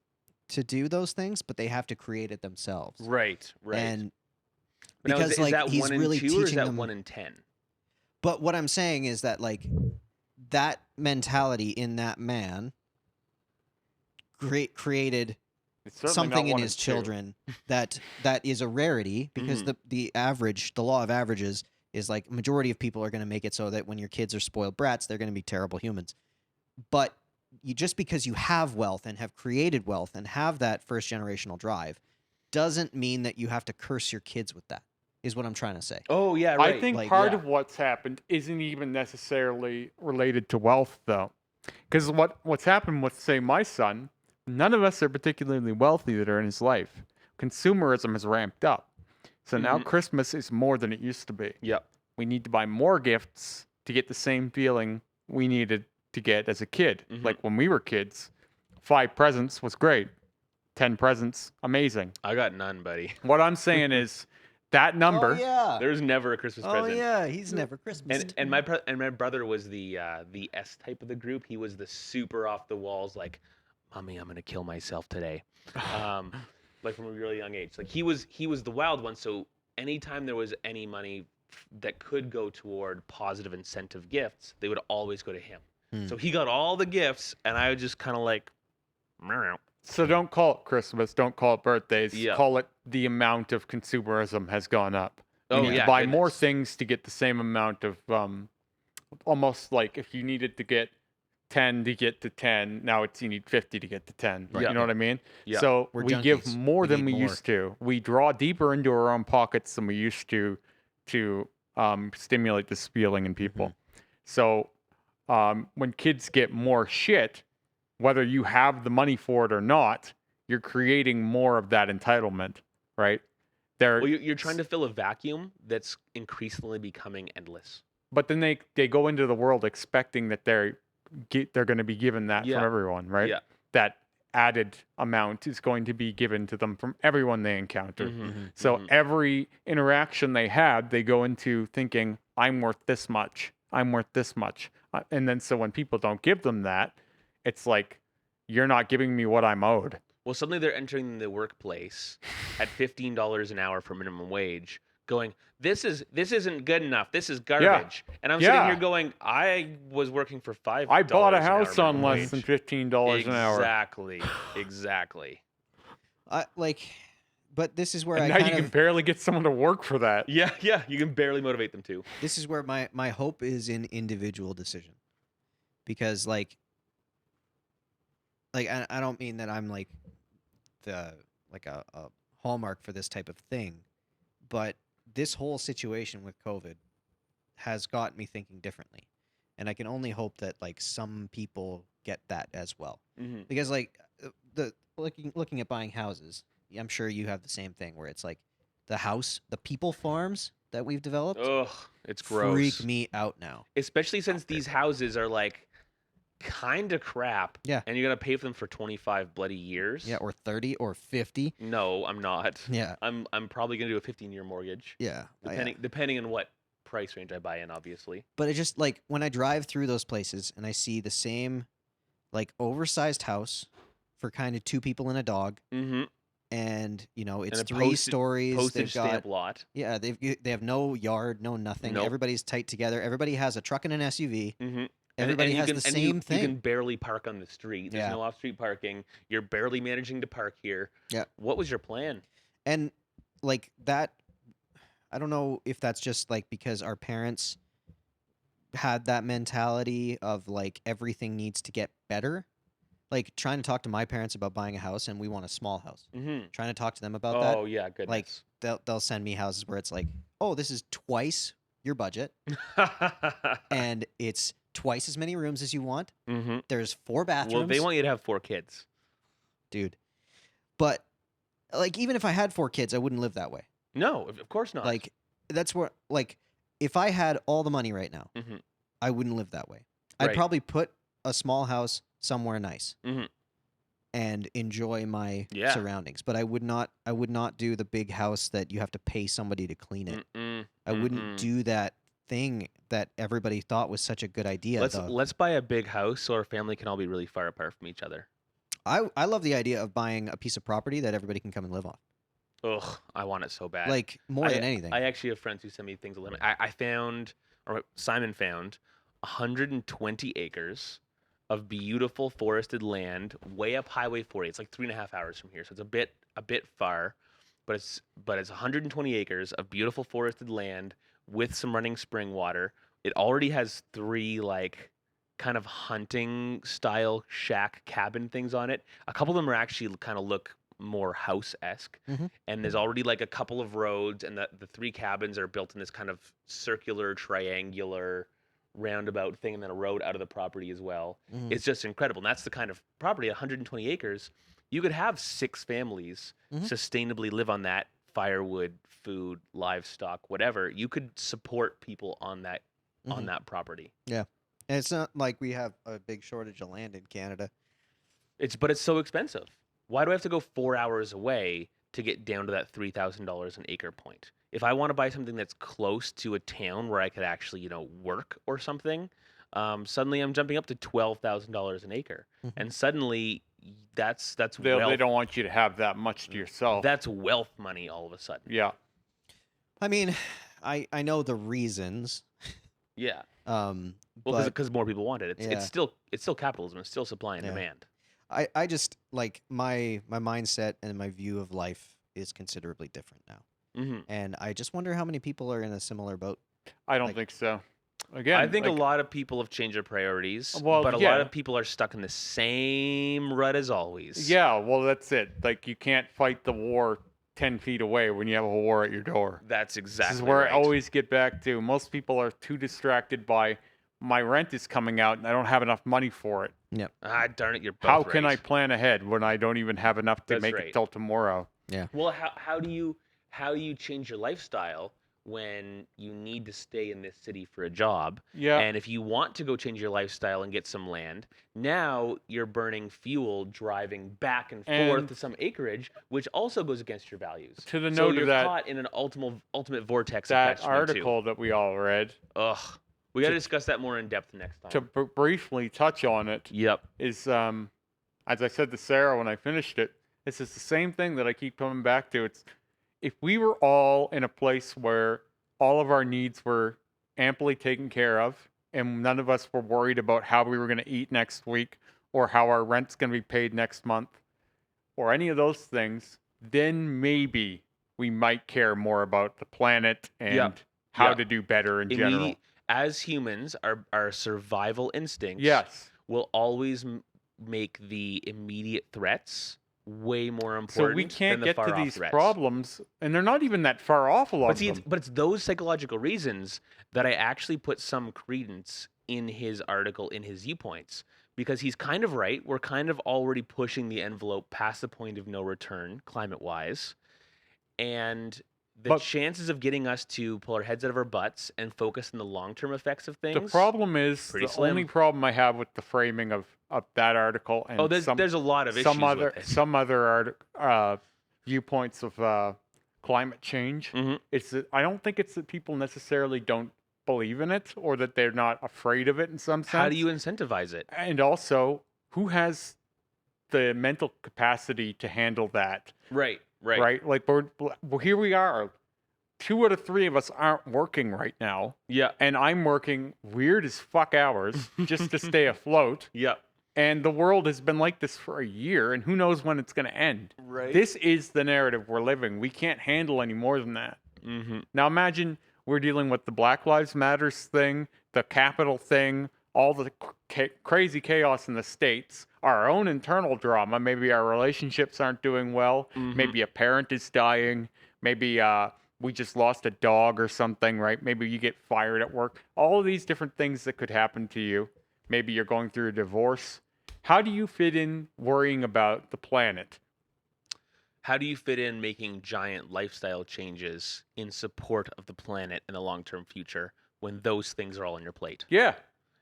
to do those things, but they have to create it themselves. Right. Right. And But now, because, is like, that he's 1 in really 2 or is teaching that them- 1 in 10? but what I'm saying is that like that mentality in that man created It's certainly not something in one his and two. children that is a rarity because Mhm. the law of averages is like majority of people are going to make it so that when your kids are spoiled brats, they're going to be terrible humans. But you just because you have wealth and have created wealth and have that first generational drive doesn't mean that you have to curse your kids with that. Is what I'm trying to say. Oh yeah, right. I think like, part yeah. of what's happened isn't even necessarily related to wealth, though. Because what's happened with, say, my son, none of us are particularly wealthy that are in his life. Consumerism has ramped up. So now Mhm. Christmas is more than it used to be. Yep. We need to buy more gifts to get the same feeling we needed to get as a kid. Mhm. Like when we were kids, 5 presents was great. 10 presents, amazing. I got none, buddy. What I'm saying is that number. Oh yeah. There's never a Christmas Oh present. yeah. He's never Christmas. And my brother was the S type of the group. He was the super off the walls, like, "Mommy, I'm gonna kill myself today," like from a really young age. Like he was the wild one. So anytime there was any money that could go toward positive incentive gifts, they would always go to him. Hmm. So he got all the gifts, and I was just kind of like, "Meow." So don't call it Christmas. Don't call it birthdays. Yeah. Call it the amount of consumerism has gone up. You Oh need yeah, to buy more goodness. things to get the same amount of almost like if you needed to get 10 to get to 10, now it's you need 50 to get to 10. Right. You know what I mean? Yeah. So We're we give junkies. more We than need we more. used to. We draw deeper into our own pockets than we used to stimulate this feeling in people. Mm-hmm. So when kids get more shit, whether you have the money for it or not, you're creating more of that entitlement, right? Well, you're trying to fill a vacuum that's increasingly becoming endless. But then they go into the world expecting that they're going to be given that Yeah. from everyone, right? Yeah. That added amount is going to be given to them from everyone they encounter. Mhm, So mhm. every interaction they had, they go into thinking, I'm worth this much. I'm worth this much. And then so when people don't give them that, it's like, you're not giving me what I'm owed. Well, suddenly they're entering the workplace at $15 an hour for minimum wage, going, this isn't good enough. This is garbage. And I'm sitting Yeah. here going, I was working for $5. I bought a an hour house on minimum less than wage." $15 an hour. Exactly. But this is where And I now kind you can of barely get someone to work for that. Yeah, you can barely motivate them to. this is where my hope is in individual decision, because like I don't mean that I'm like a hallmark for this type of thing, but this whole situation with COVID has got me thinking differently, and I can only hope that like some people get that as well, Mhm. because like looking at buying houses, I'm sure you have the same thing where it's like the people farms that we've developed Ugh, it's freak gross. me out now. Especially since these houses are like kind of crap. Yeah. And you're gonna pay for them for 25 bloody years. Yeah, or 30 or 50. No, I'm not. Yeah. I'm probably gonna do a 15-year mortgage. Yeah. Depending on what price range I buy in, obviously. But it just like when I drive through those places and I see the same like oversized house for kind of 2 people and a dog, Mm-hmm. and it's a 3 stories. They've Postage got stamp lot. yeah, they have no yard, no nothing. Nope. Everybody's tight together. Everybody has a truck and an SUV. Mm-hmm. Everybody has the and same thing. You can barely park on the street. There's Yeah. no off-street parking. You're barely managing to park here. Yeah. What was your plan? And like that, I don't know if that's just like because our parents had that mentality of like everything needs to get better. Like trying to talk to my parents about buying a house and we want a small house. Mm-hmm. Trying to talk to them about that. Oh yeah, goodness. Like they'll send me houses where it's like, oh, this is twice your budget and it's twice as many rooms as you want. Mm-hmm. There's 4 bathrooms. Well, they want you to have 4 kids. Dude. But like even if I had 4 kids, I wouldn't live that way. No, of course not. Like that's where like if I had all the money right now, Mhm. I wouldn't live that way. I'd Right. probably put a small house somewhere nice Mhm. and enjoy my Yeah. surroundings. But I would not do the big house that you have to pay somebody to clean it. Mm-mm. I wouldn't do that thing that everybody thought was such a good idea. Let's buy a big house so our family can all be really far apart from each other. I love the idea of buying a piece of property that everybody can come and live on. Ugh, I want it so bad. Like more than anything. I actually have friends who send me things a limit. I found, or Simon found, 120 acres of beautiful forested land way up Highway 40. It's like 3.5 hours from here, so it's a bit far, but it's 120 acres of beautiful forested land with some running spring water. It already has 3 like kind of hunting style shack cabin things on it. A couple of them are actually kind of look more house-esque. Mhm. And there's already like a couple of roads, and the 3 cabins are built in this kind of circular, triangular, roundabout thing, and then a road out of the property as well. Mhm. It's just incredible. And that's the kind of property, 120 acres. You could have 6 families Mhm. sustainably live on that, firewood, food, livestock, whatever. You could support people on that Mhm. property. And it's not like we have a big shortage of land in Canada. But it's so expensive. Why do I have to go 4 hours away to get down to that $3,000 an acre point? If I want to buy something that's close to a town where I could actually, work or something, suddenly I'm jumping up to $12,000 an acre, Mhm. and suddenly that's They wealth. don't want you to have that much to yourself. That's wealth money all of a sudden. Yeah. I mean, I know the reasons. Yeah. Well, Well, because more people want it. Yeah. It's still capitalism. It's still supply and Yeah. demand. I just like my mindset and my view of life is considerably different now. Hmm. And I just wonder how many people are in a similar boat. I don't Like- think so. Again, I think a like, lot of people have changed their priorities, Well, but a yeah. lot of people are stuck in the same rut as always. Yeah, well, that's it. Like, you can't fight the war 10 feet away when you have a war at your door. That's exactly This is where right. I always get back to. Most people are too distracted by my rent is coming out and I don't have enough money for it. Ah, darn it, you're both How can I right. plan ahead when I don't even have enough to That's make right. it till tomorrow? Well, how do you change your lifestyle when you need to stay in this city for a job? Yeah. And if you want to go change your lifestyle and get some land, now you're burning fuel driving back and forth And- to some acreage, which also goes against your values. To the So note you're of that, caught in an ultimate vortex of that catch-22. article that we all read, Ugh. We got to To- discuss that more in depth next time. to briefly touch on it, Yep. is, as I said to Sarah when I finished it, this is the same thing that I keep coming back to. It's if we were all in a place where all of our needs were amply taken care of and none of us were worried about how we were going to eat next week or how our rent's going to be paid next month or any of those things, then maybe we might care more about the planet and Yep. how Yep. to do better in general. As humans, our survival instincts Yes. will always make the immediate threats way more So important we than can't the get to far-off these threats. problems, and they're not even that far off, a lot But of see, them. it's those psychological reasons that I actually put some credence in his article, in his viewpoints, because he's kind of right. We're kind of already pushing the envelope past the point of no return, climate-wise, and the chances of getting us to pull our heads out of our butts and focus on the long-term effects of things. The problem is pretty the slim. only problem I have with the framing of that article and there's a lot of issues with it. some other viewpoints of climate change. It's that I don't think it's that people necessarily don't believe in it or that they're not afraid of it in some sense. How do you incentivize it? And also, who has the mental capacity to handle that? Right. Like here we are. 2 out of 3 of us aren't working right now. Yeah. And I'm working weird as fuck hours just to stay afloat. Yeah. And the world has been like this for a year, and who knows when it's going to end. Right. This is the narrative we're living. We can't handle any more than that. Now imagine we're dealing with the Black Lives Matters thing, the Capitol thing, all the crazy chaos in the States, our own internal drama. Maybe our relationships aren't doing well. Maybe a parent is dying. Maybe we just lost a dog or something, right? Maybe you get fired at work. All of these different things that could happen to you. Maybe you're going through a divorce. How do you fit in worrying about the planet? How do you fit in making giant lifestyle changes in support of the planet in the long-term future when those things are all on your plate? Yeah.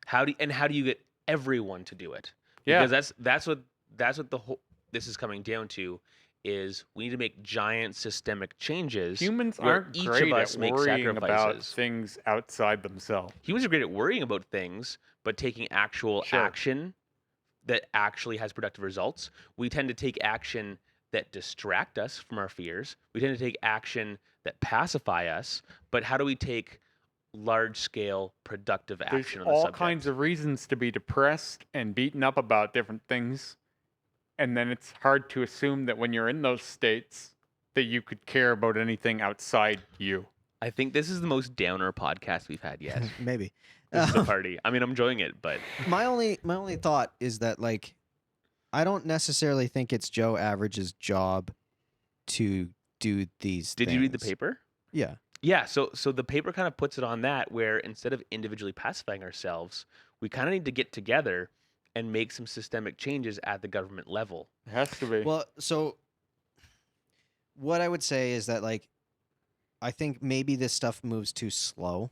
How do you get everyone to do it? Yeah. Because that's what the whole this is coming down to is we need to make giant systemic changes. Humans where aren't each great of us at make worrying about sacrifices. things outside themselves. Humans are great at worrying about things, but taking actual action that actually has productive results. We tend to take action that distract us from our fears. We tend to take action that pacify us. But how do we take large-scale productive action on the There's all subject? kinds of reasons to be depressed and beaten up about different things. And then it's hard to assume that when you're in those states that you could care about anything outside you. I think this is the most downer podcast we've had yet. Maybe. This is a party. I mean, I'm enjoying it, but my only thought is that, like, I don't necessarily think it's Joe Average's job to do these Did things. you read the paper? Yeah. Yeah, so the paper kind of puts it on that where instead of individually pacifying ourselves, we kind of need to get together and make some systemic changes at the government level. It has to be. Well, so what I would say is that, like, I think maybe this stuff moves too slow.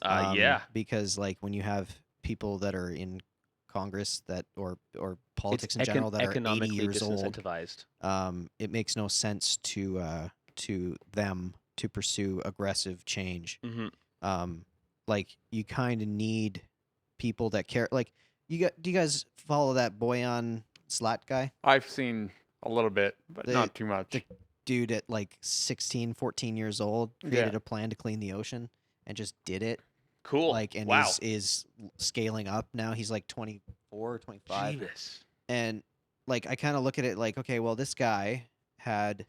Yeah. Because, like, when you have people that are in Congress that or politics in general that are 80 years old, disincentivized. It makes no sense to them to pursue aggressive change. Like, you kind of need people that care. Like, do you guys follow that Boyan Slat guy? I've seen a little bit, but not too much. The dude at like 16, 14 years old created a plan to clean the ocean and just did it. Cool. Like, and wow. is scaling up now. He's like 24, 25. Jeebus. And, like, I kind of look at it like, okay, well, this guy had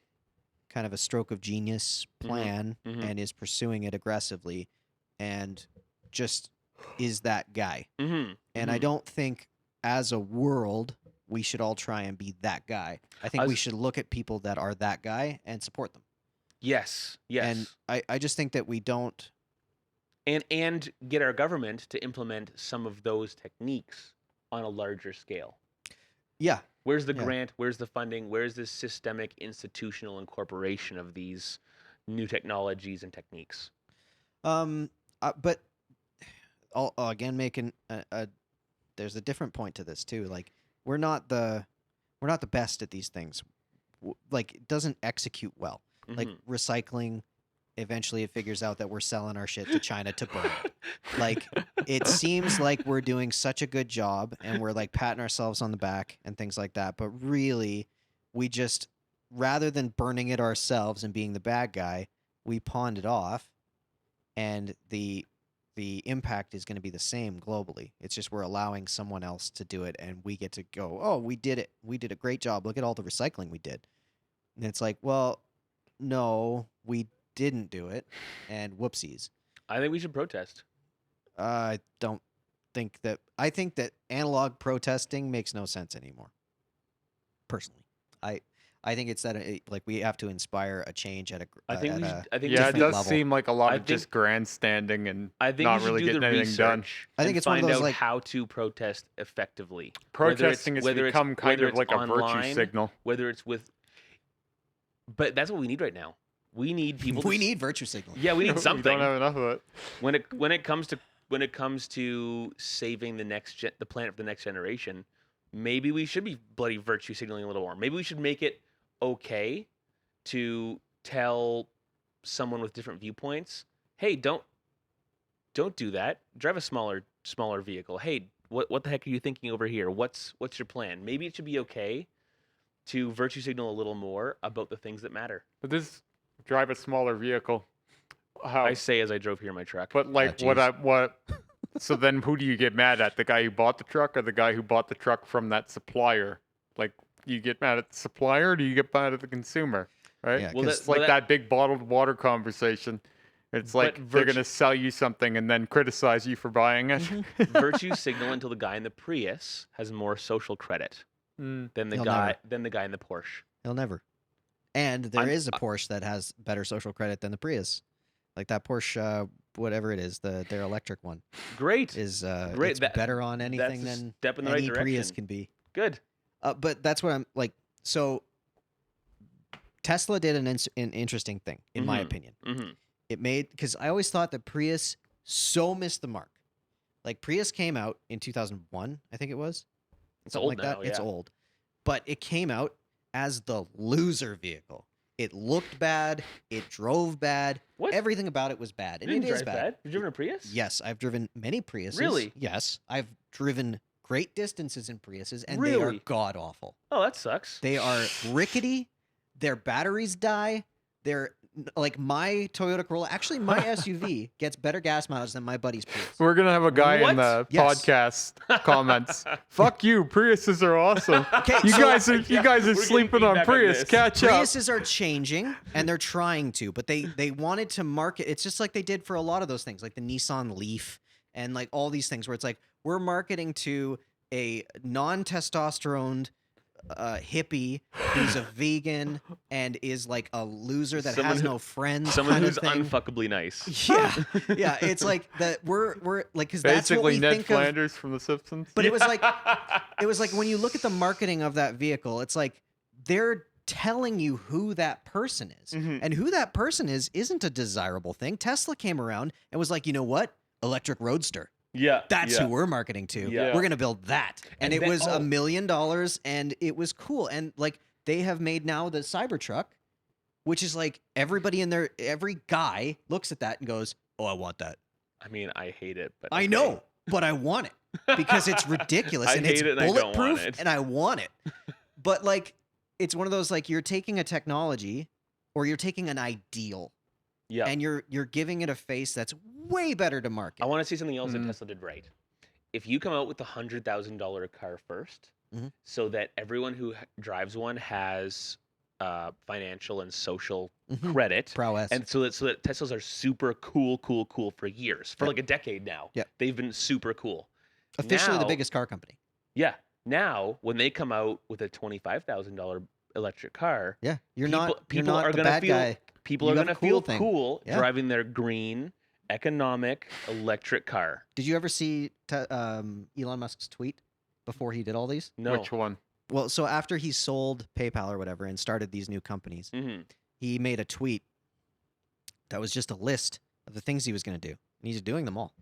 kind of a stroke of genius plan and is pursuing it aggressively and just is that guy. And I don't think as a world we should all try and be that guy. I think we should look at people that are that guy and support them. Yes. And I just think that we don't. And get our government to implement some of those techniques on a larger scale. Yeah. Where's the grant? Where's the funding? Where's the systemic institutional incorporation of these new technologies and techniques? But I'll again making there's a different point to this too. Like, we're not the best at these things. Like, it doesn't execute well. Like, recycling, eventually it figures out that we're selling our shit to China to burn. Like, it seems like we're doing such a good job and we're, like, patting ourselves on the back and things like that. But really, we just, rather than burning it ourselves and being the bad guy, we pawned it off, and the impact is going to be the same globally. It's just we're allowing someone else to do it, and we get to go, oh, we did it. We did a great job. Look at all the recycling we did. And it's like, well, no, we didn't do it, and whoopsies. I think we should protest. I don't think that. I think that analog protesting makes no sense anymore. Personally, I think it's that like we have to inspire a change at a. I think it does level. seem like a lot of just grandstanding and I think not we should really do getting the anything done. I think it's one of find those, out like, how to protest effectively. Protesting has become kind of like a virtue signal. Whether it's with, but that's what we need right now. We need people. We need virtue signaling. Yeah, we need We something. don't have enough of it. When it comes to saving the planet for the next generation, maybe we should be bloody virtue signaling a little more. Maybe we should make it okay to tell someone with different viewpoints, hey, don't do that. Drive a smaller vehicle. Hey, what the heck are you thinking over here? What's your plan? Maybe it should be okay to virtue signal a little more about the things that matter. But this drive a smaller vehicle. How? I say as I drove here in my truck. But like what? So then, who do you get mad at? The guy who bought the truck, or the guy who bought the truck from that supplier? Like, you get mad at the supplier, or do you get mad at the consumer? Right? Yeah, Well, it's like that big bottled water conversation. It's like they're gonna sell you something and then criticize you for buying it. Virtue signal until the guy in the Prius has more social credit than the He'll guy never. than the guy in the Porsche. He'll never. And there is a Porsche that has better social credit than the Prius. Like that Porsche, whatever it is, their electric one Great. is Great. it's better on anything That's a than step in the any right direction. Prius can be. Good. But that's what I'm like. So Tesla did an interesting thing, in my opinion. Mm-hmm. It made, because I always thought that Prius so missed the mark. Like Prius came out in 2001, I think it was. It's Something old like that. now, It's yeah. old. But it came out as the loser vehicle. It looked bad. It drove bad. What? Everything about it was bad. It And didn't it is drive bad. You've driven a Prius? Yes, I've driven many Priuses. Really? Yes. I've driven great distances in Priuses, and they are Really? god awful. Oh, that sucks. They are rickety. Their batteries die. They're like my Toyota Corolla. Actually, my SUV gets better gas mileage than my buddy's Prius. We're gonna have a guy in What? the Yes. podcast comments. Fuck you, Priuses are awesome. Okay, You so guys are we're getting sleeping on feedback on Prius. this. Catch up. Priuses are changing, and they're trying to, but they wanted to market. It's just like they did for a lot of those things, like the Nissan Leaf and like all these things, where it's like we're marketing to a non-testosterone hippie who's a vegan and is like a loser that Someone has who- no friends. Someone kind of who's thing. unfuckably nice. Yeah, yeah. It's like that. We're like, because that's what Basically, we Ned think of. Flanders from The Simpsons. But it was like when you look at the marketing of that vehicle, it's like they're telling you who that person is, Mhm. and who that person is isn't a desirable thing. Tesla came around and was like, you know what, electric roadster. Yeah. That's yeah. who we're marketing to. Yeah. We're gonna build that, and it then- was oh. $1 million, and it was cool. And like they have made now the Cybertruck, which is like every guy looks at that and goes, "Oh, I want that." I mean, I hate it, but I okay. know, but I want it because it's ridiculous I and hate it's it and I don't want bulletproof it. and I want it. But like, it's one of those like you're taking a technology or you're taking an ideal Yeah. and you're giving it a face that's way better to market. I want to see something else Mhm. that Tesla did right. If you come out with the $100,000 car 1st, Mhm. so that everyone who drives one has financial and social Mhm. credit, Prowess. and so that Teslas are super cool for years, for Yep. like a decade now. Yep. They've been super cool. Officially the now- biggest car company. Yeah. Now, when they come out with a $25,000 electric car, Yeah, you're people, not you're people not are the gonna bad feel guy. people You are have a gonna feel cool thing. cool Yeah. driving their green, economic electric car. Did you ever see Elon Musk's tweet before he did all these? No. Which one? Well, so after he sold PayPal or whatever and started these new companies, hmm he made a tweet that was just a list of the things he was going to do. And he's doing them all.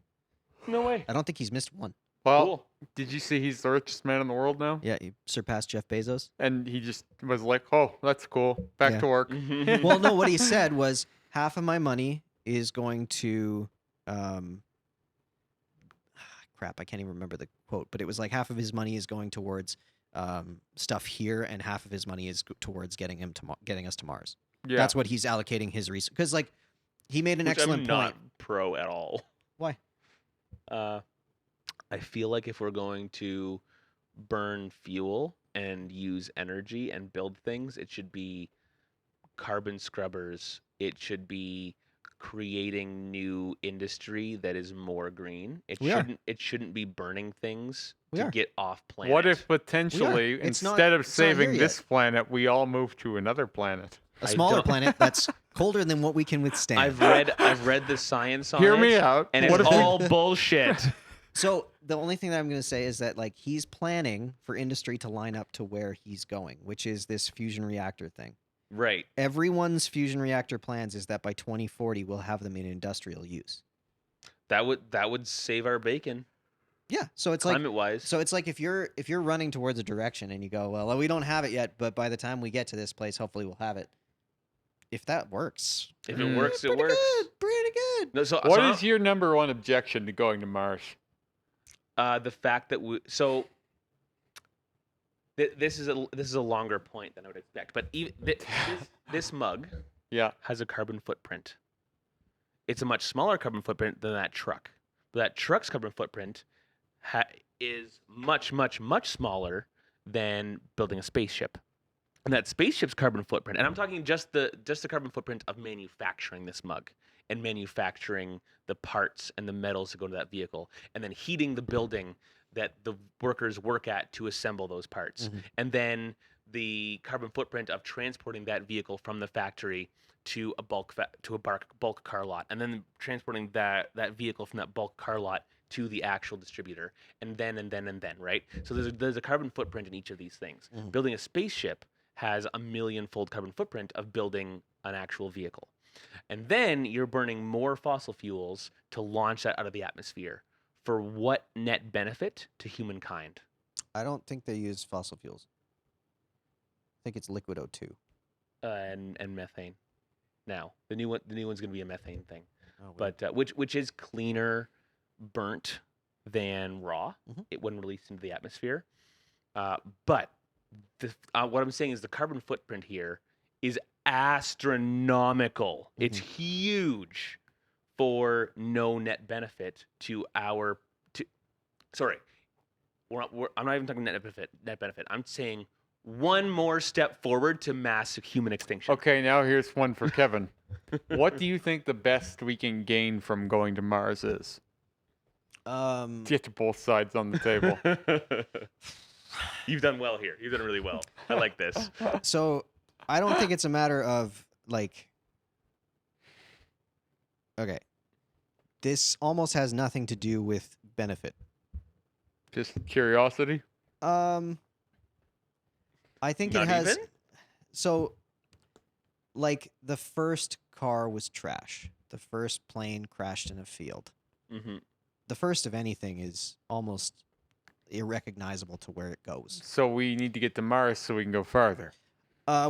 No way. I don't think he's missed one. Well, Cool. did you see he's the richest man in the world now? Yeah, he surpassed Jeff Bezos. And he just was like, "Oh, that's cool. Back Yeah. to work." Mhm. Well, no, what he said was half of my money is going to crap, I can't even remember the quote, but it was like half of his money is going towards stuff here and half of his money is towards getting us to Mars. Yeah. That's what he's allocating his research, because like he made an Which excellent I'm point. not pro at all. Why? I feel like if we're going to burn fuel and use energy and build things, it should be carbon scrubbers. It should be creating new industry that is more green. It We are. shouldn't be burning things We to are. get off planet. What if potentially, It's not- instead of it's not here saving yet. this planet, we all move to another planet? A I smaller don't- planet that's colder than what we can withstand. I've read the science on Hear it, me out. and What it's if we- all bullshit. So the only thing that I'm going to say is that like he's planning for industry to line up to where he's going, which is this fusion reactor thing. Right. Everyone's fusion reactor plans is that by 2040 we'll have them in industrial use. That would save our bacon Yeah, so it's like climate wise. so it's like if you're running towards a direction and you go, well, we don't have it yet, but by the time we get to this place, hopefully we'll have it. If that works, If it works, it pretty works. good, pretty good. No, What is your number one objection to going to Mars? The fact that this is a longer point than I would expect, but even this mug Yeah. has a carbon footprint. It's a much smaller carbon footprint than that truck, but that truck's carbon footprint is much, much, much smaller than building a spaceship. And that spaceship's carbon footprint, and I'm talking just the carbon footprint of manufacturing this mug and manufacturing the parts and the metals to go into that vehicle, and then heating the building that the workers work at to assemble those parts, and then the carbon footprint of transporting that vehicle from the factory to a bulk car lot, and then transporting that vehicle from that bulk car lot to the actual distributor, and then, right? So there's a carbon footprint in each of these things. Building a spaceship has a million-fold carbon footprint of building an actual vehicle. And then you're burning more fossil fuels to launch that out of the atmosphere. For what net benefit to humankind? I don't think they use fossil fuels. I think it's liquid O2. And methane. Now the new one's going to be a methane thing, Oh, weird. but which is cleaner burnt than raw when released into the atmosphere. But what I'm saying is the carbon footprint here is astronomical. It's huge for no net benefit to our. Sorry, I'm not even talking net benefit. I'm saying one more step forward to mass human extinction. Okay, now here's one for Kevin. What do you think the best we can gain from going to Mars is? Get to both sides on the table. You've done well here. You've done really well. I like this. So I don't think it's a matter of like. Okay, this almost has nothing to do with benefit. Just curiosity? I think Not it has. even? So, like the first car was trash. The first plane crashed in a field. Mm-hmm. The first of anything is almost irrecognizable to where it goes. So we need to get to Mars so we can go farther.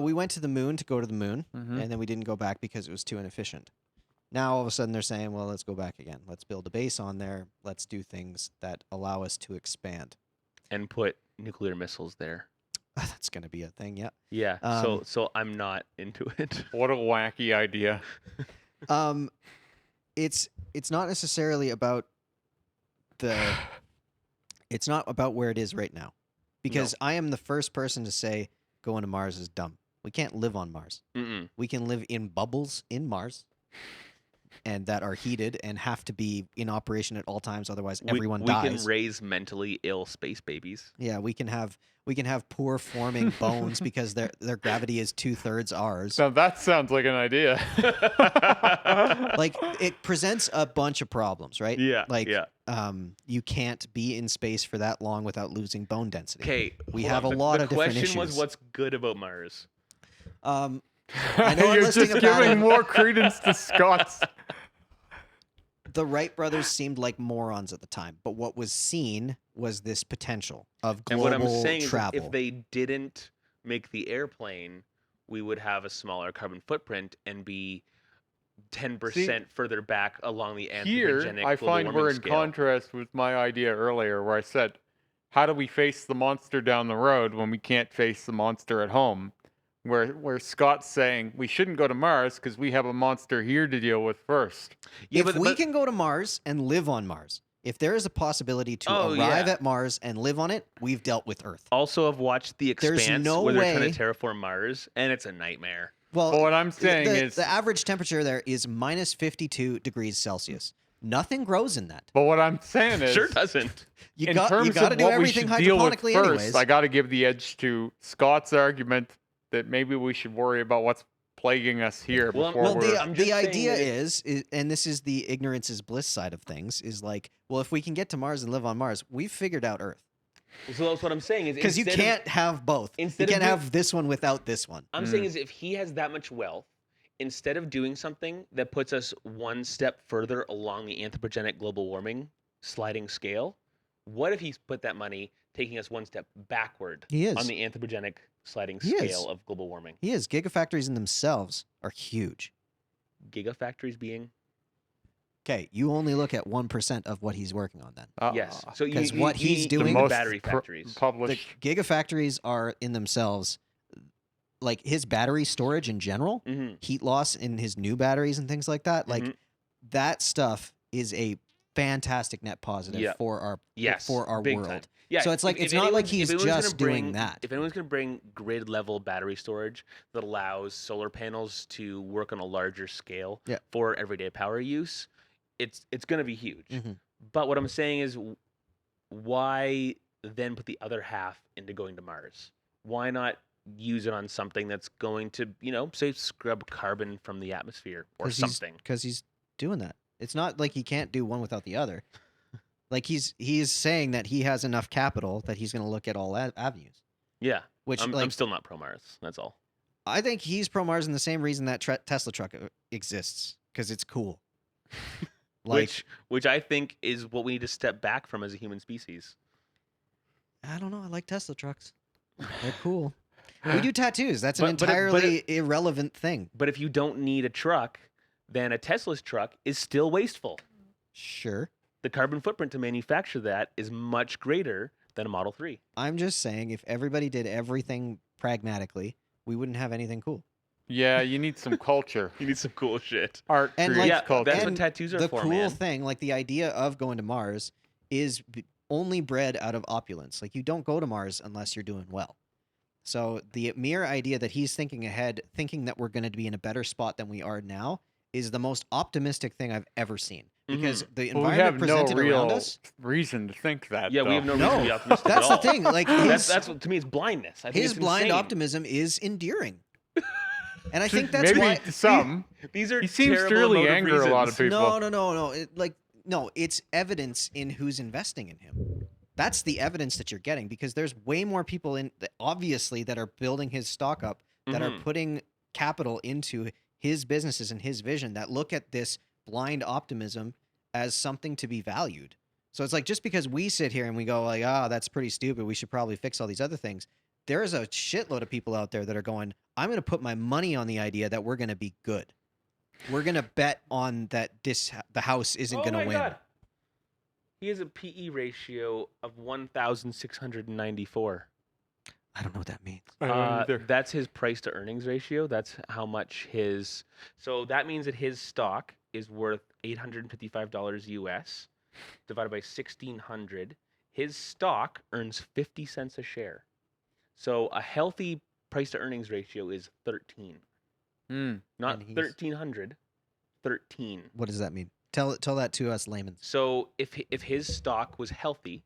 We went to the moon to go to the moon, Mhm. and then we didn't go back because it was too inefficient. Now all of a sudden they're saying, well, let's go back again. Let's build a base on there. Let's do things that allow us to expand. And put nuclear missiles there. That's going to be a thing, yeah. Yeah. So I'm not into it. What a wacky idea. It's not necessarily about it's not about where it is right now. Because I am the first person to say going to Mars is dumb. We can't live on Mars. Mm-mm. We can live in bubbles in Mars and that are heated and have to be in operation at all times, otherwise everyone dies. We can raise mentally ill space babies. Yeah, we can have poor forming bones because their gravity is 2/3 ours. Now that sounds like an idea. Like it presents a bunch of problems, right? Yeah. Like yeah. You can't be in space for that long without losing bone density. Okay. We have a lot of different The question was, issues. what's good about Mars? I know I'm You're listing just a bad giving one. more credence to Scott's. The Wright brothers seemed like morons at the time, but what was seen was this potential of And global what I'm saying travel. is, if they didn't make the airplane, we would have a smaller carbon footprint and be 10% further back along the Here, anthropogenic I global find warming we're in scale. contrast with my idea earlier where I said, how do we face the monster down the road when we can't face the monster at home? Where Scott's saying we shouldn't go to Mars because we have a monster here to deal with first. Yeah, if but, we but- can go to Mars and live on Mars, if there is a possibility to Oh, arrive yeah. at Mars and live on it, we've dealt with Earth. Also, I've watched The There's Expanse no where they're trying way- to terraform Mars, and it's a nightmare. Well, But what I'm saying the, is, the average temperature there is minus 52 degrees Celsius. Nothing grows in that. but what I'm saying is, Sure doesn't. You in got terms to of do what we everything should deal with hydroponically first, anyways. I got to give the edge to Scott's argument that maybe we should worry about what's plaguing us here Well, before Well, we're. I'm the just saying idea that- is, and this is the ignorance is bliss side of things, is like, well, if we can get to Mars and live on Mars, we've figured out Earth. So that's what I'm saying is Because you instead of- can't have both. You instead of can't doing- have this one without this one. I'm saying is if he has that much wealth, instead of doing something that puts us one step further along the anthropogenic global warming sliding scale, what if he's put that money taking us one step backward He is. on the anthropogenic sliding He is. scale of global warming? He is. Gigafactories in themselves are huge. Gigafactories being Okay, you only look at 1% of what he's working on then. yes. So you, 'Cause you- what you he's need doing- the most battery factories. The published. gigafactories are in themselves, like his battery storage in general, hmm heat loss in his new batteries and things like that. Like Mhm. that stuff is a fantastic net positive Yeah. for our Yes, for our big world. time. Yeah, So it's like, it's not like he's anyone's gonna just doing that. If anyone's going to bring grid level battery storage that allows solar panels to work on a larger scale Yeah. for everyday power use, it's going to be huge. Mhm. But what I'm saying is, why then put the other half into going to Mars? Why not use it on something that's going to, say, scrub carbon from the atmosphere or something? Because he's doing that. It's not like he can't do one without the other. Like he's saying that he has enough capital that he's going to look at all avenues. Yeah, Which I'm still not pro Mars. That's all. I think he's pro Mars in the same reason that Tesla truck exists, because it's cool. Which I think is what we need to step back from as a human species. I don't know. I like Tesla trucks. They're cool. We do tattoos. That's an But it- entirely irrelevant thing. But if you don't need a truck, then a Tesla's truck is still wasteful. Sure. The carbon footprint to manufacture that is much greater than a Model 3. I'm just saying, if everybody did everything pragmatically, we wouldn't have anything cool. Yeah, you need some culture. You need some cool shit. Art And, creates like, Yeah, culture. that's what And tattoos are the for, cool man. thing, like the idea of going to Mars, is only bred out of opulence. Like you don't go to Mars unless you're doing well. So the mere idea that he's thinking ahead, thinking that we're going to be in a better spot than we are now, is the most optimistic thing I've ever seen. Because the Well, we environment have no presented around real us. reason to think that. Yeah, we have though. no reason to be No, optimistic that's at the all. thing. Like That's what, to me, it's blindness. I think his it's blind insane. optimism is endearing. And I think that's Maybe why. some. These are He seems to terrible really emotive anger a lot of reasons. people. No. It's evidence in who's investing in him. That's the evidence that you're getting, because there's way more people obviously that are building his stock up, that are Mhm. putting capital into his businesses and his vision, that look at this blind optimism as something to be valued. So it's like, just because we sit here and we go like, that's pretty stupid, we should probably fix all these other things. There is a shitload of people out there that are going, I'm going to put my money on the idea that we're going to be good. We're going to bet on that the house isn't going to win. God. He has a PE ratio of 1,694. I don't know what that means. I don't either. That's his price to earnings ratio. That's how much his. So that means that his stock is worth $855 US, divided by 1,600. His stock earns 50 cents a share. So a healthy price to earnings ratio is 13, not And he's- 1,300. 13. What does that mean? Tell that to us laymen. So if his stock was healthy,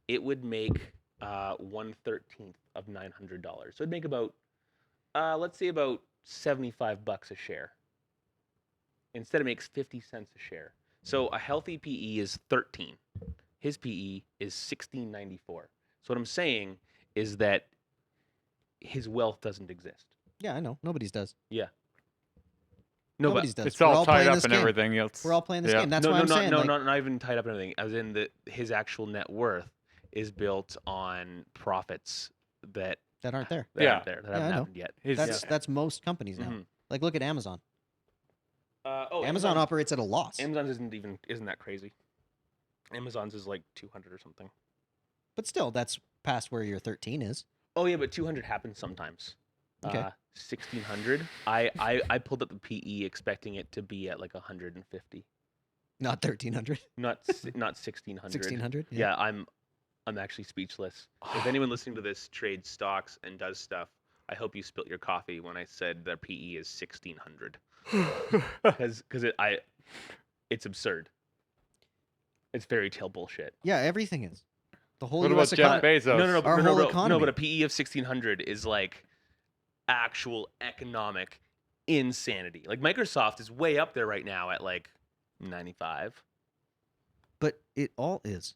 it would make 1/13 of $900. So it'd make about, let's say about $75 a share. Instead, it makes 50 cents a share. So a healthy PE is 13. His PE is 1694. So what I'm saying is that his wealth doesn't exist. Yeah, I know. Nobody's does. Yeah. No, but Nobody's does. It's We're all tied playing up this and game. everything else. We're all playing this Yeah. game. That's no, why I'm no, saying. no, like, not even tied up in anything. As in his actual net worth is built on profits that that aren't there. Yeah. aren't there, that Yeah, I haven't know. happened yet. His- That's most companies now. Mhm. Like, look at Amazon. Oh, Amazon operates at a loss. Amazon's isn't that crazy. Amazon's is like 200 or something. But still, that's past where your 13 is. Oh yeah, but 200 happens sometimes. Okay. 1,600. I pulled up the PE expecting it to be at like 150, Not 1,300. not 1,600. 1,600. Yeah, I'm actually speechless. If anyone listening to this trades stocks and does stuff, I hope you spilt your coffee when I said their PE is 1,600. Because it's absurd. It's fairy tale bullshit. Yeah, everything is. The whole What U.S. about Jeff economy. Bezos? No, Our whole economy. no, but a PE of 1,600 is like actual economic insanity. Like Microsoft is way up there right now at like 95. But it all is.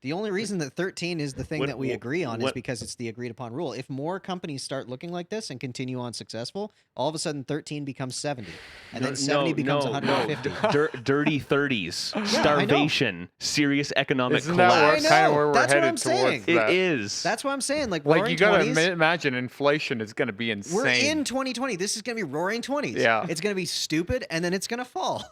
The only reason that 13 is the thing What- that we agree on is what- because it's the agreed upon rule. If more companies start looking like this and continue on successful, all of a sudden 13 becomes 70, and then 70 becomes 150. Dirty 30s, I know. starvation, serious economic Isn't that collapse. I kind of know. where we're That's what headed I'm saying. towards It that? is. That's what I'm saying. Like Like roaring you gotta 20s. imagine inflation is going to be insane. We're in 2020. This is going to be roaring 20s. Yeah. It's going to be stupid, and then it's going to fall.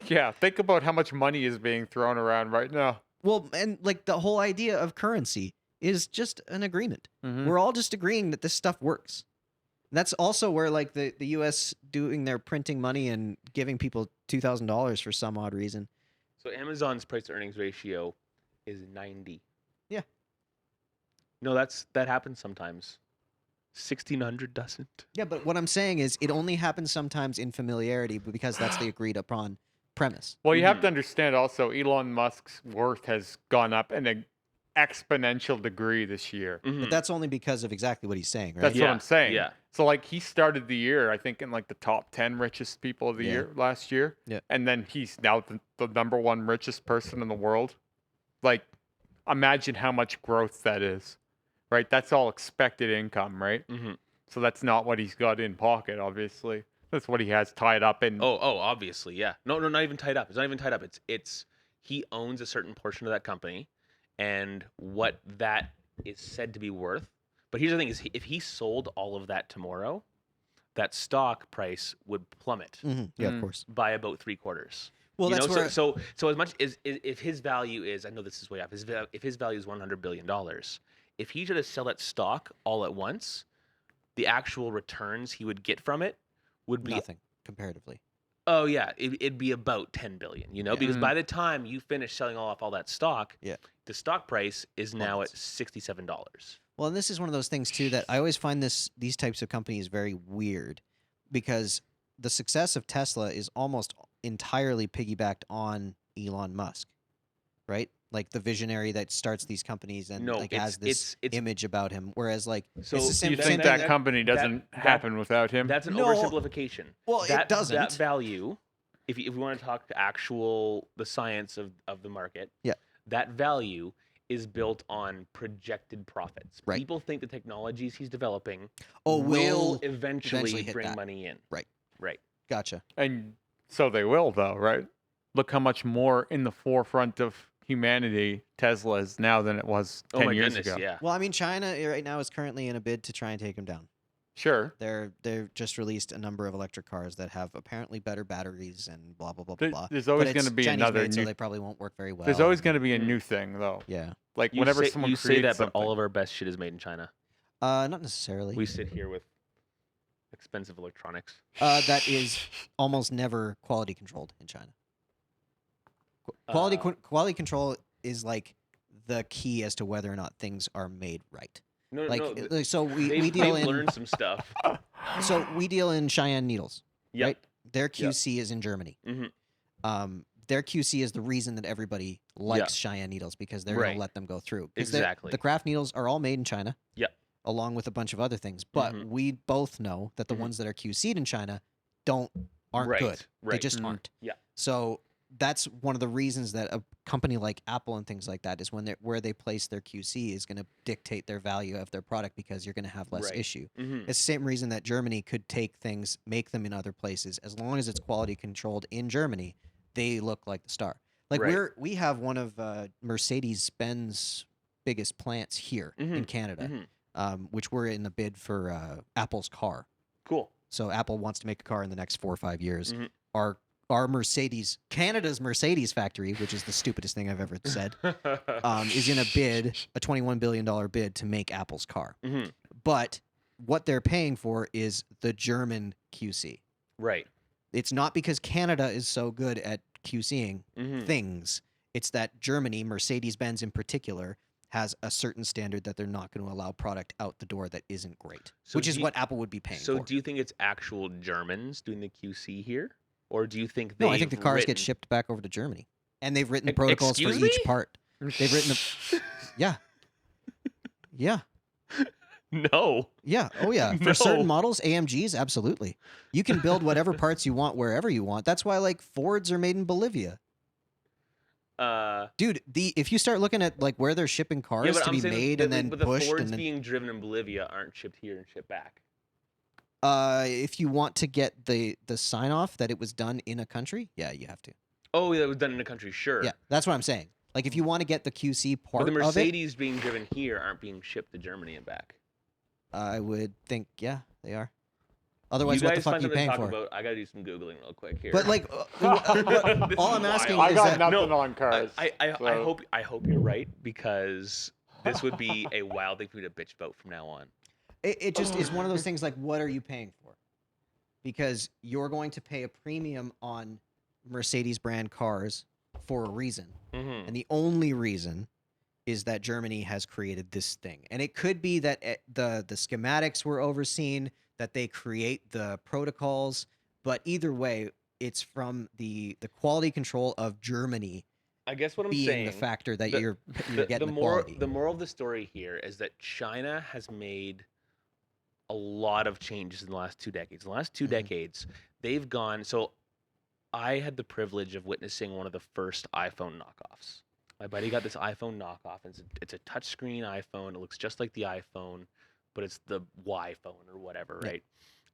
Yeah, think about how much money is being thrown around right now. Well, and like the whole idea of currency is just an agreement. Mhm. We're all just agreeing that this stuff works. That's also where like the U.S. doing their printing money and giving people $2,000 for some odd reason. So Amazon's price to earnings ratio is 90. Yeah. No, that happens sometimes. 1600 doesn't. Yeah, but what I'm saying is it only happens sometimes in familiarity because that's the agreed upon premise. Well, you have to understand also Elon Musk's worth has gone up in an exponential degree this year. Mhm. But that's only because of exactly what he's saying, right? That's what Yeah, I'm saying. yeah. So like he started the year, I think, in like the top 10 richest people of the Yeah. year last year. Yeah. And then he's now the number one richest person in the world. Like, imagine how much growth that is, right? That's all expected income, right? Mhm. So that's not what he's got in pocket, obviously. That's what he has tied up in. Oh, obviously, yeah. No, not even tied up. It's not even tied up. It's he owns a certain portion of that company, and what that is said to be worth. But here's the thing: is if he sold all of that tomorrow, that stock price would plummet Yeah, Mm. of course. by about 3/4. Well, You that's know, where so as much as if his value is, I know this is way off. If his value is $100 billion, if he were to sell that stock all at once, the actual returns he would get from it would be nothing comparatively. Oh yeah, it'd be about 10 billion, you know, Yeah. because Mhm. by the time you finish selling off all that stock, Yeah. the stock price is now at Plummets. $67. Well, and this is one of those things too that I always find these types of companies very weird because the success of Tesla is almost entirely piggybacked on Elon Musk, right? Like the visionary that starts these companies and No, like has this it's image about him. Whereas like so it's the Do same, you same think thing that company doesn't happen without him? that's an No. oversimplification. Well, that, it doesn't. That value, if we want to talk to the science of the market, Yeah. that value is built on projected profits. Right. People think the technologies he's developing will will eventually eventually hit bring that. money in. Right. Right. Gotcha. And so they will, though, right? Look how much more in the forefront of humanity Tesla is now than it was 10 Oh my years goodness, ago. yeah. Well, I mean, China right now is currently in a bid to try and take him down. Sure. They've just released a number of electric cars that have apparently better batteries and blah blah blah blah. blah. There's But always it's going to be Chinese another made, so new. they probably won't work very well. There's always and- going to be a Mm. new thing, though. Yeah. Like You whenever say, someone you say creates that, something. but all of our best shit is made in China. Not necessarily. We sit here with expensive electronics. That is almost never quality controlled in China. Quality control is like the key as to whether or not things are made right. No, Like, no, like, so we they've deal in learned some stuff. we deal in Cheyenne Needles. Yep. Right? Their QC is in Germany. Mhm. Their QC is the reason that everybody likes Cheyenne Needles because they're Right. going to let them go through. 'Cause Exactly. The craft needles are all made in China. Yep. Along with a bunch of other things, but Mhm. we both know that the Mhm. ones that are QC'd in China aren't Right, good. They right. just Mhm. aren't. Yeah. So that's one of the reasons that a company like Apple and things like that is where they place their QC is going to dictate their value of their product because you're going to have less Right. issue. Mhm. It's the same reason that Germany could take things, make them in other places, as long as it's quality controlled in Germany, they look like the star. Like Right. we have one of Mercedes-Benz biggest plants here in Canada, Mhm. which we're in the bid for Apple's car. Cool. So Apple wants to make a car in the next 4 or 5 years. Mhm. Our Canada's Mercedes factory, which is the stupidest thing I've ever said, is in a bid, a $21 billion bid to make Apple's car. Mhm. But what they're paying for is the German QC. Right. It's not because Canada is so good at QCing Mhm. things. It's that Germany, Mercedes-Benz in particular, has a certain standard that they're not going to allow product out the door that isn't great, So which is do you- what Apple would be paying So for. do you think it's actual Germans doing the QC here, or do you think No, they? I think the cars get shipped back over to Germany, and they've written the protocols for excuse each me? part. They've written the yeah, yeah, No. yeah. Oh yeah, for No. certain models, AMGs, absolutely. You can build whatever parts you want wherever you want. That's why like Fords are made in Bolivia. Dude, if you start looking at like where they're shipping cars but to I'm be saying made and then but the pushed Fords and then being driven in Bolivia aren't shipped here and shipped back. if you want to get the sign off that it was done in a country, yeah, you have to. Oh, that was done in a country, sure. Yeah, that's what I'm saying. Like if you want to get the QC part But the of it, Mercedes being driven here aren't being shipped to Germany and back. I would think yeah, they are. Otherwise, You what the guys fuck are find you something to paying talk for? about. I gotta do some googling real quick here. But like, This all is I'm asking wild. I is got that nothing No, on cars. I hope you're right, because this would be a wild thing for me to bitch about from now on. it just is one of those things. Like, what are you paying for? Because you're going to pay a premium on Mercedes brand cars for a reason, Mm-hmm. and the only reason is that Germany has created this thing. And it could be that the schematics were overseen, that they create the protocols, but either way, it's from the quality control of Germany I guess what I'm being saying, the factor that the- you're getting the quality. the moral of the story here is that China has made a lot of changes in the last 2 decades. In the last 2 decades, they've gone. So I had the privilege of witnessing one of the first iPhone knockoffs. My buddy got this iPhone knockoff. And it's a touchscreen iPhone. It looks just like the iPhone, but it's the Y phone or whatever, Yeah. right?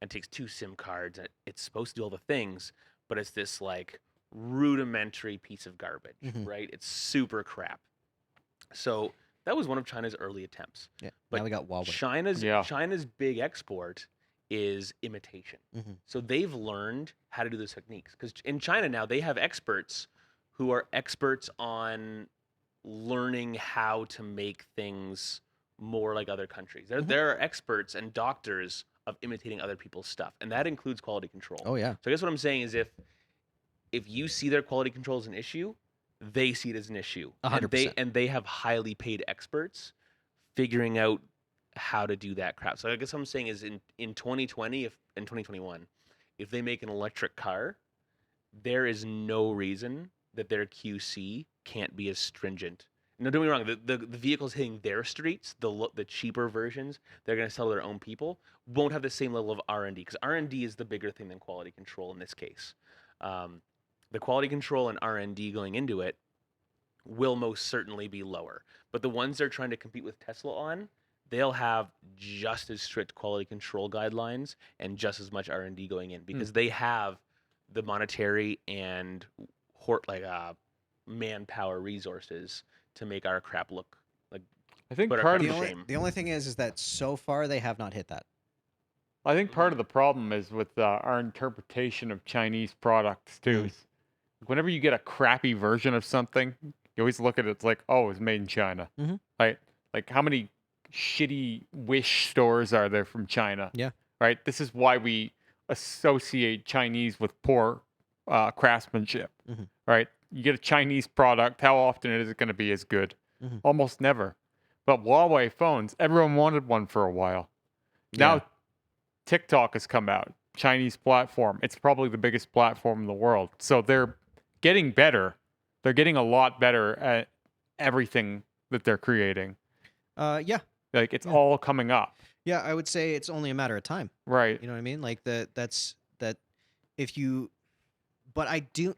And it takes 2 SIM cards. And it's supposed to do all the things, but it's this like rudimentary piece of garbage, Mhm. right? It's super crap. So that was one of China's early attempts. Yeah, But now we got Huawei. China's big export is imitation. Mhm. So they've learned how to do those techniques, because in China now they have experts who are experts on learning how to make things more like other countries. Mhm. There are experts and doctors of imitating other people's stuff, and that includes quality control. Oh yeah, So I guess what I'm saying is if you see their quality control as an issue, they see it as an issue. 100%. And they have highly paid experts figuring out how to do that crap. So I guess what I'm saying is in 2020, if in 2021, if they make an electric car, there is no reason that their QC can't be as stringent. No, don't get me wrong. The vehicles hitting their streets, the cheaper versions, they're going to sell to their own people, won't have the same level of R&D, because R&D is the bigger thing than quality control in this case. The quality control and R&D going into it will most certainly be lower. But the ones they're trying to compete with Tesla on, they'll have just as strict quality control guidelines and just as much R&D going in, because they have the monetary and manpower resources to make our crap look like. I think But part of the the only shame. the only thing is that so far they have not hit that. I think part of the problem is with our interpretation of Chinese products too. Mm. Is whenever you get a crappy version of something, you always look at it, it's like, oh, it's made in China. Mhm. Right? Like how many shitty Wish stores are there from China? Yeah. Right? This is why we associate Chinese with poor craftsmanship. Mhm. Right? You get a Chinese product, how often is it going to be as good? Mhm. Almost never. But Huawei phones, everyone wanted one for a while. Now Yeah. TikTok has come out, Chinese platform. It's probably the biggest platform in the world. So they're getting better. They're getting a lot better at everything that they're creating. Yeah. Like it's Yeah. all coming up. Yeah, I would say it's only a matter of time. Right. You know what I mean? Like that's if you but I do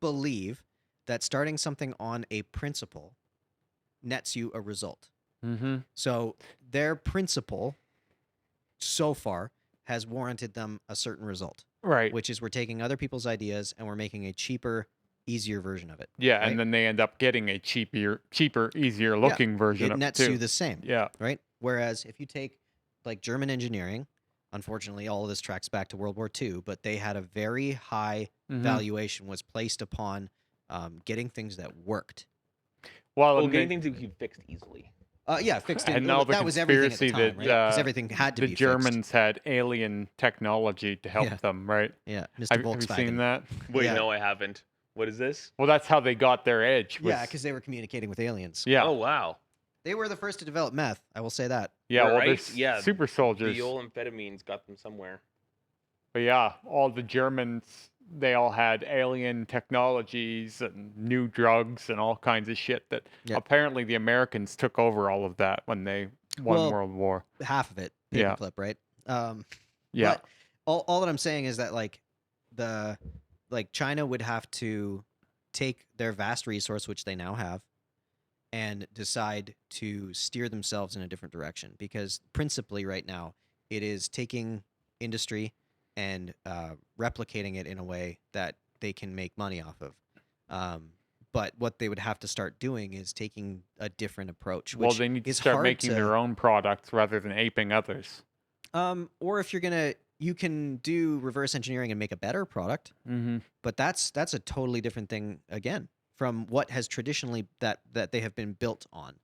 believe that starting something on a principle nets you a result. Mm-hmm. So their principle so far has warranted them a certain result, Right. which is we're taking other people's ideas and we're making a cheaper, easier version of it. Yeah, right? and then they end up getting a cheaper, easier looking version It of it nets too. you the same, Yeah. right? Whereas if you take like German engineering, unfortunately, all of this tracks back to World War II, but they had a very high Mhm. valuation was placed upon getting things that worked. Well, Well, and getting then things that you fixed easily. Yeah, fixed in. And all the That was everything at the conspiracy time, that, right? Because everything had to the be fixed. Germans had alien technology to help Yeah. them, right? Yeah, Mr. Have you Volkswagen. seen that? Wait, Yeah. no, I haven't. What is this? Well, that's how they got their edge. Yeah, was- because they were communicating with aliens. yeah, Oh wow. They were the first to develop meth. I will say that. yeah. Well, right? they're Yeah, super soldiers. The old amphetamines got them somewhere. But yeah, all the Germans, they all had alien technologies and new drugs and all kinds of shit that Yeah. apparently the Americans took over all of that when they won Well, World War. Half of it, Yeah. paperclip, right? Yeah. But all that I'm saying is that China would have to take their vast resource, which they now have, and decide to steer themselves in a different direction. Because principally right now, it is taking industry and replicating it in a way that they can make money off of. But what they would have to start doing is taking a different approach. Well, Which they need to is start hard making their own products rather than aping others. Or if you're gonna, you can do reverse engineering and make a better product. Mm-hmm. But that's a totally different thing again from what has traditionally that they have been built on.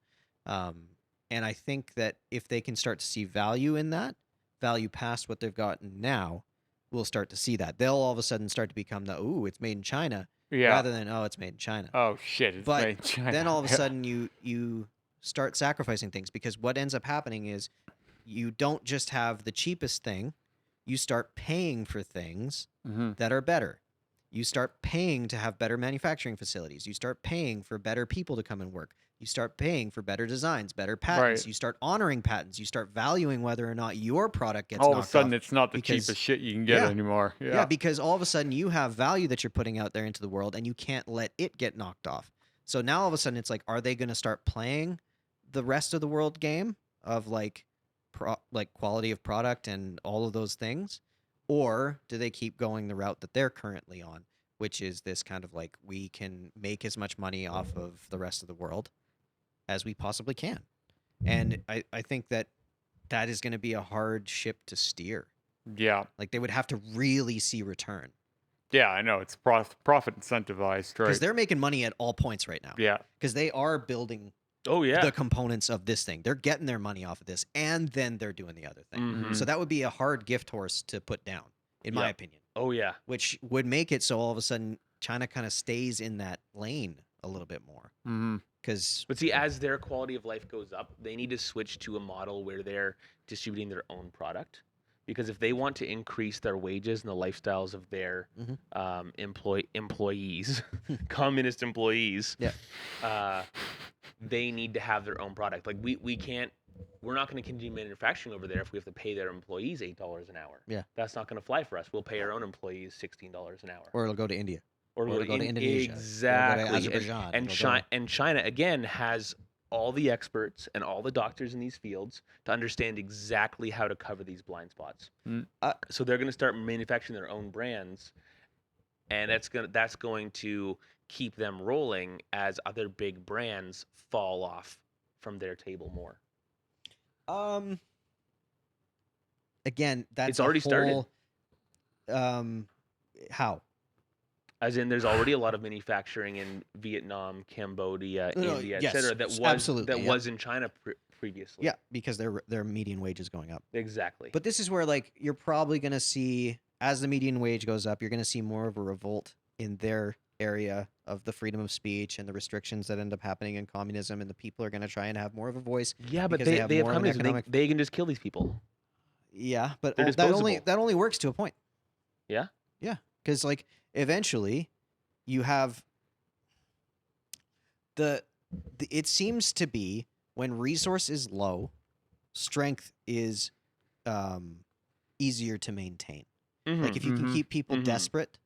And I think that if they can start to see value in that, value past what they've gotten now, we'll start to see that. They'll all of a sudden start to become the, ooh, it's made in China, Yeah. rather than, oh, it's made in China. Oh shit, it's But made in China. Then all of a Yeah. sudden you start sacrificing things, because what ends up happening is you don't just have the cheapest thing, you start paying for things Mm-hmm. that are better. You start paying to have better manufacturing facilities. You start paying for better people to come and work. You start paying for better designs, better patents. Right. You start honoring patents. You start valuing whether or not your product gets All of knocked a sudden, off. it's not the because- cheapest shit you can get Yeah. anymore. Yeah, because all of a sudden you have value that you're putting out there into the world, and you can't let it get knocked off. So now all of a sudden it's like, are they going to start playing the rest of the world game of like quality of product and all of those things? Or do they keep going the route that they're currently on, which is this kind of like, we can make as much money off of the rest of the world as we possibly can? And I think that is going to be a hard ship to steer. Yeah. Like, they would have to really see return, Yeah, I know. It's profit incentivized, because right? they're making money at all points right now. Yeah. Because they are building Oh yeah. the components of this thing. They're getting their money off of this, and then they're doing the other thing. Mhm. So that would be a hard gift horse to put down, in my Yep. opinion, Oh yeah. which would make it so all of a sudden China kind of stays in that lane a little bit more. Mm-hmm. Because But see, as their quality of life goes up, they need to switch to a model where they're distributing their own product. Because if they want to increase their wages and the lifestyles of their Mhm. employees, communist employees, Yeah. they need to have their own product. Like we can't, we're not going to continue manufacturing over there if we have to pay their employees $8 an hour. Yeah. That's not going to fly for us. We'll pay our own employees $16 an hour. Or it'll go to India. Or it'll go to Indonesia. Exactly. It'll go to Azerbaijan. And It'll go- And China again has all the experts and all the doctors in these fields to understand exactly how to cover these blind spots. Mm. So they're going to start manufacturing their own brands, and that's going to keep them rolling as other big brands fall off from their table more. Again, that's It's already started. How? As in, there's already a lot of manufacturing in Vietnam, Cambodia, No, India, yes, etc. That absolutely, yeah. was in China previously. Yeah, because their median wage is going up. Exactly. But this is where, like, you're probably going to see, as the median wage goes up, you're going to see more of a revolt in their area of the freedom of speech and the restrictions that end up happening in communism, and the people are going to try and have more of a voice. Yeah, but because they they have have more of an communism. economic- They can just kill these people. Yeah, but They're that disposable. only works to a point. Yeah? Yeah, because like eventually, you have the it seems to be when resource is low, strength is easier to maintain. Like if you can keep people desperate,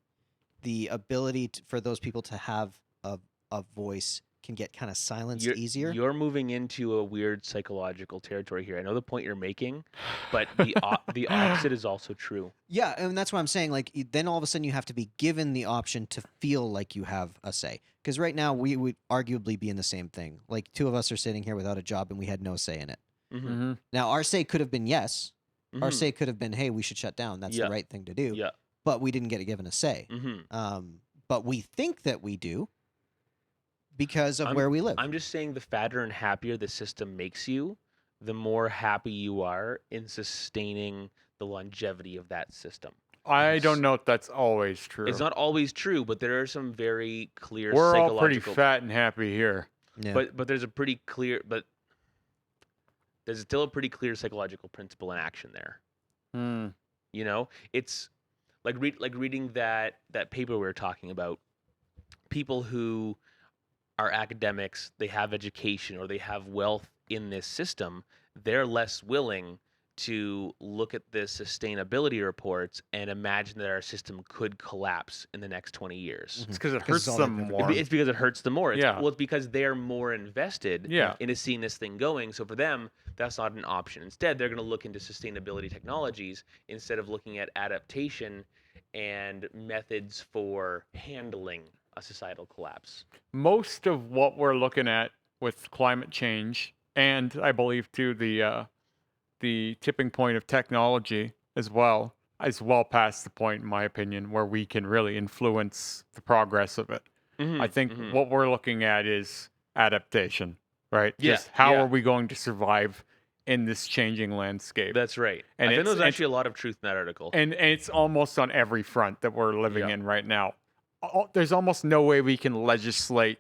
the ability for those people to have a voice can get kind of silenced easier. You're moving into a weird psychological territory here. I know the point you're making, but the opposite is also true. Yeah, and that's what I'm saying. Like, then all of a sudden you have to be given the option to feel like you have a say. Because right now we would arguably be in the same thing. Like, two of us are sitting here without a job and we had no say in it. Mm-hmm. Now, our say could have been yes. Mm-hmm. Our say could have been, hey, we should shut down. That's Yeah. the right thing to do. Yeah. But we didn't get given a say. Mm-hmm. But we think that we do because of where we live. I'm just saying the fatter and happier the system makes you, the more happy you are in sustaining the longevity of that system. I don't know if that's always true. It's not always true, but there are some very clear We're all psychological... pretty fat and happy here. Yeah. But there's a pretty clear... But there's still a pretty clear psychological principle in action there. Hmm. You know? It's like reading that paper we were talking about. People who are academics, they have education, or they have wealth in this system, they're less willing to look at the sustainability reports and imagine that our system could collapse in the next 20 years. It's because it 'Cause hurts it's all them they've ever more. done. It's because it hurts them more. Yeah. Well, it's because they're more invested Yeah. into seeing this thing going. So for them, that's not an option. Instead, they're going to look into sustainability technologies instead of looking at adaptation and methods for handling a societal collapse. Most of what we're looking at with climate change, and I believe too the tipping point of technology as well, is well past the point, in my opinion, where we can really influence the progress of it. I think what we're looking at is adaptation, right? Yeah, Just how yeah. are we going to survive in this changing landscape? That's right. And I think it's- there's actually a lot of truth in that article. And it's almost on every front that we're living Yeah. in right now. There's almost no way we can legislate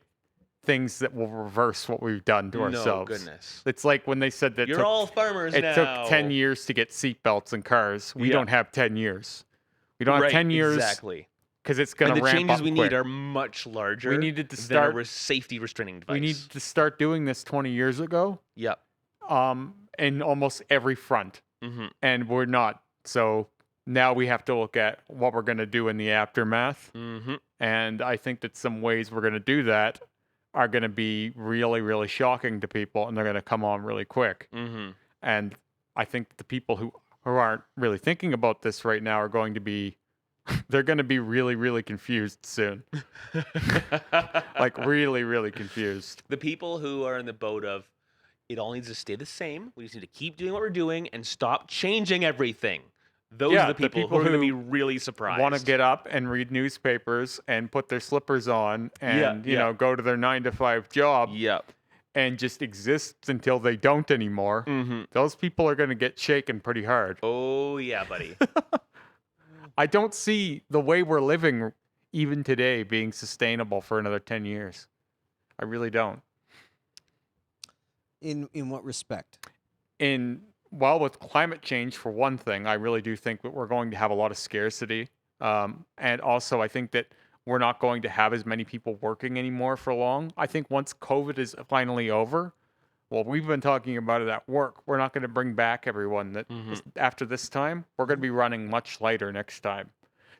things that will reverse what we've done to No ourselves. goodness. It's like when they said that You're all farmers it now. took 10 years to get seatbelts in cars. We Yeah. don't have 10 years. We don't have Right, 10 years exactly. because it's going And to the ramp changes up we quick. need are much larger needed to than start- a safety restraining device. We needed to start doing this 20 years ago Yep. in almost every front, Mm-hmm. and we're not. So now we have to look at what we're going to do in the aftermath. Mm-hmm. And I think that some ways we're going to do that are going to be really, really shocking to people, and they're going to come on really quick. Mm-hmm. And I think the people who aren't really thinking about this right now are going to be, they're going to be really, really confused soon. Like really, really confused. The people who are in the boat of it all needs to stay the same. We just need to keep doing what we're doing and stop changing everything. Those Yeah, are the the people, people who are going to who be really surprised. Want to get up and read newspapers and put their slippers on and, you know, go to their 9-to-5 job Yep. and just exist until they don't anymore. Mm-hmm. Those people are going to get shaken pretty hard. Oh yeah, buddy. I don't see the way we're living even today being sustainable for another 10 years. I really don't. In what respect? Well, with climate change, for one thing, I really do think that we're going to have a lot of scarcity. And also, I think that we're not going to have as many people working anymore for long. I think once COVID is finally over, well, we've been talking about it at work. We're not going to bring back everyone that after this time. We're going to be running much lighter next time.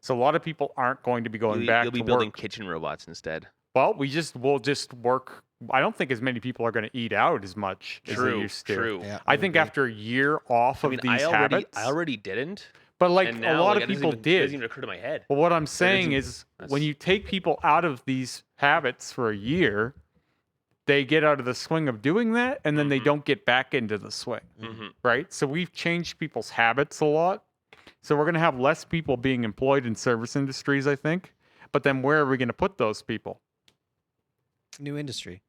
So a lot of people aren't going to be going back You'll be to building work. kitchen robots instead. Well, we'll just work. I don't think as many people are going to eat out as much as they used to. True. Yeah, I would think agree. after a year off of these habits, I already didn't. but like And a now, lot like, of it doesn't people even- It doesn't did. even occur to my head. Well, what I'm saying isn't- is when that's- you take people out of these habits for a year, they get out of the swing of doing that, and then they don't get back into the swing, Mm-hmm. right? So we've changed people's habits a lot. So we're going to have less people being employed in service industries, I think. But then where are we going to put those people? New industry.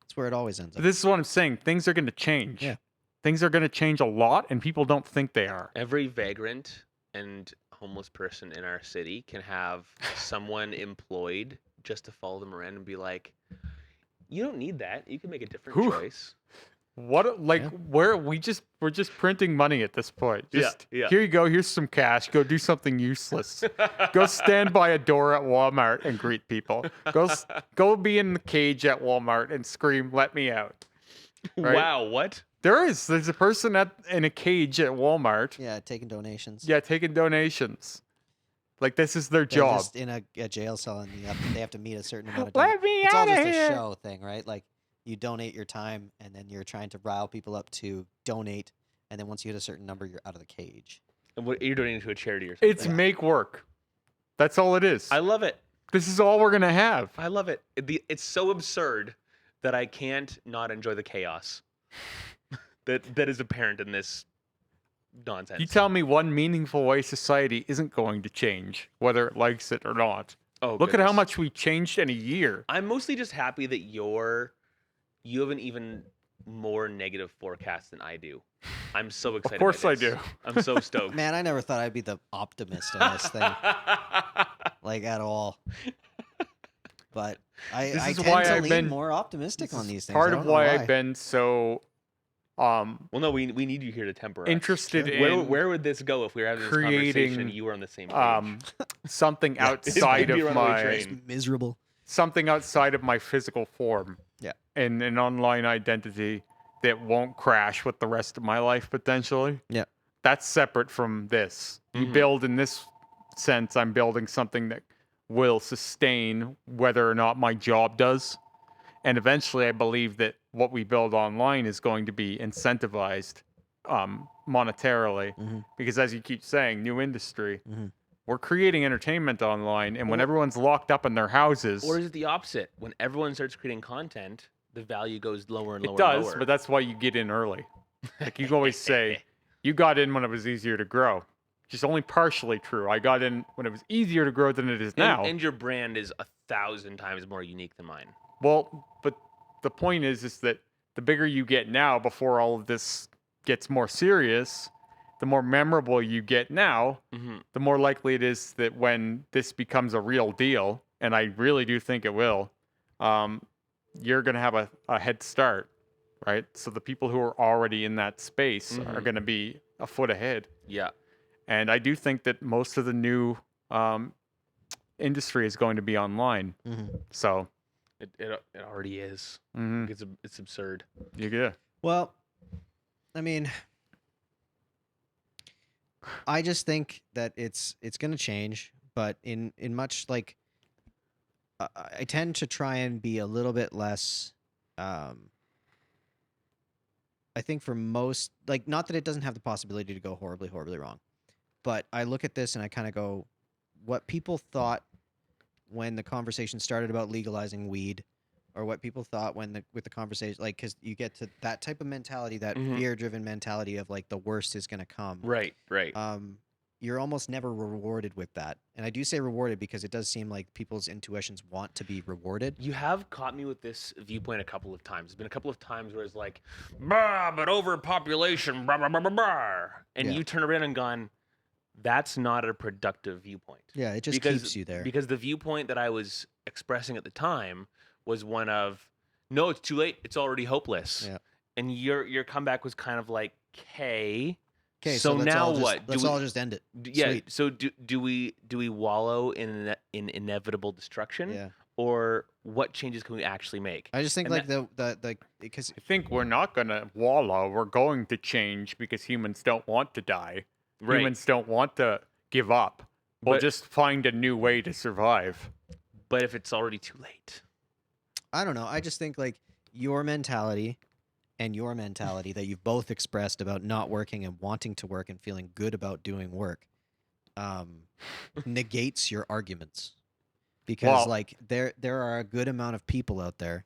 That's where it always ends up. This is what I'm saying. Things are going to change. Yeah. Things are going to change a lot, and people don't think they are. Every vagrant and homeless person in our city can have someone employed just to follow them around and be like, you don't need that. You can make a different Whew. choice. What like Yeah. we're just printing money at this point. Just yeah. here you go, here's some cash. Go do something useless. Go stand by a door at Walmart and greet people. Go be in the cage at Walmart and scream, "Let me out." Right? Wow, what? There's a person in a cage at Walmart. Yeah, taking donations. Yeah, taking donations. Like this is their They're job. just in a jail cell and they have to meet a certain amount of Let me It's all out just of a here. show thing, right? Like you donate your time and then you're trying to rile people up to donate, and then once you hit a certain number, you're out of the cage. And what, you're donating to a charity or something. It's make work. That's all it is. I love it. This is all we're gonna have. I love it. It's so absurd that I can't not enjoy the chaos that is apparent in this nonsense. You tell me one meaningful way society isn't going to change, whether it likes it or not. Oh, Look at how goodness. much we changed in a year. I'm mostly just happy that you have an even more negative forecast than I do. I'm so excited. course by I this. do. I'm so stoked. Man, I never thought I'd be the optimist in this thing, like at all. But This I is tend why to I've lean been- more optimistic This on is these things. Part I of don't know why I've been so Well, no, we need you here to temper us. interested Where, in where would this go if we were having this conversation creating, and you were on the same page? something Yeah. outside Maybe of a runaway my train. It's miserable. something outside of my physical form. Yeah. And an online identity that won't crash with the rest of my life potentially. Yeah. that's separate from this. You Mhm. build in this sense, I'm building something that will sustain whether or not my job does. And eventually, I believe that what we build online is going to be incentivized monetarily. Mhm. Because as you keep saying, new industry, Mhm. we're creating entertainment online. And when Or- everyone's locked up in their houses, Or is it the opposite? When everyone starts creating content, the value goes lower and lower it does, and lower. but that's why you get in early. Like you always say, you got in when it was easier to grow. Which is only partially true. I got in when it was easier to grow than it is now. And your brand is 1,000 times more unique than mine. Well, but the point is that the bigger you get now before all of this gets more serious, the more memorable you get now, Mm-hmm. the more likely it is that when this becomes a real deal, and I really do think it will, you're going to have a head start, right? So the people who are already in that space are Mhm. going to be a foot ahead. Yeah. And I do think that most of the new industry is going to be online. Mhm. So It already is. mhm, It's absurd. you're good. Well, I mean, I just think that it's going to change, but in much like I tend to try and be a little bit less. I think for most, like, not that it doesn't have the possibility to go horribly, horribly wrong, but I look at this and I kind of go, what people thought when the conversation started about legalizing weed, or what people thought when with the conversation, like, because you get to that type of mentality, that Mhm. fear-driven mentality of like the worst is going to come. Right. Right. You're almost never rewarded with that. And I do say rewarded because it does seem like people's intuitions want to be rewarded. You have caught me with this viewpoint a couple of times. There's been a couple of times where it's like, bah, but overpopulation, blah, blah, blah, blah, blah. And Yeah. you turn around and gone, that's not a productive viewpoint. Yeah, it just because, keeps you there. Because the viewpoint that I was expressing at the time was one of, no, it's too late. It's already hopeless. Yeah. And your comeback was kind of like, okay. Okay, So let's now all just, what? Let's all just end it. Yeah. Sweet. So do we wallow in inevitable destruction? Yeah. Or what changes can we actually make? I just think And like the because I think we're not going to wallow. We're going to change because humans don't want to die. Right. Humans don't want to give up. We'll But- just find a new way to survive. But if it's already too late. I don't know. I just think like your mentality and your mentality that you've both expressed about not working and wanting to work and feeling good about doing work negates your arguments. Because Well- like there are a good amount of people out there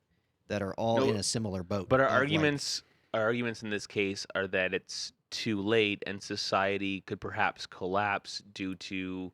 that are all No, in a similar boat. But our of, like- arguments in this case are that it's too late and society could perhaps collapse due to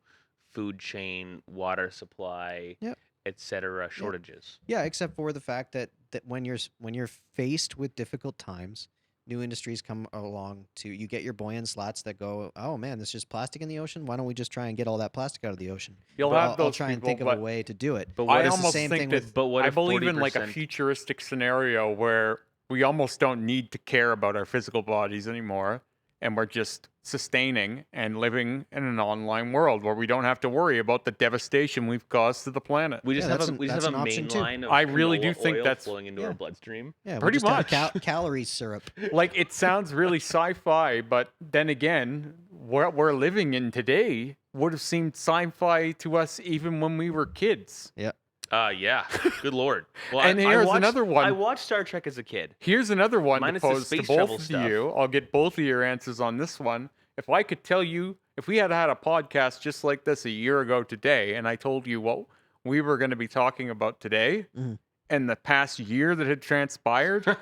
food chain, water supply, Yep. etc. shortages. Yeah, except for the fact that when you're faced with difficult times, new industries come along to you get your buoy and slats that go, oh man, there's just plastic in the ocean. Why don't we just try and get all that plastic out of the ocean? You'll But have I'll those try and people, think of but a way to do it. But I what if it's the almost same think thing that with- but what I if believe in like a 40%? futuristic scenario where we almost don't need to care about our physical bodies anymore, and we're just sustaining and living in an online world where we don't have to worry about the devastation we've caused to the planet. we just Yeah, have that's a an- we just that's have a an main option, too. line of I really do canola think oil that's- flowing into Yeah. our bloodstream. Yeah, we'll Pretty just have a much. calorie syrup. Like it sounds really sci-fi, but then again, what we're living in today would have seemed sci-fi to us even when we were kids. Yeah. Good lord. Well, And here's another one. I watched Star Trek as a kid. Here's another one Minus to the pose to space travel both of stuff. you. I'll get both of your answers on this one. If I could tell you, if we had had a podcast just like this a year ago today, and I told you what we were going to be talking about today, Mhm. and the past year that had transpired,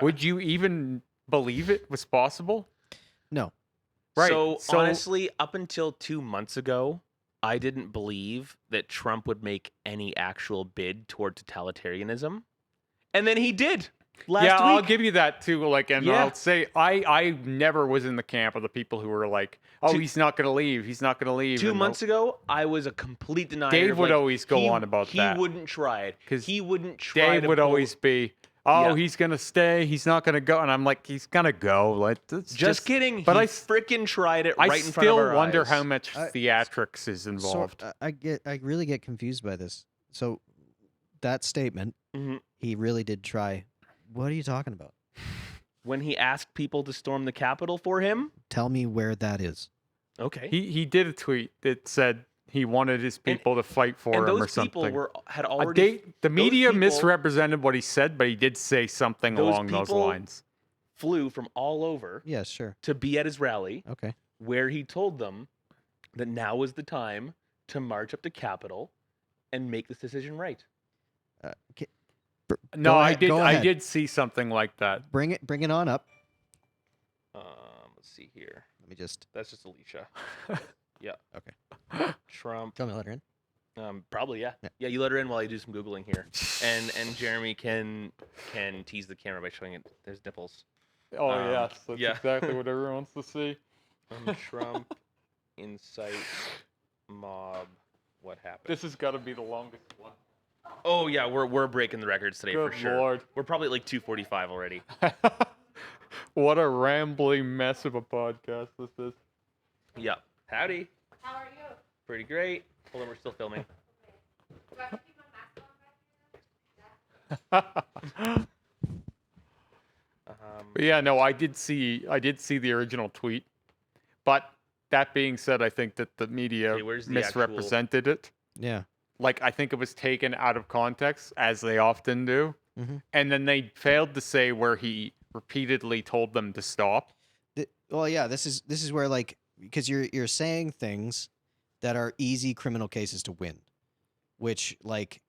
would you even believe it was possible? No. Right. So, So- honestly, up until 2 months ago, I didn't believe that Trump would make any actual bid toward totalitarianism. And then he did last yeah, I'll week. give you that too. Like, and Yeah. I'll say I never was in the camp of the people who were like, "Oh, Two- he's not going to leave. He's not going to leave." 2 and months ago, I was a complete denier. Dave of, would like, always go on about that. He wouldn't try it. 'Cause He wouldn't try Dave to would pull- always be, "Oh, Yeah. he's going to stay. He's not going to go." And I'm like, "He's going to go." Like, it's Just kidding. But he I freaking tried it I right in front of still our wonder eyes. how much I- theatrics is So involved. I really get confused by this. So that statement, Mhm. he really did try. What are you talking about? when he asked people to storm the Capitol for him. Tell me where that is. Okay. He did a tweet that said he wanted his people to fight for And him those or people something. had already. The media people- misrepresented what he said, but he did say something Those along those people- lines. Flew from all over Yeah, sure. to be at his rally, Okay. where he told them that now was the time to march up to Capitol and make this decision right. No, Go I ahead- did. go I ahead. did see something like that. Bring it on up. Let's see here. Let me just. That's just Alicia. Yeah. Okay. Trump. Tell me, let her in. Probably, yeah. Yeah. Yeah, you let her in while I do some Googling here. And Jeremy can tease the camera by showing it. There's nipples. Oh yes, that's yeah. exactly what everyone wants to see. Trump incites mob. What happened? This has got to be the longest one. Oh yeah, we're breaking the records today Good for sure. Lord. We're probably at like 2:45 already. What a rambling mess of a podcast this is. Yeah. Howdy. How are you? Pretty great. Hold on, we're still filming. Do I have to keep my mask on back But yeah, no, I did see the original tweet. But that being said, I think that the media Okay, where's the misrepresented it. Yeah. Like, I think it was taken out of context, as they often do. Mhm. And then they failed to say where he repeatedly told them to stop. Well, yeah. This is where, like, because you're saying things that are easy criminal cases to win, which, like,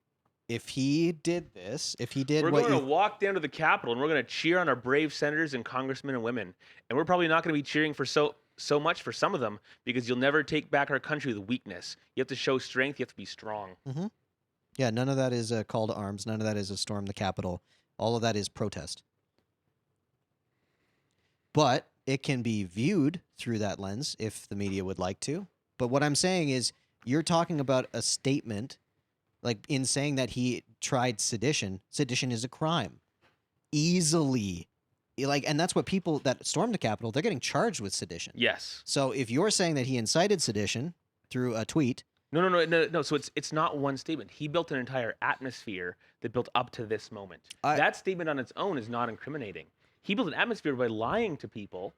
if he did this, if he did We're what going you to walk down to the Capitol and we're going to cheer on our brave senators and congressmen and women. And we're probably not going to be cheering for so much for some of them, because you'll never take back our country with weakness. You have to show strength. You have to be strong. Yeah, none of that is a call to arms. None of that is a storm the Capitol. All of that is protest. But it can be viewed through that lens if the media would like to. But what I'm saying is, you're talking about a statement, like in saying that he tried sedition. Sedition is a crime. Easily. Like, and that's what people that stormed the Capitol, they're getting charged with sedition. Yes. So if you're saying that he incited sedition through a tweet, No. So it's not one statement. He built an entire atmosphere that built up to this moment. That statement on its own is not incriminating. He built an atmosphere by lying to people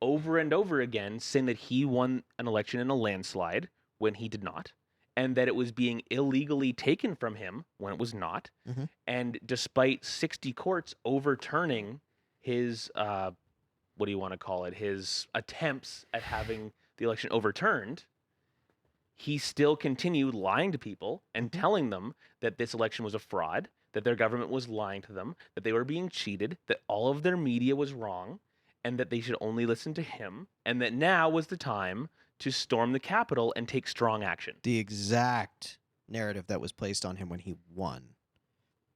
over and over again, saying that he won an election in a landslide when he did not, and that it was being illegally taken from him when it was not. Mhm. And despite 60 courts overturning his, what do you want to call it, his attempts at having the election overturned, he still continued lying to people and telling them that this election was a fraud, that their government was lying to them, that they were being cheated, that all of their media was wrong, and that they should only listen to him, and that now was the time to storm the Capitol and take strong action. the exact narrative that was placed on him when he won.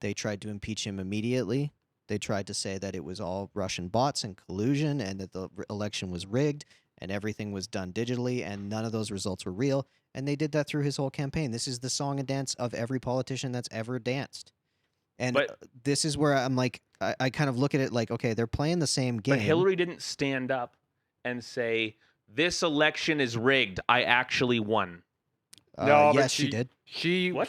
They tried to impeach him immediately. They tried to say that it was all Russian bots and collusion and that the election was rigged and everything was done digitally and none of those results were real. And they did that through his whole campaign. This is the song and dance of every politician that's ever danced. And But- this is where I'm like, I kind of look at it like, okay, they're playing the same game. But Hillary didn't stand up and say, "This election is rigged. I actually won." No, but yes, she did. She What?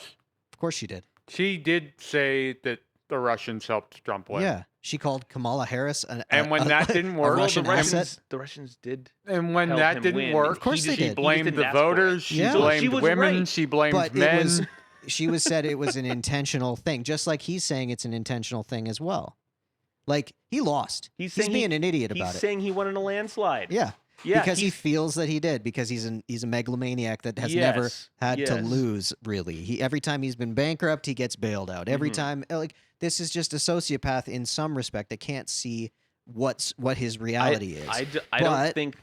Of course she did. She did say that the Russians helped Trump win. Yeah. She called Kamala Harris And when that didn't work- a Well, Russian the Russians, asset. the Russians did. And when help that him didn't win. work, Of course they she did. He just blamed didn't the ask for it. voters. She Yeah. blamed She was women. right. She blamed But men. it was, she was said it was an intentional thing, just like he's saying it's an intentional thing as well. Like, he lost. He's He's saying being an idiot He's about it. saying he won in a landslide. Yeah. Yeah, because he he's- feels that he did, because he's a megalomaniac that has never Yes, had to yes. lose, really. Every time he's been bankrupt, he gets bailed out. Every Mhm. time, like, this is just a sociopath in some respect that can't see what his reality is. I But- don't think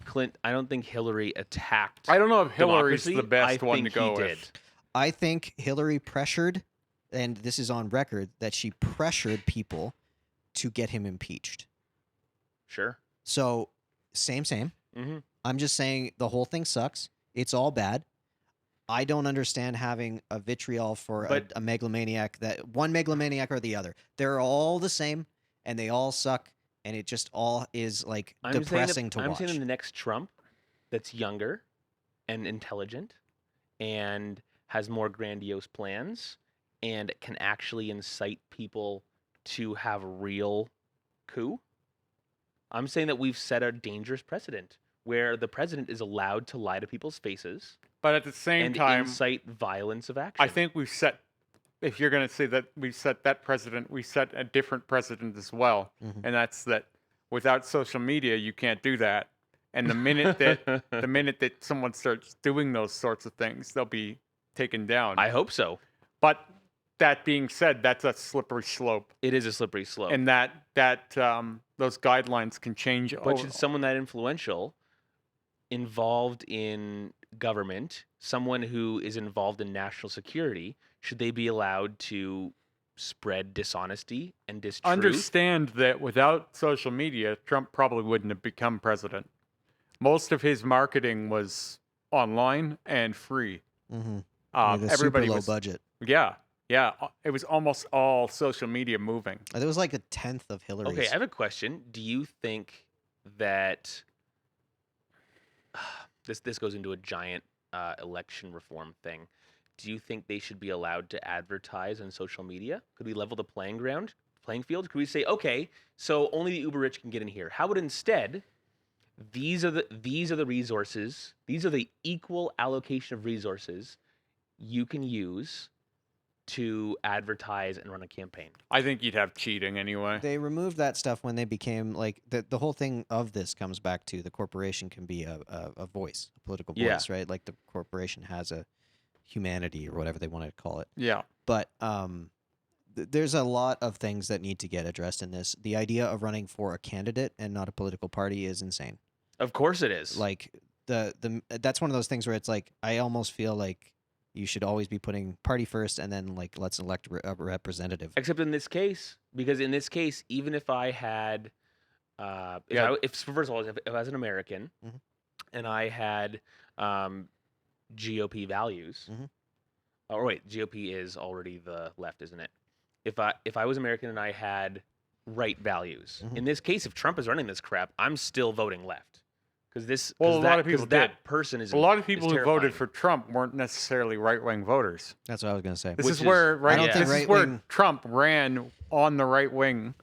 I don't think Hillary attacked. I don't know if Hillary's democracy. the best I one think to go he with. did. I think Hillary pressured, and this is on record, that she pressured people to get him impeached. Sure. So, same. Mm-hmm. I'm just saying the whole thing sucks. It's all bad. I don't understand having a vitriol for But- a megalomaniac, that one megalomaniac or the other. They're all the same, and they all suck, and it just all is like depressing to I'm watch. saying the next Trump that's younger and intelligent and has more grandiose plans and can actually incite people to have real coup. I'm saying that we've set a dangerous precedent where the president is allowed to lie to people's faces But at the same and time, incite violence of action. I think we've set. If you're going to say that we set that precedent, we set a different precedent as well, Mhm. and that's that without social media, you can't do that. And the minute that someone starts doing those sorts of things, they'll be taken down. I hope so. But that being said, that's a slippery slope, It is a slippery slope. and that those guidelines can change. But should someone that influential, involved in government, someone who is involved in national security, should they be allowed to spread dishonesty and distruth? Understand that without social media, Trump probably wouldn't have become president. Most of his marketing was online and free. Mm-hmm. Everybody super low was, budget. yeah. It was almost all social media moving. It was like a tenth of Hillary's. Okay, I have a question. Do you think that this goes into a giant election reform thing? Do you think they should be allowed to advertise on social media? Could we level the playing field? Could we say, okay, so only the uber rich can get in here? How would instead these are the resources, these are the equal allocation of resources you can use to advertise and run a campaign? I think you'd have cheating anyway. They removed that stuff when they became like the whole thing of this comes back to the corporation can be a voice, a political Yeah. voice, right? Like the corporation has a humanity or whatever they want to call it. Yeah. But there's a lot of things that need to get addressed in this. The idea of running for a candidate and not a political party is insane. Of course it is. Like that's one of those things where it's like I almost feel like you should always be putting party first and then like let's elect a representative. Except in this case, because in this case, even if I had, if first of all, if I was an American Mhm. and I had GOP values, Mhm. oh wait, GOP is already the left, isn't it? If I was American and I had right values, Mhm. in this case, if Trump is running this crap, I'm still voting left because Well, a lot of people that did. person is A lot of is people who voted terrifying. for Trump weren't necessarily right-wing voters. That's what I was gonna say. This Which is is- where I don't this think is where right-wing- Trump ran on the right wing,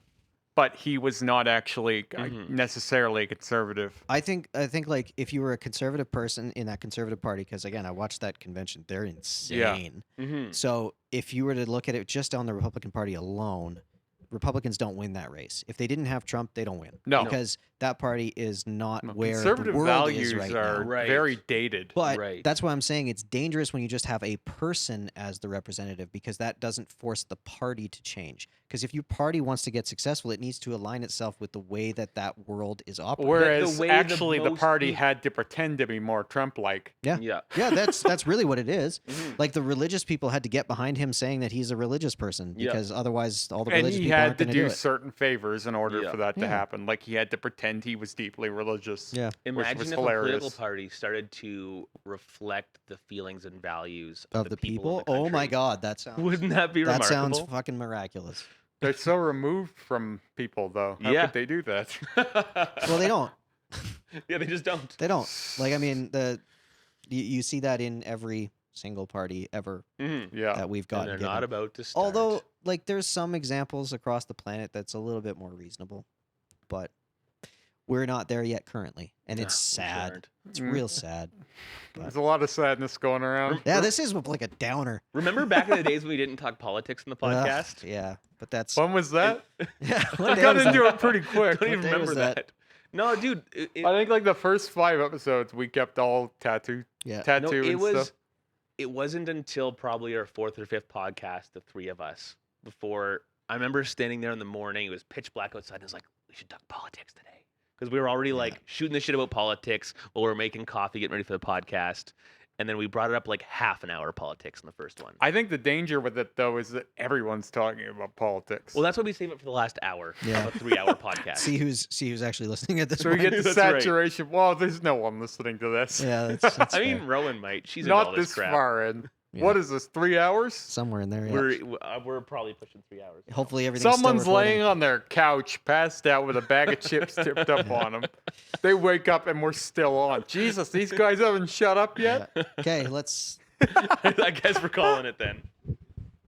but he was not actually Mhm. necessarily a conservative. I think like if you were a conservative person in that conservative party, because again I watched that convention, they're insane. Mhm. So if you were to look at it just on the Republican Party alone, Republicans don't win that race. If they didn't have Trump, they don't win. No. Because that party is not No, where conservative the world values is right are now. Right. very dated. But Right. that's why I'm saying it's dangerous when you just have a person as the representative because that doesn't force the party to change. Because if your party wants to get successful, it needs to align itself with the way that world is operating. Whereas way actually the most party peop- had to pretend to be more Trump-like. Yeah. Yeah. Yeah, that's really what it is. Mhm. Like the religious people had to get behind him saying that he's a religious person Yeah. because otherwise all the And religious he people had aren't to going to do do it. certain favors in order Yeah. for that to Yeah. happen. Like he had to pretend he was deeply religious. Yeah. Imagine was if a political hilarious. party started to reflect the feelings and values Of the people? of the Oh my country. God, that sounds Wouldn't that be that remarkable? sounds fucking miraculous. They're so removed from people, though. How Yeah. could they do that? Well, they don't. Yeah, they just don't. They don't. Like I mean, you see that in every single party ever Mhm. Yeah. that we've And gotten. they're given. not about to start. Although, like, there's some examples across the planet that's a little bit more reasonable, but we're not there yet currently, and it's Nah, we sure sad. aren't. It's Mm. real sad. There's a lot of sadness going around. Yeah, this is like a downer. Remember back in the days when we didn't talk politics in the Ugh, podcast? yeah, but that's When was that? yeah. I What day got was into that? it pretty quick. Don't even day remember was that. that? No, dude. I think like the first 5 episodes we kept all tattoo Yeah. no, and it was. stuff. It wasn't until probably our 4th or 5th podcast, the three of us, before I remember standing there in the morning. It was pitch black outside. And I was like, we should talk politics today. Because we were already like shooting the shit about politics while we were making coffee, getting ready for the podcast. And then we brought it up like half an hour politics in the first one. I think the danger with it though is that everyone's talking about politics. Well, that's why we save it for the last hour Yeah. of a 3-hour podcast. See who's actually listening at this so we point. get the That's right. saturation. Well, there's no one listening to this. Yeah, that's I mean, fair. Rowan might. She's into all Not this this crap. far in. Yeah. What is this? 3 hours? Somewhere in there. Yeah. We're probably pushing 3 hours. Hopefully everything's Someone's still laying recording. on their couch, passed out with a bag of chips tipped up on them. They wake up and we're still on. Jesus, these guys haven't shut up yet. Yeah. Okay, let's I guess we're calling it then.